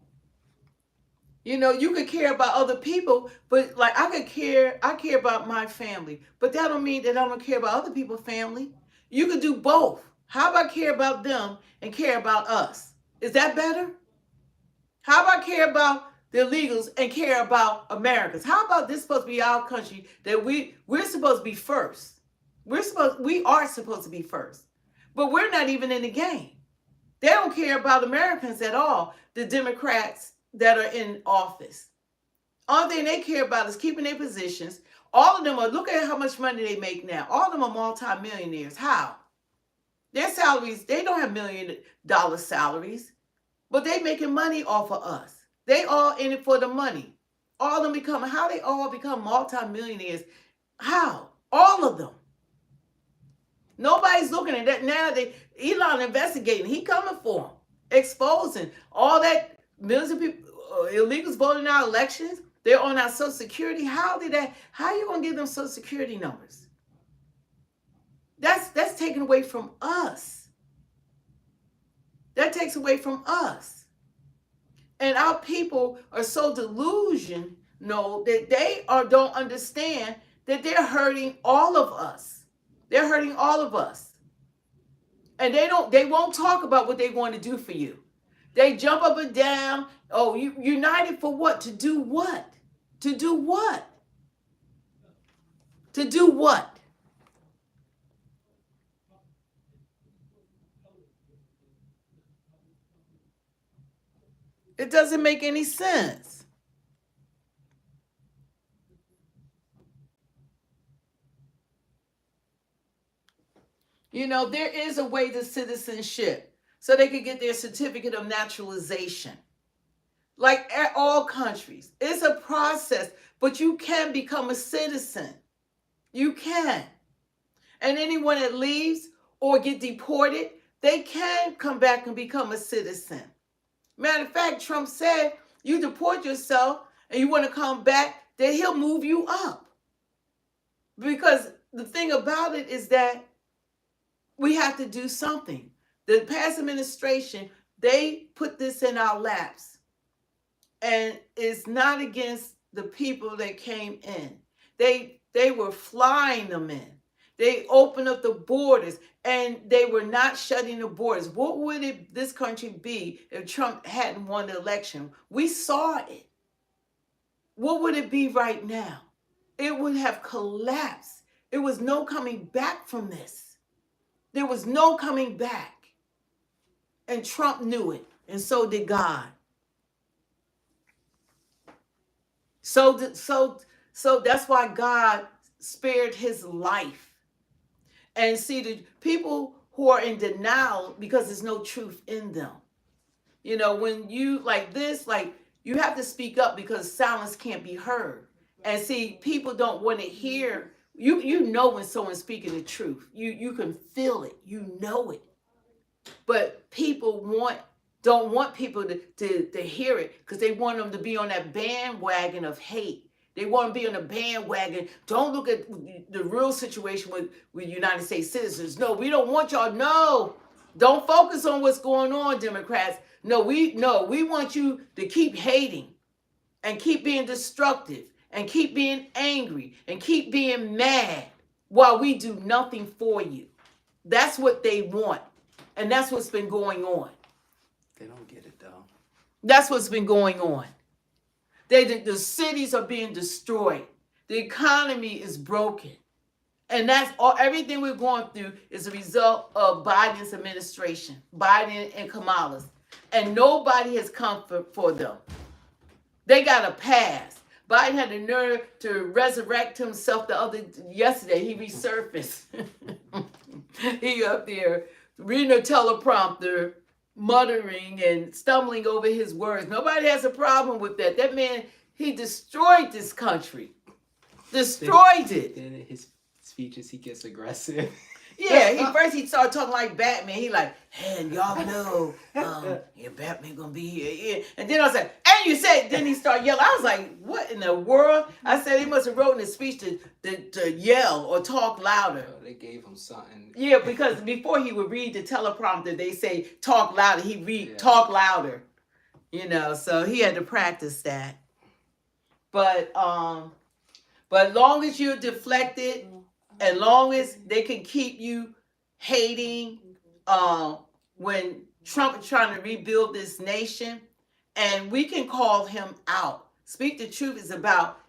You know, you could care about other people, but like I care about my family, but that don't mean that I don't care about other people's family. You could do both. How about care about them and care about us? Is that better? How about care about the illegals and care about Americans? How about this supposed to be our country that we're supposed to be first? We are supposed to be first. But we're not even in the game. They don't care about Americans at all, the Democrats that are in office. Only thing they care about is keeping their positions. All of them are, look at how much money they make now. All of them are multimillionaires. How? Their salaries, they don't have $1 million salaries, but they making money off of us. They all in it for the money. All of them how they all become multimillionaires? How? All of them. Nobody's looking at that now. Elon investigating. He coming for them, exposing all that millions of people, illegals voting out elections. They're on our Social Security. How are you gonna give them Social Security numbers? That's taken away from us. That takes away from us. And our people are so delusional that they don't understand that they're hurting all of us. They're hurting all of us. And they won't talk about what they're going to do for you. They jump up and down. Oh, you united for what? To do what? To do what? To do what? It doesn't make any sense. You know, there is a way to citizenship so they could get their certificate of naturalization. Like at all countries, it's a process, but you can become a citizen. You can. And anyone that leaves or get deported, they can come back and become a citizen. Matter of fact, Trump said, you deport yourself and you want to come back, that he'll move you up. Because the thing about it is that we have to do something. The past administration, they put this in our laps. And it's not against the people that came in. They were flying them in. They opened up the borders and they were not shutting the borders. What would this country be if Trump hadn't won the election? We saw it. What would it be right now? It would have collapsed. There was no coming back from this. There was no coming back. And Trump knew it, and so did God. So that's why God spared his life. And see, the people who are in denial because there's no truth in them. You know, when you like this, like you have to speak up because silence can't be heard. And see, people don't want to hear. You know when someone's speaking the truth. You can feel it. You know it. But people don't want people to hear it because they want them to be on that bandwagon of hate. They want to be on the bandwagon. Don't look at the real situation with United States citizens. No, we don't want y'all. No, don't focus on what's going on, Democrats. No, we want you to keep hating and keep being destructive and keep being angry and keep being mad while we do nothing for you. That's what they want. And that's what's been going on. They don't get it, though. That's what's been going on. The cities are being destroyed. The economy is broken. And that's all. Everything we're going through is a result of Biden's administration, Biden and Kamala's. And nobody has come for them. They got a pass. Biden had the nerve to resurrect himself yesterday. He resurfaced. He up there reading a teleprompter, muttering and stumbling over his words. Nobody has a problem with that. That man, he destroyed this country. Destroyed it. Then in his speeches, he gets aggressive. Yeah, he started talking like Batman. He like, hey, y'all know, yeah, Batman gonna be here. Yeah. And then I was like, and you said, then he started yelling. I was like, what in the world? I said he must have wrote in his speech to yell or talk louder. They gave him something. Yeah, because before he would read the teleprompter, they say talk louder. He read talk louder. You know, so he had to practice that. But long as you're deflected, as long as they can keep you hating, when Trump is trying to rebuild this nation, and we can call him out. Speak the Truth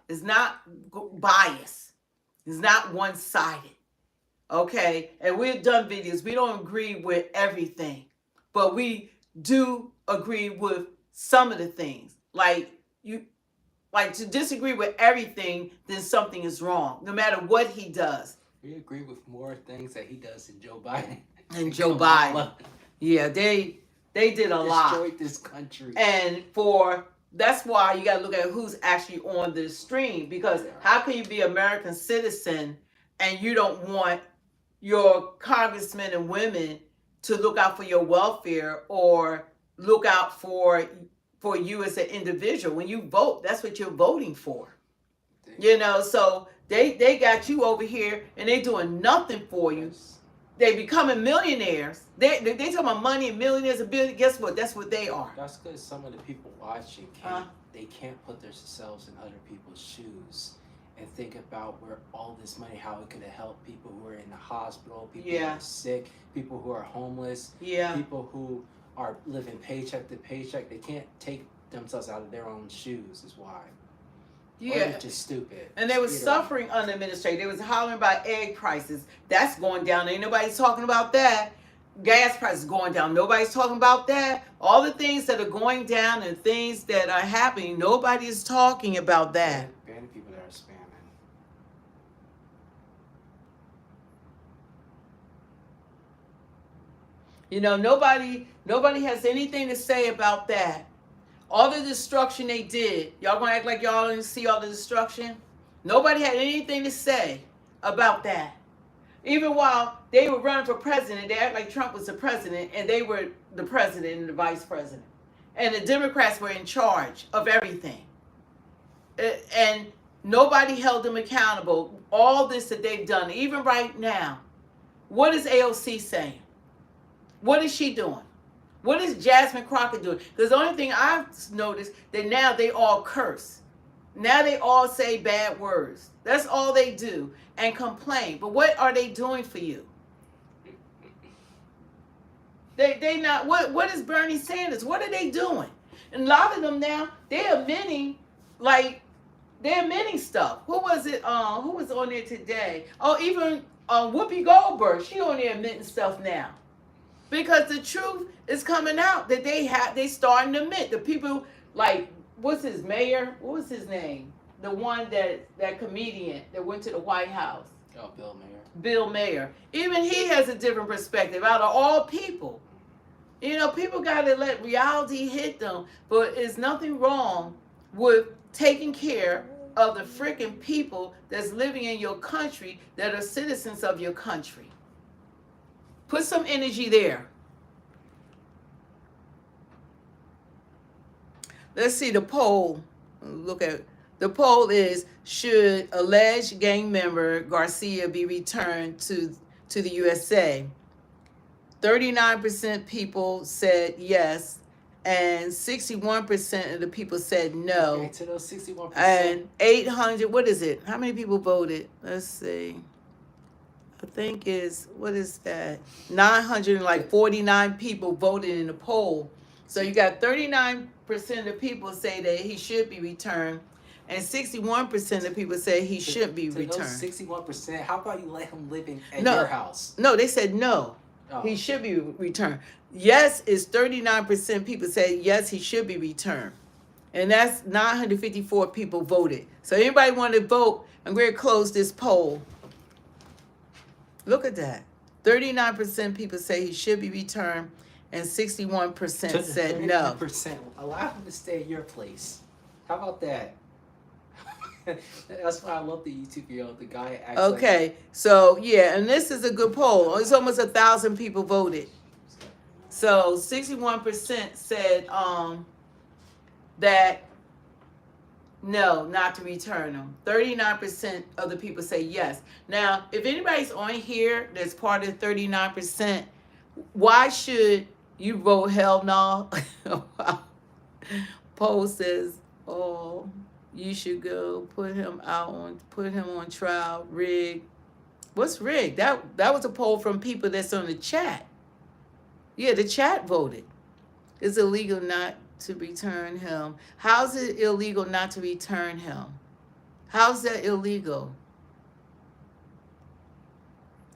is not biased. It's not one-sided. Okay? And we've done videos. We don't agree with everything, but we do agree with some of the things. Like to disagree with everything, then something is wrong, no matter what he does. We agree with more things that he does than Joe Biden. And Joe Biden. Yeah, they did a lot. Destroyed this country. And that's why you got to look at who's actually on this stream, because how can you be an American citizen and you don't want your congressmen and women to look out for your welfare or look out for you as an individual? When you vote, that's what you're voting for. You know, so they got you over here and they doing nothing for you. They becoming millionaires. They talking about money and millionaires and billions. Guess what? That's what they are. That's because some of the people watching can't put themselves in other people's shoes and think about where all this money, how it could have helped people who are in the hospital, people who are sick, people who are homeless, people who are living paycheck to paycheck. They can't take themselves out of their own shoes is why. Yeah. Or they're just stupid. And they were suffering unadministrated. They was hollering about egg prices. That's going down. Ain't nobody's talking about that. Gas prices going down. Nobody's talking about that. All the things that are going down and things that are happening, nobody is talking about that. Banning people that are spamming. You know, nobody has anything to say about that. All the destruction they did, y'all gonna act like y'all didn't see all the destruction? Nobody had anything to say about that. Even while they were running for president, they act like Trump was the president, and they were the president and the vice president. And the Democrats were in charge of everything. And nobody held them accountable. All this that they've done, even right now. What is AOC saying? What is she doing? What is Jasmine Crockett doing? Because the only thing I've noticed that now they all curse. Now they all say bad words. That's all they do and complain. But what are they doing for you? They not. What is Bernie Sanders? What are they doing? And a lot of them now they're admitting stuff. Who was it? Who was on there today? Oh, even Whoopi Goldberg. She on there admitting stuff now. Because the truth is coming out that they starting to admit. The people like, what's his mayor? What was his name? The one that comedian that went to the White House. Oh, Bill Mayer. Bill Mayer. Even he has a different perspective out of all people. You know, people got to let reality hit them. But there's nothing wrong with taking care of the freaking people that's living in your country that are citizens of your country. Put some energy there. Let's see the poll. Look at the poll is: should alleged gang member Garcia be returned to the USA? 39% people said yes, and 61% of the people said no. Okay, to those 61%. And 800. What is it? How many people voted? Let's see. I think is, what is that? 949 people voted in the poll. So you got 39% of people say that he should be returned, and 61% of people say he should be returned. Those 61%, how about you let him live at your house? No, they said no. Oh. He should be returned. Yes is 39% people say yes, he should be returned. And that's 954 people voted. So anybody want to vote? I'm going to close this poll. Look at that. 39% people say he should be returned, and 61% said no. 39%. Allow him to stay in your place. How about that? That's why I love the YouTube video. The guy acts Okay, so yeah, and this is a good poll. It's almost 1,000 people voted. So 61% said that no, not to return them. 39% of the people say yes. Now, if anybody's on here that's part of the 39%, why should you vote hell no? Poll says, oh, you should go put him on trial, rigged. What's rigged? That was a poll from people that's on the chat. Yeah, the chat voted. It's illegal not to return him. How's it illegal not to return him? How's that illegal?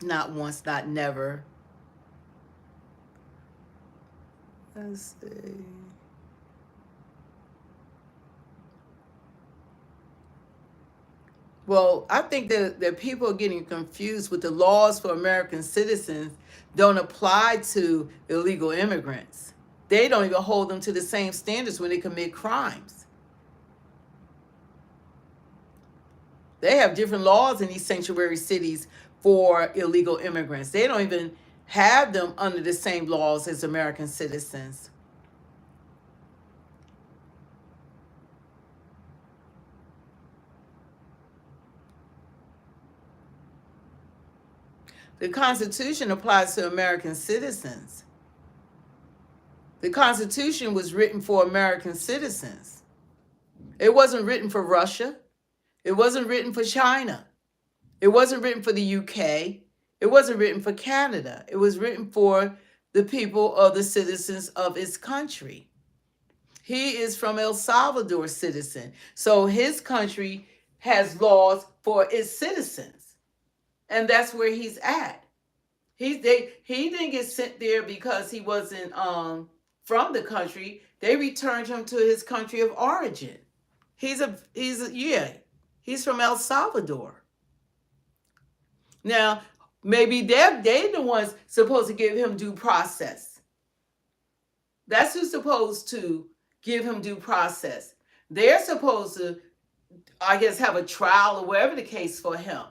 Not once, not never. Let's see. Well, I think that people are getting confused with the laws for American citizens don't apply to illegal immigrants. They don't even hold them to the same standards when they commit crimes. They have different laws in these sanctuary cities for illegal immigrants. They don't even have them under the same laws as American citizens. The Constitution applies to American citizens. The Constitution was written for American citizens. It wasn't written for Russia. It wasn't written for China. It wasn't written for the UK. It wasn't written for Canada. It was written for the people of the citizens of its country. He is from El Salvador citizen. So his country has laws for its citizens. And that's where he's at. He didn't get sent there because he wasn't from the country. They returned him to his country of origin. He's from El Salvador. Now, maybe they're the ones supposed to give him due process. That's who's supposed to give him due process. They're supposed to, I guess, have a trial or whatever the case for him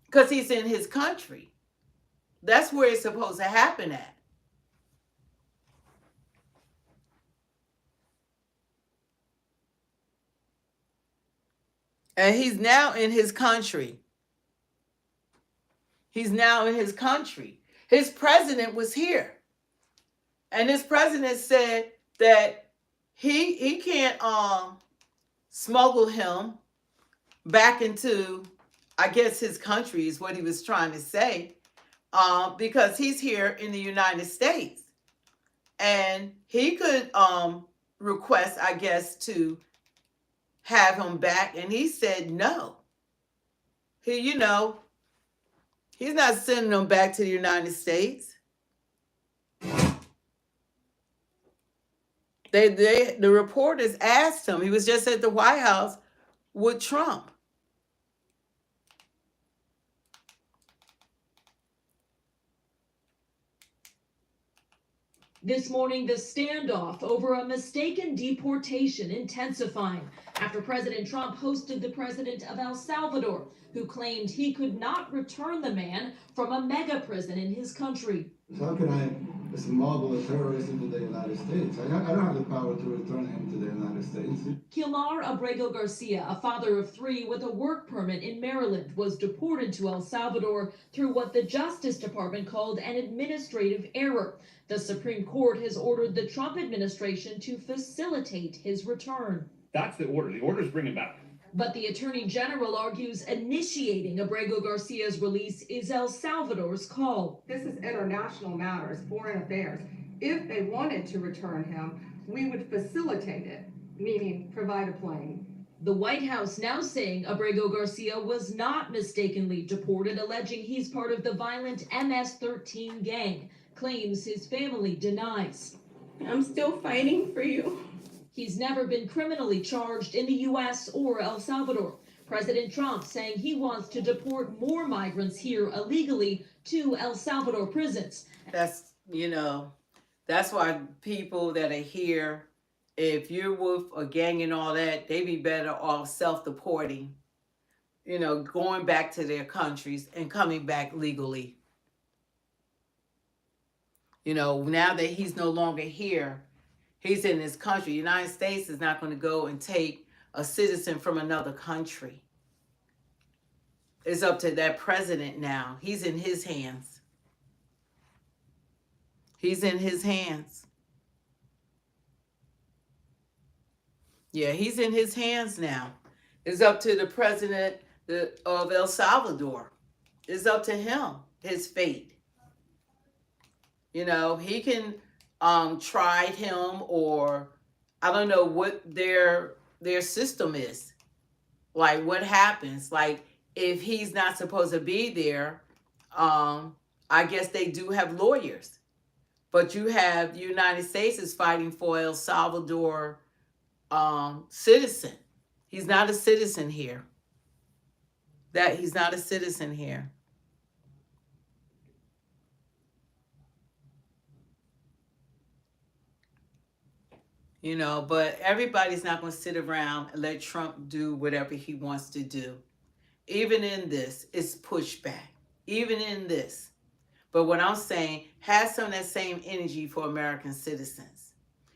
because he's in his country. That's where it's supposed to happen at. And he's now in his country. He's now in his country. His president was here. And his president said that he can't smuggle him back into, I guess, his country is what he was trying to say, because he's here in the United States. And he could request, I guess, to have him back. And he said no. He's not sending him back to the United States. The reporters asked him. He was just at the White House with Trump. This morning, the standoff over a mistaken deportation intensifying after President Trump hosted the president of El Salvador, who claimed he could not return the man from a mega prison in his country. How can I smuggle a terrorist into the United States? I don't have the power to return him to the United States. Kilmer Abrego Garcia, a father of 3 with a work permit in Maryland, was deported to El Salvador through what the Justice Department called an administrative error. The Supreme Court has ordered the Trump administration to facilitate his return. That's the order. The order is bring him back. But the Attorney General argues initiating Abrego Garcia's release is El Salvador's call. This is international matters, foreign affairs. If they wanted to return him, we would facilitate it, meaning provide a plane. The White House now saying Abrego Garcia was not mistakenly deported, alleging he's part of the violent MS-13 gang. Claims his family denies. I'm still fighting for you. He's never been criminally charged in the U.S. or El Salvador. President Trump saying he wants to deport more migrants here illegally to El Salvador prisons. That's, that's why people that are here, if you're with a gang and all that, they be better off self-deporting, going back to their countries and coming back legally. Now that he's no longer here, he's in his country. The United States is not going to go and take a citizen from another country. It's up to that president now. He's in his hands. He's in his hands. Yeah, he's in his hands now. It's up to the president of El Salvador. It's up to him, his fate. He can try him, or I don't know what their system is. Like, what happens? Like, if he's not supposed to be there, I guess they do have lawyers. But you have the United States is fighting for El Salvador citizen. He's not a citizen here. He's not a citizen here. But everybody's not going to sit around and let Trump do whatever he wants to do. Even in this, it's pushback. Even in this. But what I'm saying, have some of that same energy for American citizens.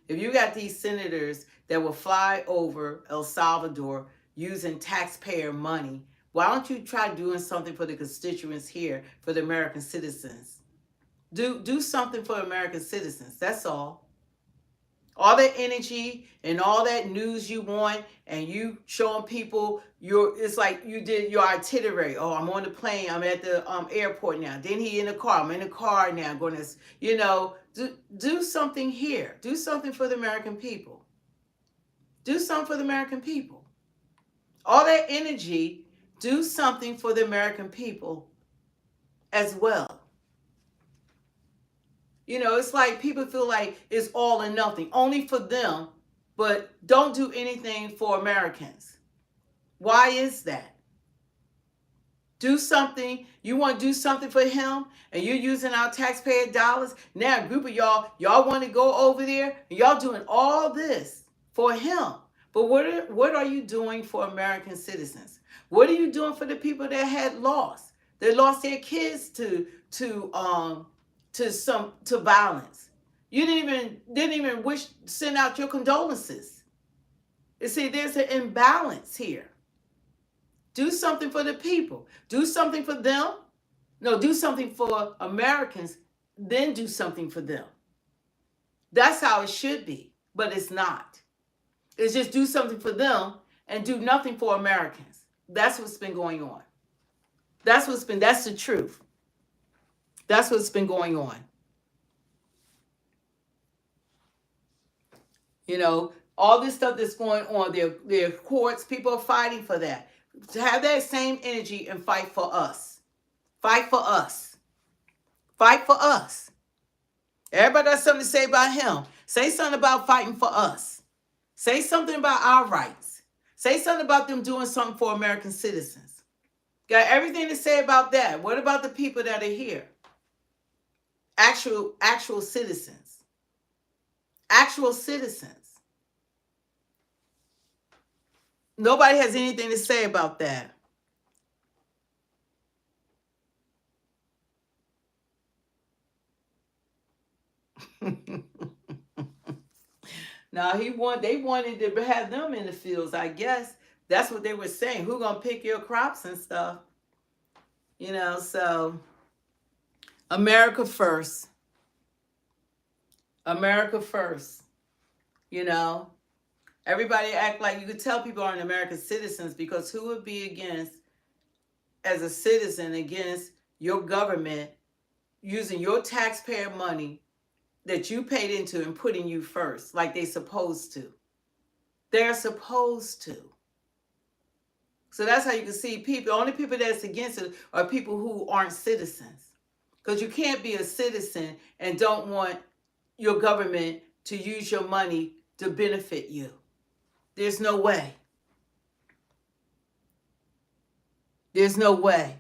If you got these senators that will fly over El Salvador using taxpayer money, why don't you try doing something for the constituents here, for the American citizens? Do something for American citizens. That's all. All that energy and all that news you want, and you showing people it's like you did your itinerary. Oh, I'm on the plane. I'm at the airport now. Then he in the car. I'm in the car now. Going to, do something here. Do something for the American people. Do something for the American people. All that energy, do something for the American people as well. It's like people feel like it's all or nothing, only for them, but don't do anything for Americans. Why is that? Do something. You want to do something for him, and you're using our taxpayer dollars. Now a group of y'all want to go over there, and y'all doing all this for him. But what are you doing for American citizens? What are you doing for the people that had lost? They lost their kids to violence. You didn't even send out your condolences. You see, there's an imbalance here. Do something for the people. Do something for them. No, do something for Americans, then do something for them. That's how it should be, but it's not. It's just do something for them and do nothing for Americans. That's what's been going on. That's the truth. That's what's been going on. All this stuff that's going on, their courts, people are fighting for that. To have that same energy and fight for us. Fight for us. Fight for us. Everybody got something to say about him. Say something about fighting for us. Say something about our rights. Say something about them doing something for American citizens. Got everything to say about that. What about the people that are here? Actual citizens. Actual citizens. Nobody has anything to say about that. Now they wanted to have them in the fields, I guess. That's what they were saying. Who's gonna pick your crops and stuff? So America first. America first. Everybody act like you could tell people aren't American citizens, because who would be against, as a citizen, against your government using your taxpayer money that you paid into and putting you first, like they're supposed to. They're supposed to. So that's how you can see people. The only people that's against it are people who aren't citizens. Because you can't be a citizen and don't want your government to use your money to benefit you. There's no way. There's no way.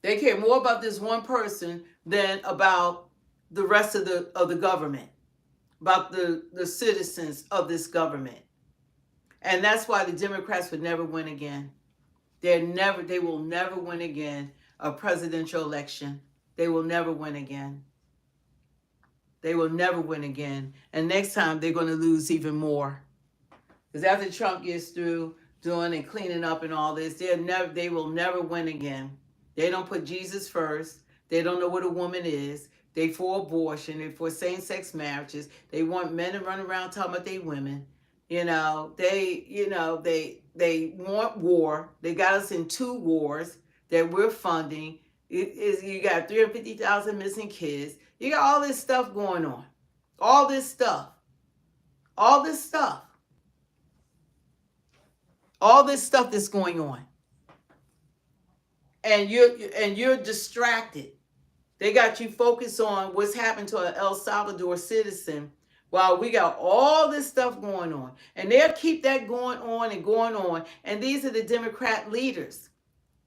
They care more about this one person than about the rest of the government, about the citizens of this government. And that's why the Democrats would never win again. They will never win again a presidential election. They will never win again. They will never win again. And next time they're going to lose even more. Because after Trump gets through doing and cleaning up and all this, they will never win again. They don't put Jesus first. They don't know what a woman is. They for abortion. They for same-sex marriages. They want men to run around talking about they women. They want war. They got us in 2 wars that we're funding. You got 350,000 missing kids. You got all this stuff going on. All this stuff. All this stuff. All this stuff that's going on. And you're distracted. They got you focused on what's happened to an El Salvador citizen while we got all this stuff going on. And they'll keep that going on and going on. And these are the Democrat leaders.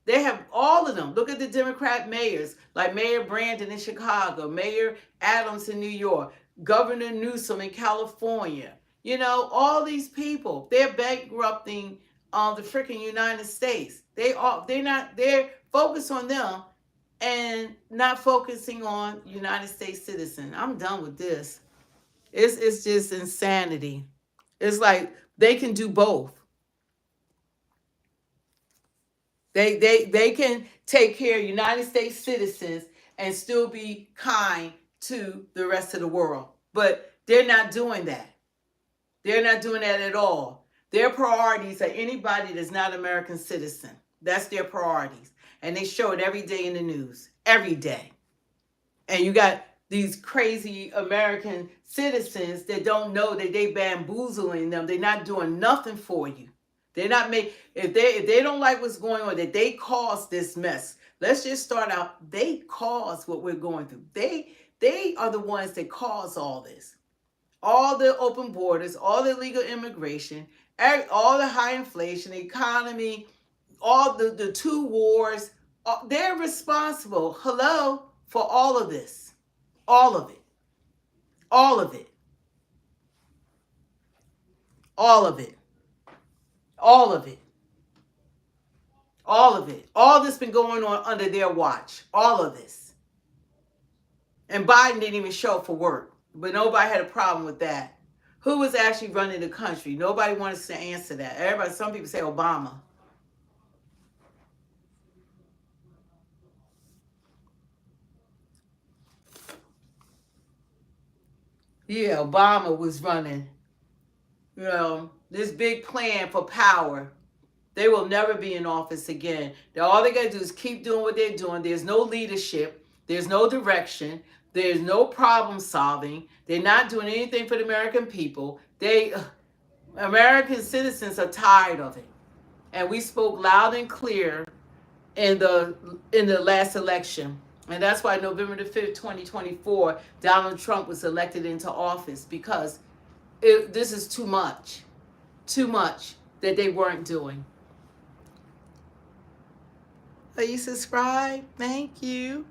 They have all of them. Look at the Democrat mayors, like Mayor Brandon in Chicago, Mayor Adams in New York, Governor Newsom in California. All these people, they're bankrupting the freaking United States. They're focused on them and not focusing on United States citizens. I'm done with this. It's just insanity. It's like they can do both. They can take care of United States citizens and still be kind to the rest of the world. But they're not doing that. They're not doing that at all. Their priorities are anybody that's not an American citizen. That's their priorities. And they show it every day in the news. Every day. And you got these crazy American citizens that don't know that they bamboozling them. They're not doing nothing for you. They're not if they don't like what's going on, that they caused this mess. Let's just start out. They caused what we're going through. They are the ones that cause all this. All the open borders, all the illegal immigration, all the high inflation, the economy, all the 2 wars. They're responsible, for all of this. All of it. All of it. All of it. All of it. All of it. All this been going on under their watch. All of this. And Biden didn't even show up for work. But nobody had a problem with that. Who was actually running the country? Nobody wanted to answer that. Some people say Obama. Yeah, Obama was running. This big plan for power. They will never be in office again. All they got to do is keep doing what they're doing. There's no leadership. There's no direction. There's no problem solving. They're not doing anything for the American people. American citizens are tired of it. And we spoke loud and clear in the last election. And that's why November the 5th, 2024, Donald Trump was elected into office, because this is too much that they weren't doing. Are you subscribed? Thank you.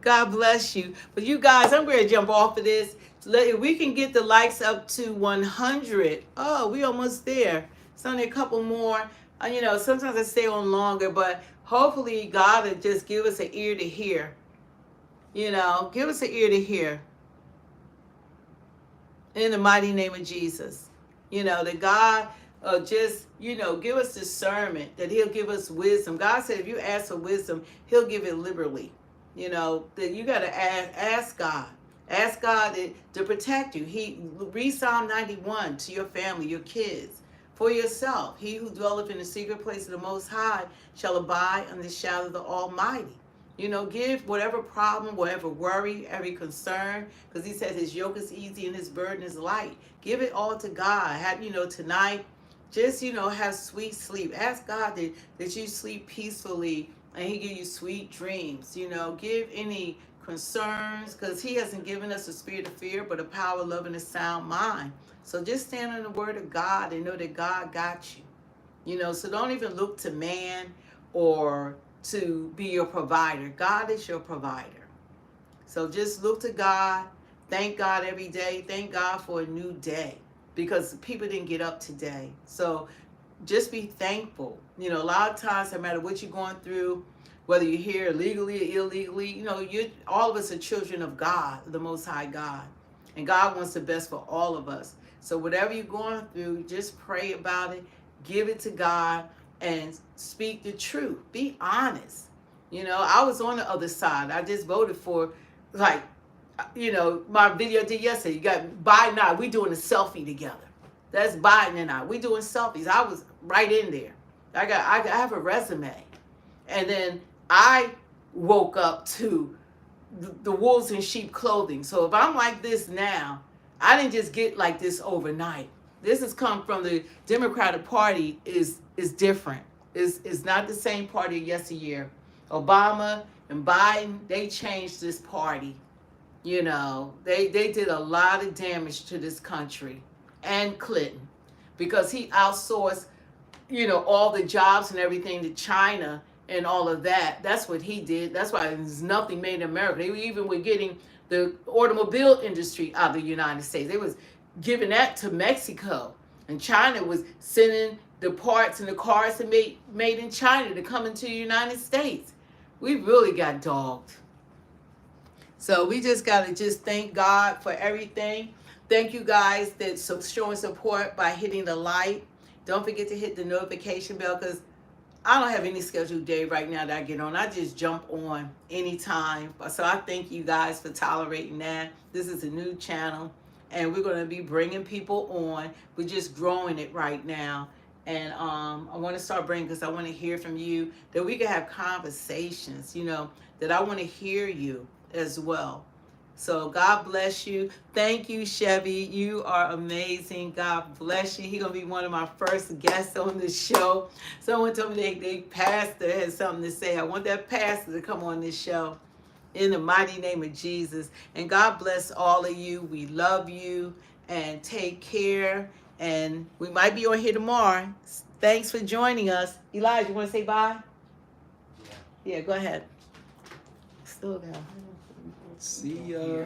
God bless you. But you guys, I'm going to jump off of this. If we can get the likes up to 100. Oh, we almost there. It's only a couple more. Sometimes I stay on longer, but hopefully God will just give us an ear to hear. Give us an ear to hear. In the mighty name of Jesus. That God just, give us discernment, that he'll give us wisdom. God said if you ask for wisdom, he'll give it liberally. That you got to ask God. Ask God to protect you. Read Psalm 91 to your family, your kids, for yourself. He who dwelleth in the secret place of the Most High shall abide under the shadow of the Almighty. Give whatever problem, whatever worry, every concern, because he says his yoke is easy and his burden is light. Give it all to God. Tonight, just, have sweet sleep. Ask God that you sleep peacefully and he give you sweet dreams. Give any concerns, because he hasn't given us a spirit of fear, but a power, love, and a sound mind. So just stand on the word of God and know that God got you. You know, so don't even look to man or to be your provider. God is your provider. So just look to God. Thank God every day. Thank God for a new day, because people didn't get up today. So just be thankful. You know, a lot of times, no matter what you're going through, whether you're here legally or illegally, you know, all of us are children of God, the Most High God. And God wants the best for all of us. So whatever you're going through, just pray about it, give it to God, and speak the truth. Be honest. You know, I was on the other side. I just voted for, like, you know, my video I did yesterday. You got Biden and I, we doing a selfie together. That's Biden and I. We doing selfies. I was right in there. I have a resume. And then I woke up to the wolves in sheep clothing. So if I'm like this now, I didn't just get like this overnight. This has come from the Democratic Party is different. It's not the same party yesteryear. Obama and Biden, they changed this party. You know, they did a lot of damage to this country, and Clinton, because he outsourced, you know, all the jobs and everything to China and all of that. That's what he did. That's why there's nothing made in America. They even were getting the automobile industry out of the United States. They was giving that to Mexico, and China was sending the parts and the cars that made in China to come into the United States. We really got dogged. So we just got to just thank God for everything. Thank you guys that's showing support by hitting the like. Don't forget to hit the notification bell, because I don't have any scheduled day right now that I get on. I just jump on anytime. So I thank you guys for tolerating that. This is a new channel, and we're going to be bringing people on. We're just growing it right now. And I want to start bringing, because I want to hear from you, that we can have conversations, you know, that I want to hear you as well. So God bless you. Thank you, Chevy. You are amazing. God bless you. He's going to be one of my first guests on the show. Someone told me they pastor has something to say. I want that pastor to come on this show in the mighty name of Jesus. And God bless all of you. We love you, and take care. And we might be on here tomorrow. Thanks for joining us. Elijah, you want to say bye? Yeah, go ahead. Still there. See ya.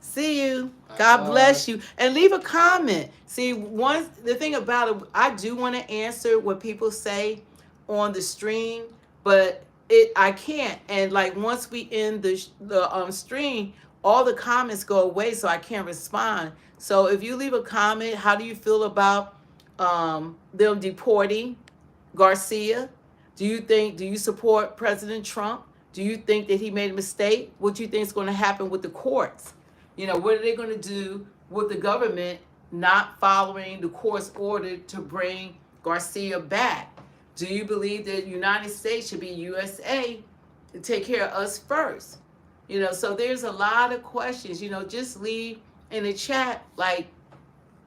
See you. God bless you. And leave a comment. See, the thing about it, I do want to answer what people say on the stream, but I can't. And like once we end the stream, all the comments go away, so I can't respond. So if you leave a comment, how do you feel about them deporting Garcia? Do you support President Trump? Do you think that he made a mistake? What do you think is going to happen with the courts? You know, what are they going to do with the government not following the court's order to bring Garcia back? Do you believe that the United States should be USA to take care of us first? You know, so there's a lot of questions. You know, just leave in the chat, like,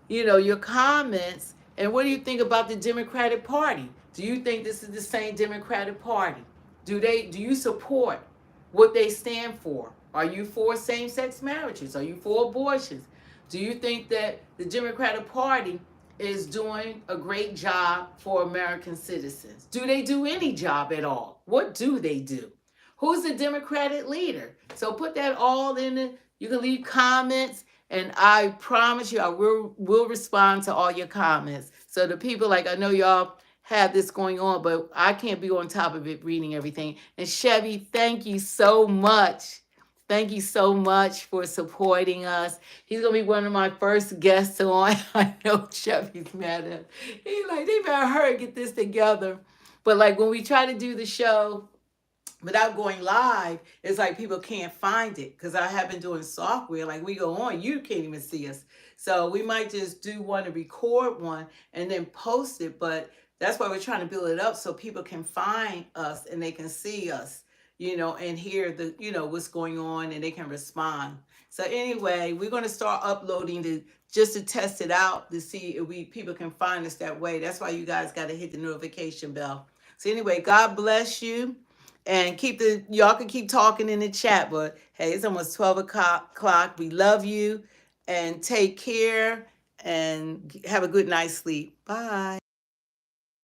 you know, your comments. And what do you think about the Democratic Party? Do you think this is the same Democratic Party? Do you support what they stand for? Are you for same-sex marriages? Are you for abortions? Do you think that the Democratic Party is doing a great job for American citizens? Do they do any job at all? What do they do? Who's the Democratic leader? So put that all in it. You can leave comments, and I promise you I will respond to all your comments. So the people, like, I know y'all have this going on, but I can't be on top of it reading everything. And Chevy, thank you so much. Thank you so much for supporting us. He's going to be one of my first guests on. I know Chevy's mad at him. He's like, they better hurry, get this together. But like when we try to do the show without going live, it's like people can't find it, because I have been doing software. Like we go on, you can't even see us. So we might just do one and record one and then post it. But that's why we're trying to build it up so people can find us and they can see us, you know, and hear the, you know, what's going on, and they can respond. So anyway, we're going to start uploading just to test it out to see if people can find us that way. That's why you guys got to hit the notification bell. So anyway, God bless you. And y'all can keep talking in the chat, but hey, it's almost 12 o'clock. We love you and take care and have a good night's sleep. Bye.